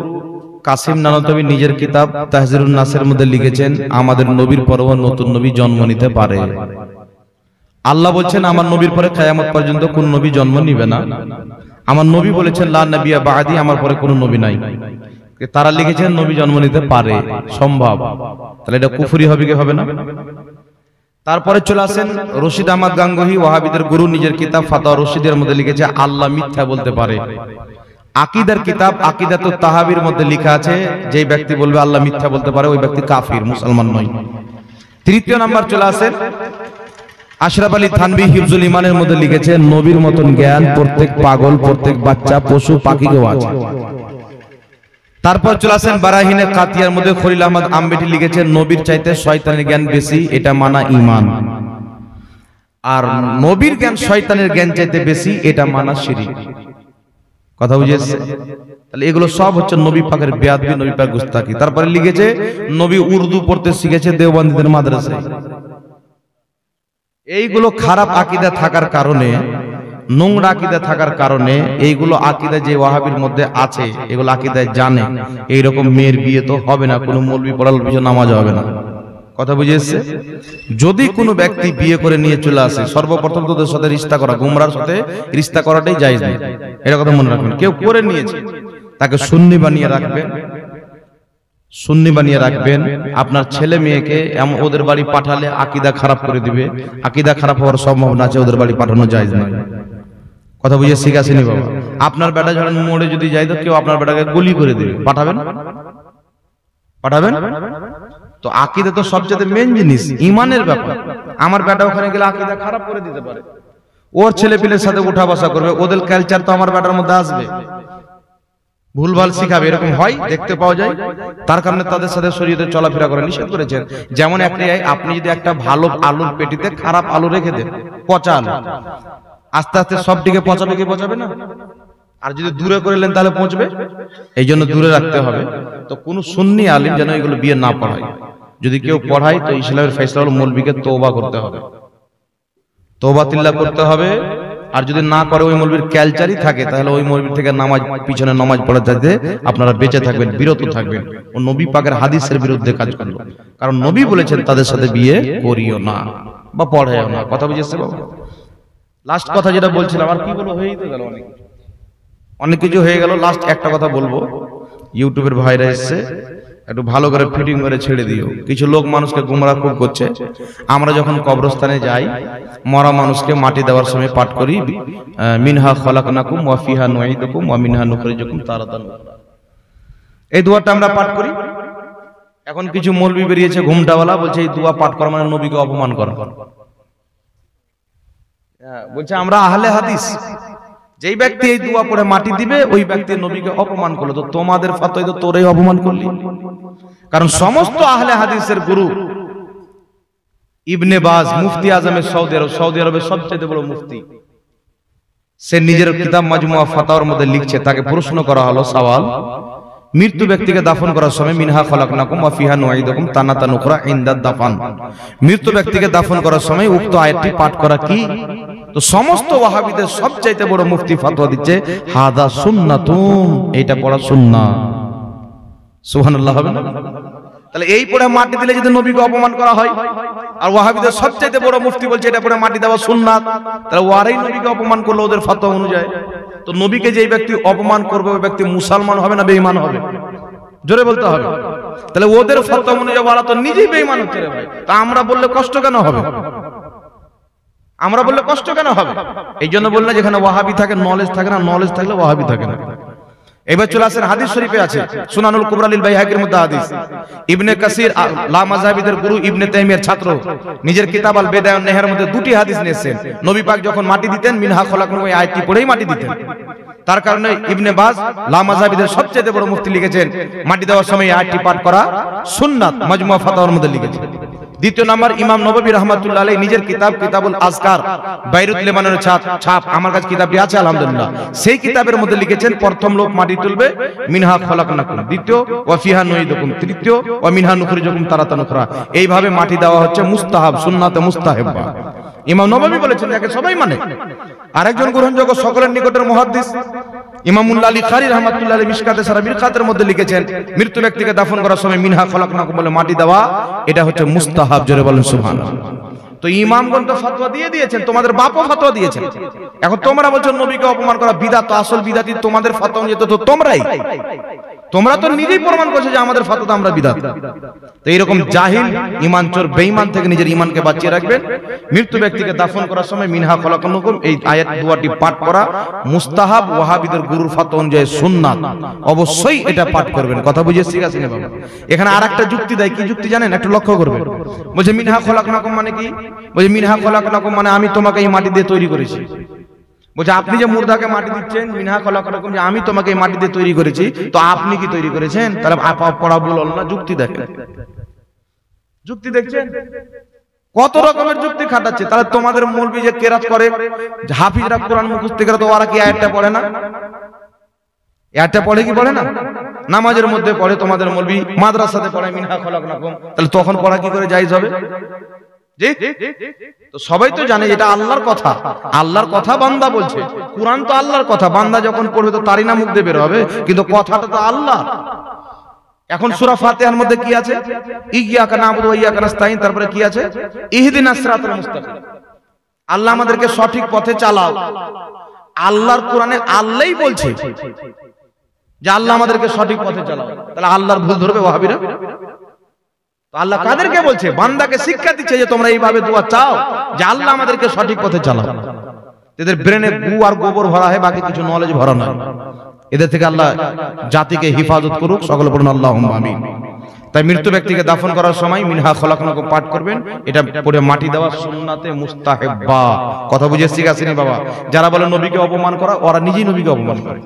S1: কাসিম নানতবী নিজের কিতাব তাহজিরুন নাসের মধ্যে লিখেছেন, আমাদের নবীর পরেও নতুন নবী জন্ম নিতে পারে। আল্লাহ বলছেন আমার নবীর পরে কিয়ামত পর্যন্ত কোন নবী জন্ম নিবে না। আমার নবী বলেছেন লা নবিয়্যা বা'দি, আমার পরে কোনো নবী নাই। তারা লিখেছেন নবী জন্ম নিতে পারে, সম্ভব। তাহলে এটা কুফরি হবে কি হবে না? তারপরে চলে আসেন রশিদ আহমদ গাঙ্গুহি, ওয়াহাবিদের গুরু, নিজের কিতাব ফাতোয়া রশিদের মধ্যে লিখেছে আল্লাহ মিথ্যা বলতে পারে। আকীদার কিতাব আকীদাতুত তাহাবীর মধ্যে লেখা আছে, যে ব্যক্তি বলবে আল্লাহ মিথ্যা বলতে পারে, ওই ব্যক্তি কাফির, মুসলমান নয়। 3য় নাম্বার চলে আসেন আশরাফ আলী থানভী হিফজুল ইমানের মধ্যে লিখেছেন, নবীর মতন জ্ঞান প্রত্যেক পাগল, প্রত্যেক বাচ্চা, পশু পাখিকেও আছে। তারপর চলে আসেন বারাহিনে কাতিয়ার মধ্যে খলিল আহমদ আম্বেটি লিখেছেন, নবীর চাইতে শয়তানের জ্ঞান বেশি, এটা মানা ঈমান। আর নবীর জ্ঞান শয়তানের জ্ঞান চাইতে বেশি, এটা মানা শিরক। কথা বুঝেছে? তাহলে এগুলো সব হচ্ছে নবী পাকের বেয়াদবি, নবী পাক গুস্তাখি। তারপরে লিখেছে নবী উর্দু পড়তে শিখেছে দেওবন্দীদের মাদ্রাসায়। এইগুলো খারাপ আকীদা থাকার কারণে, নোংরা আকীদা থাকার কারণে, এইগুলো আকীদা যে ওয়াহাবির মধ্যে আছে, এগুলো আকীদায় জানে, এইরকম মেয়ের বিয়ে তো হবে না, কোনো মৌলবি পড়ার পিছনে নামাজ হবে না। কথা বুঝেছে? যদি কোনো ব্যক্তি বিয়ে করে নিয়ে চলে আসে, সর্বপ্রথম তোদের সাথে রিশতা করা, গুমরার সাথে রিশতা করাটাই জায়েজ নেই, এটা কথা মনে রাখবেন। কেউ করে নিয়েছে, তাকে সুন্নি বানিয়ে রাখবেন, সুন্নি বানিয়ে রাখবেন। আপনার ছেলে মেয়েকে ওদের বাড়ি পাঠালে আকীদা খারাপ করে দিবে, আকীদা খারাপ হওয়ার সম্ভাবনা আছে, ওদের বাড়ি পাঠানো জায়েজ নয়। কথা বুঝে শিখাছেনি বাবা? আপনার বেটা যখন মোড়ে যদি যায়, তো কেউ আপনার বেটাকে গুলি করে দিবে, পাঠাবেন? পাঠাবেন? তো আকীদা তো সবচেয়ে মেইন জিনিস, ঈমানের ব্যাপার। আমার বেটা ওখানে গেলে আকীদা খারাপ করে দিতে পারে, ওর ছেলে পিলের সাথে উঠা বসা করবে, ওদের কালচার তো আমার বেটার মধ্যে আসবে, ভুলভাল শিখাবে, এরকম হয়, দেখতে পাওয়া যায়। তার কারণে তাদের সাথে শরীয়তে চলাফেরা করে নিষেধ করেছেন। যেমন আপনি যদি একটা ভালো আলুর পেটিতে খারাপ আলু রেখে দেন, পচা আলু, আস্তে আস্তে সবটিকে পচাবে কি পচাবে না? আর যদি দূরে করে নেন তাহলে পৌঁছবে, এই জন্য দূরে রাখতে হবে। তো কোন সুন্নি আলিম যেন এগুলো বিয়ে না পড়ায়। যদি কেউ পড়ায় তো ইসলামের ফয়সালা হলো মৌলবীকে তওবা করতে হবে, তওবা তিল্লাহ করতে হবে। আর যদি না করে, ওই মৌলবীর ক্যালচারই থাকে, তাহলে ওই মৌলবীর থেকে নামাজ, পিছনে নামাজ পড়া যাতে আপনারা বেঁচে থাকবেন, বিরত থাকবেন। ও নবী পাকের হাদিসের বিরুদ্ধে কাজ করলো, কারণ নবী বলেছেন তাদের সাথে বিয়ে করিও না বা পড়াইও না। কথা বুঝেছে বাবা? লাস্ট কথা যেটা বলছিলাম, আর কি বলবো, হয়েই তো গেল, অনেক কিছু হয়ে গেল। লাস্ট একটা কথা বলবো, ইউটিউবের ভাইরা এসছে, একটু ভালো করে ফিটিং করে ছেড়ে দিও। কিছু লোক মানুষকে গুমরাহ খুব করছে। আমরা যখন কবরস্থানে যাই, মরা মানুষকে মাটি দেওয়ার সময় পাঠ করি মিনহা খলাকনাকুম ওয়া ফিহা নুঈদুকুম ওয়া মিনহা নুখরিজুকুম তারাতান উখরা। এই দোয়াটা আমরা পাঠ করি। এখন কিছু মৌলবি বেরিয়েছে ঘুমটাওয়ালা, বলছে এই দোয়া পাঠ করা মানে নবীকে অপমান করা। বলছে আমরা আহলে হাদিস, যেই ব্যক্তি এই দোয়া পড়ে মাটি দিবে ওই ব্যক্তি নবীকে অপমান করলো। তো তোমাদের ফতোয়ায় তো তোরাই অপমান করলি। কারণ সমস্ত আহলে হাদিসের গুরু ইবনে বাজ, মুফতি আজমের সৌদি আরবের সবচেয়ে বড় মুফতি, সে নিজের কিতাব মাজমুয়া ফাতাওয়ার মধ্যে লিখছে, তাকে প্রশ্ন করা হলো সওয়াল, মৃত্যু ব্যক্তিকে দাফন করার সময় মিনহা খলাকনাকুম ওয়া ফিহা নুঈদুকুম তানাতান উখরা ইনদা দাফন, মৃত্যু ব্যক্তিকে দাফন করার সময় উক্ত আয়াতটি পাঠ করা কি? তো সমস্ত ওয়াহাবিদের সবচাইতে বড় মুফতি ফতোয়া দিচ্ছে হাদা সুন্নাতুন, এটা পড়া সুন্নাত। সুবহানাল্লাহ হবে না? তাহলে এই পড়ে মাটি দিলে যদি নবীকে অপমান করা হয়, আর ওয়াহাবিদের সবচাইতে বড় মুফতি বলছে এটা পড়ে মাটি দেওয়া সুন্নাত, তাহলে ওয়ারাই নবীকে অপমান করলো ওদের ফতোয়া অনুযায়ী। তো নবীকে যেই ব্যক্তি অপমান করবে ওই ব্যক্তি মুসলমান হবে না বেঈমান হবে? জোরে বলতে হবে। তাহলে ওদের ফতোয়া অনুযায়ী ওরা তো নিজেই বেঈমান হচ্ছে রে ভাই। তা আমরা বললে কষ্ট কেন হবে? আমরা বললে কষ্ট কেন হবে? এই জন্য বললাম যেখানে ওয়াহাবি থাকে নলেজ থাকে না, নলেজ থাকলে ওয়াহাবি থাকে না। এবার চলে আসেন হাদিস শরীফে আছে, সুনানুল কুবরা লিল বাইহাকির মধ্যে হাদিস, ইবনে কাসির লা মাযহাবিদের গুরু ইবনে তাইমিয়ার ছাত্র নিজের কিতাব আল বেদায় ওয়ান নেহার মধ্যে দুটি হাদিস নিয়েছেন। নবী পাক যখন মাটি দিতেন মিনহা খলাকনাকুম এই আয়াতটি পড়েই মাটি দিতেন। তার কারণে ইবনে বাজ লা মাযহাবিদের সবচেয়ে বড় মুফতি লিখেছেন মাটি দেওয়ার সময় এই আয়াতটি পাঠ করা সুন্নাত, মাজমুয়া ফাতাওয়ার মধ্যে লিখেছেন। দ্বিতীয় নাম্বার, ইমাম নববী রাহমাতুল্লাহ আলাইহি নিজের কিতাব কিতাবুল আজকার, বাইরুত লেবাননের ছাপ, আমার কাছে কিতাবটি আছে আলহামদুলিল্লাহ, সেই কিতাবের মধ্যে লিখেছেন প্রথম লোক মাটি তুলবে মিনহা খলাকনাকুম, দ্বিতীয় ওয়া ফিহা নুঈদুকুম, তৃতীয় ওয়া মিনহা নুখরিজুকুম তারাতান উখরা। এইভাবে মাটি দেওয়া হচ্ছে মুস্তাহাব, সুন্নাতে মুস্তাহাব্বা। ইমাম নববী বলেছেন, যাকে সবাই মানে। আরেকজন গ্রহণযোগ্য সকলের নিকটের মুহাদ্দিস ইমামুল আলী খারি রাহমাতুল্লাহ আলাইহি মিশকাতে সারা মিরকাতের মধ্যে লিখেছেন মৃত্যু ব্যক্তিকে দাফন করার সময় মিনহা খলাকনাকুম বলে মাটি দেওয়া এটা হচ্ছে মুস্তাহাব। জোরে বলেন সুবহানাল্লাহ। তো ইমামগণ তো ফতোয়া দিয়ে দিয়েছেন, তোমাদের বাপও ফতোয়া দিয়েছেন। এখন তোমরা বলছো নবীকে অপমান করা বিদআত, তো আসল বিদআতি তোমাদের ফতোয়া অনুযায়ী তো তোমরাই। তোমরা তো নিজেই প্রমাণ করছো যে আমাদের ফতোয়া আমরা বিদআত। তো এইরকম জাহিল ঈমান চোর বেঈমান থেকে নিজের ঈমানকে বাঁচিয়ে রাখবেন। মৃত্যু ব্যক্তিকে দাফন করার সময় মিনহা খলাকনাকুম এই আয়াত দুয়াটি পাঠ করা মুস্তাহাব, ওয়াহাবিদের গুরুর ফতোয়া অনুযায়ী সুন্নাত। অবশ্যই এটা পাঠ করবেন। কথা বুঝে ঠিক আছে না বাবা? এখানে আরেকটা যুক্তি দেয়, কি যুক্তি জানেন? একটু লক্ষ্য করবেন। বলছে মিনহা খলাকনাকুম মানে কি? বলছে মিনহা খলাকনাকুম মানে আমি তোমাকে এই মাটি দিয়ে তৈরি করেছি। বলছে আপনি যে মুর্দাকে মাটি দিচ্ছেন মিনহা খলাকনাকুম, যে আমি তোমাকে এই মাটি দিয়ে তৈরি করেছি, তো আপনি কি তৈরি করেছেন? তাহলে পড়া ভুল হল না? যুক্তি দেখেন, যুক্তি দেখছেন কত রকমের যুক্তি খাটাচ্ছে। তাহলে তোমাদের মৌলবি যে কেরাত করে, হাফিজরা কোরআন মুখস্থ করে, তো ওরা কি আয়াতটা পড়ে না? আয়াতটা পড়ে কি পড়ে না? নামাজের মধ্যে পড়ে, তোমাদের মৌলবি মাদ্রাসাতে পড়ে মিনহা খলাকনাকুম, তাহলে তখন পড়া কি করে জায়েজ হবে? তো সবাই তো জানে এটা আল্লাহর কথা, আল্লাহর কথা বান্দা বলছে। কুরআন তো আল্লাহর কথা, বান্দা যখন পড়বে তো তারই না মুখ দিয়ে বের হবে, কিন্তু কথাটা তো আল্লাহ। এখন সূরা ফাতিহার মধ্যে কি আছে? ইয়্যাকা না'বুদু ওয়া ইয়্যাকা নাস্তাঈন, তারপরে কি আছে? ইহদিনাস সিরাতাল মুস্তাকিম, আল্লাহ আমাদেরকে সঠিক পথে চালাও। আল্লাহর কোরআনে আল্লাহই বলছে যে আল্লাহ আমাদেরকে সঠিক পথে চালাও। তাহলে আল্লাহর ভুল ধরবে ওয়াহাবিরা? তো আল্লাহ কাদেরকে বলছে? বান্দাকে শিক্ষা দিচ্ছে যে তোমরা এইভাবে দোয়া চাও যে আল্লাহ আমাদেরকে সঠিক পথে চালাও। এদের ব্রেনে গু আর গোবর ভরা হয়, বাকি কিছু নলেজ ভরা নয়। এদের থেকে আল্লাহ জাতিকে হেফাজত করুক, সকলে বলুন আল্লাহুম্মা আমিন। তাই মৃত্যু ব্যক্তিকে দাফন করার সময় মিনহা খলাকনাকুম পাঠ করবেন, এটা পড়ে মাটি দেওয়া সুন্নাতে মুস্তাহাব্বা। কথা বুঝে ঠিক আছে নি বাবা? যারা বলে নবীকে অপমান করা, ওরা নিজেই নবীকে অপমান করে।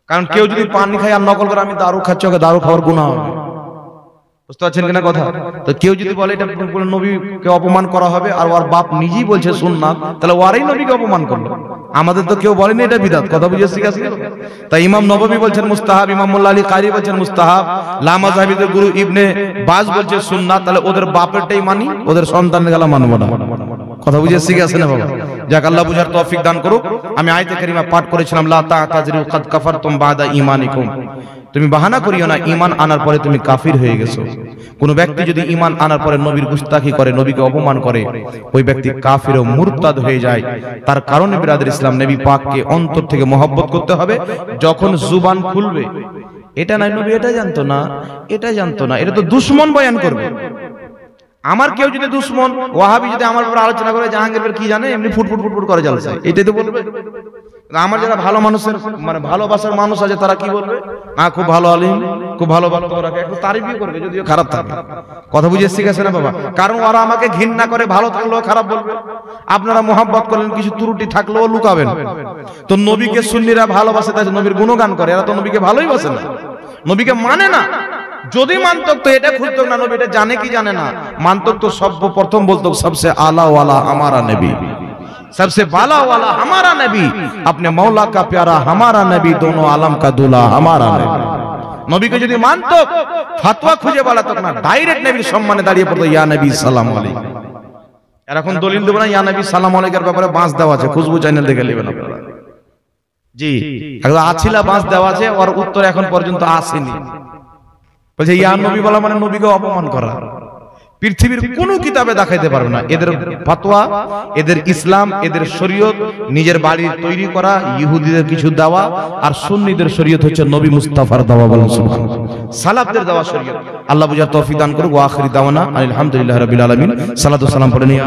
S1: কারণ কেউ যদি পানি খায় আর নকল করে আমি দারু খাচ্ছি, ওকে দারু খাওয়ার গুনাহ হবে। বুঝতে পারছেন কিনা কথা? তো কেউ যদি বলে এটা নবীকে অপমান করা হবে, আর ওর বাপ নিজেই বলছে সুন্নাত, তাহলে ওরাই নবীকে অপমান করলো। আমাদের তো কেউ বলেনি এটা বিদআত। কথা বুঝে ঠিক আছে? তাই ইমাম নববী বলছেন মুস্তাহাব, ইমাম মোল্লা আলী কারি বলছেন মুস্তাহাব, লা মাযহাবিদের গুরু ইবনে বাজ বলছে সুন্নাত। তাহলে ওদের বাপেরটাই মানি, ওদের সন্তানের গেলা মানব না। কথা বুঝে ঠিক আছে না বাবা? যাক আল্লাহ বুঝার তৌফিক দান করুক। আমি আয়াতে কারিমা পাঠ করেছিলাম, লা তা'তাযিরু কাদ কাফারতুম বা'দা ঈমানিকুম, তুমি বাহানা করিও না, ঈমান আনার পরে তুমি কাফির হয়ে গেছো। কোন ব্যক্তি যদি ঈমান আনার পরে নবীর গুস্তাখি করে, নবীকে অপমান করে, ওই ব্যক্তি কাফির ও মুরতাদ হয়ে যায়। তার কারণে বিরাদর ইসলাম, নবী পাককে অন্তর থেকে মহব্বত করতে হবে। যখন জুবান খুলবে এটা নাই নবী এটা জানতো না, এটা জানতো না, এটা তো দুশ্মন বয়ান করবে। আমার কেউ যদি দুশ্মন ওয়াহাবি যদি আমার উপর আলোচনা করে জাহাঙ্গীর কি জানে, এমনি ফুটফুট ফুটফুট করে জ্বালছে, এটাই তো বলবে। আমার যারা ভালো মানুষের মানে ভালোবাসার মানুষ আছে তারা কি বলবে, খুব ভালো আলিম, খুব ভালো বক্তব্য রাখে, একটু তারিফই করবে যদিও খারাপ থাকে। কথা বুঝে শিখেছে না বাবা? কারণ ওরা আমাকে ঘৃণা করে, ভালো থাকলেও খারাপ বলবে। আপনারা মোহাব্বত করলেন, কিছু ত্রুটি থাকলেও লুকাবেন। তো নবীকে সুন্নিরা ভালোবাসে, তাই নবীর গুণগান করে, এরা তো নবীকে ভালোই বাসে না, নবীকে মানে না। যদি মানতক তো এটা খুঁজতো না নবী এটা জানে কি জানে না, মানতক তো সর্বপ্রথম বলতো সবসে আলা ওয়ালা हमारा नबी, सबसे बाला वाला हमारा नबी, अपने मौला का प्यारा हमारा नबी, दोनों आलम का दूल्हा हमारा नबी। নবীকে যদি মানতো ফতোয়া খুঁজে বলাতো না, ডাইরেক্ট নবীর সম্মানে দাঁড়িয়ে পড়তো ইয়া নবী সালাম আলাইকুম। আর এখন দলিল দেব না, ইয়া নবী সালাম আলাইকুমের ব্যাপারে বাঁশ দেওয়া আছে, খুশবু চ্যানেল দেখে নেবেন আপনারা। জি একদম আছিলা বাঁশ দেওয়া আছে, ওর উত্তর এখন পর্যন্ত আসেনি। বলছে ইয়া নবী বলা মানে নবীকে অপমান করা। পৃথিবীর কোন কিতাবে দেখাইতে পারবে না। এদের ফতোয়া, এদের ইসলাম, এদের শরীয়ত নিজের বাড়ির তৈরি করা, ইহুদিদের কিছু দেওয়া, আর সুন্নিদের শরীয়ত হচ্ছে নবী মুস্তাফার দেওয়া। বলেন সুবহানাল্লাহ। সালাফদের দেওয়া শরীয়ত। আল্লাহ বুঝার তৌফিক দান করুক। ওয়া আখিরি দাওয়ানা আলহামদুলিল্লাহি রাব্বিল আলামিন। সালাতু সালাম পড়ে নিয়া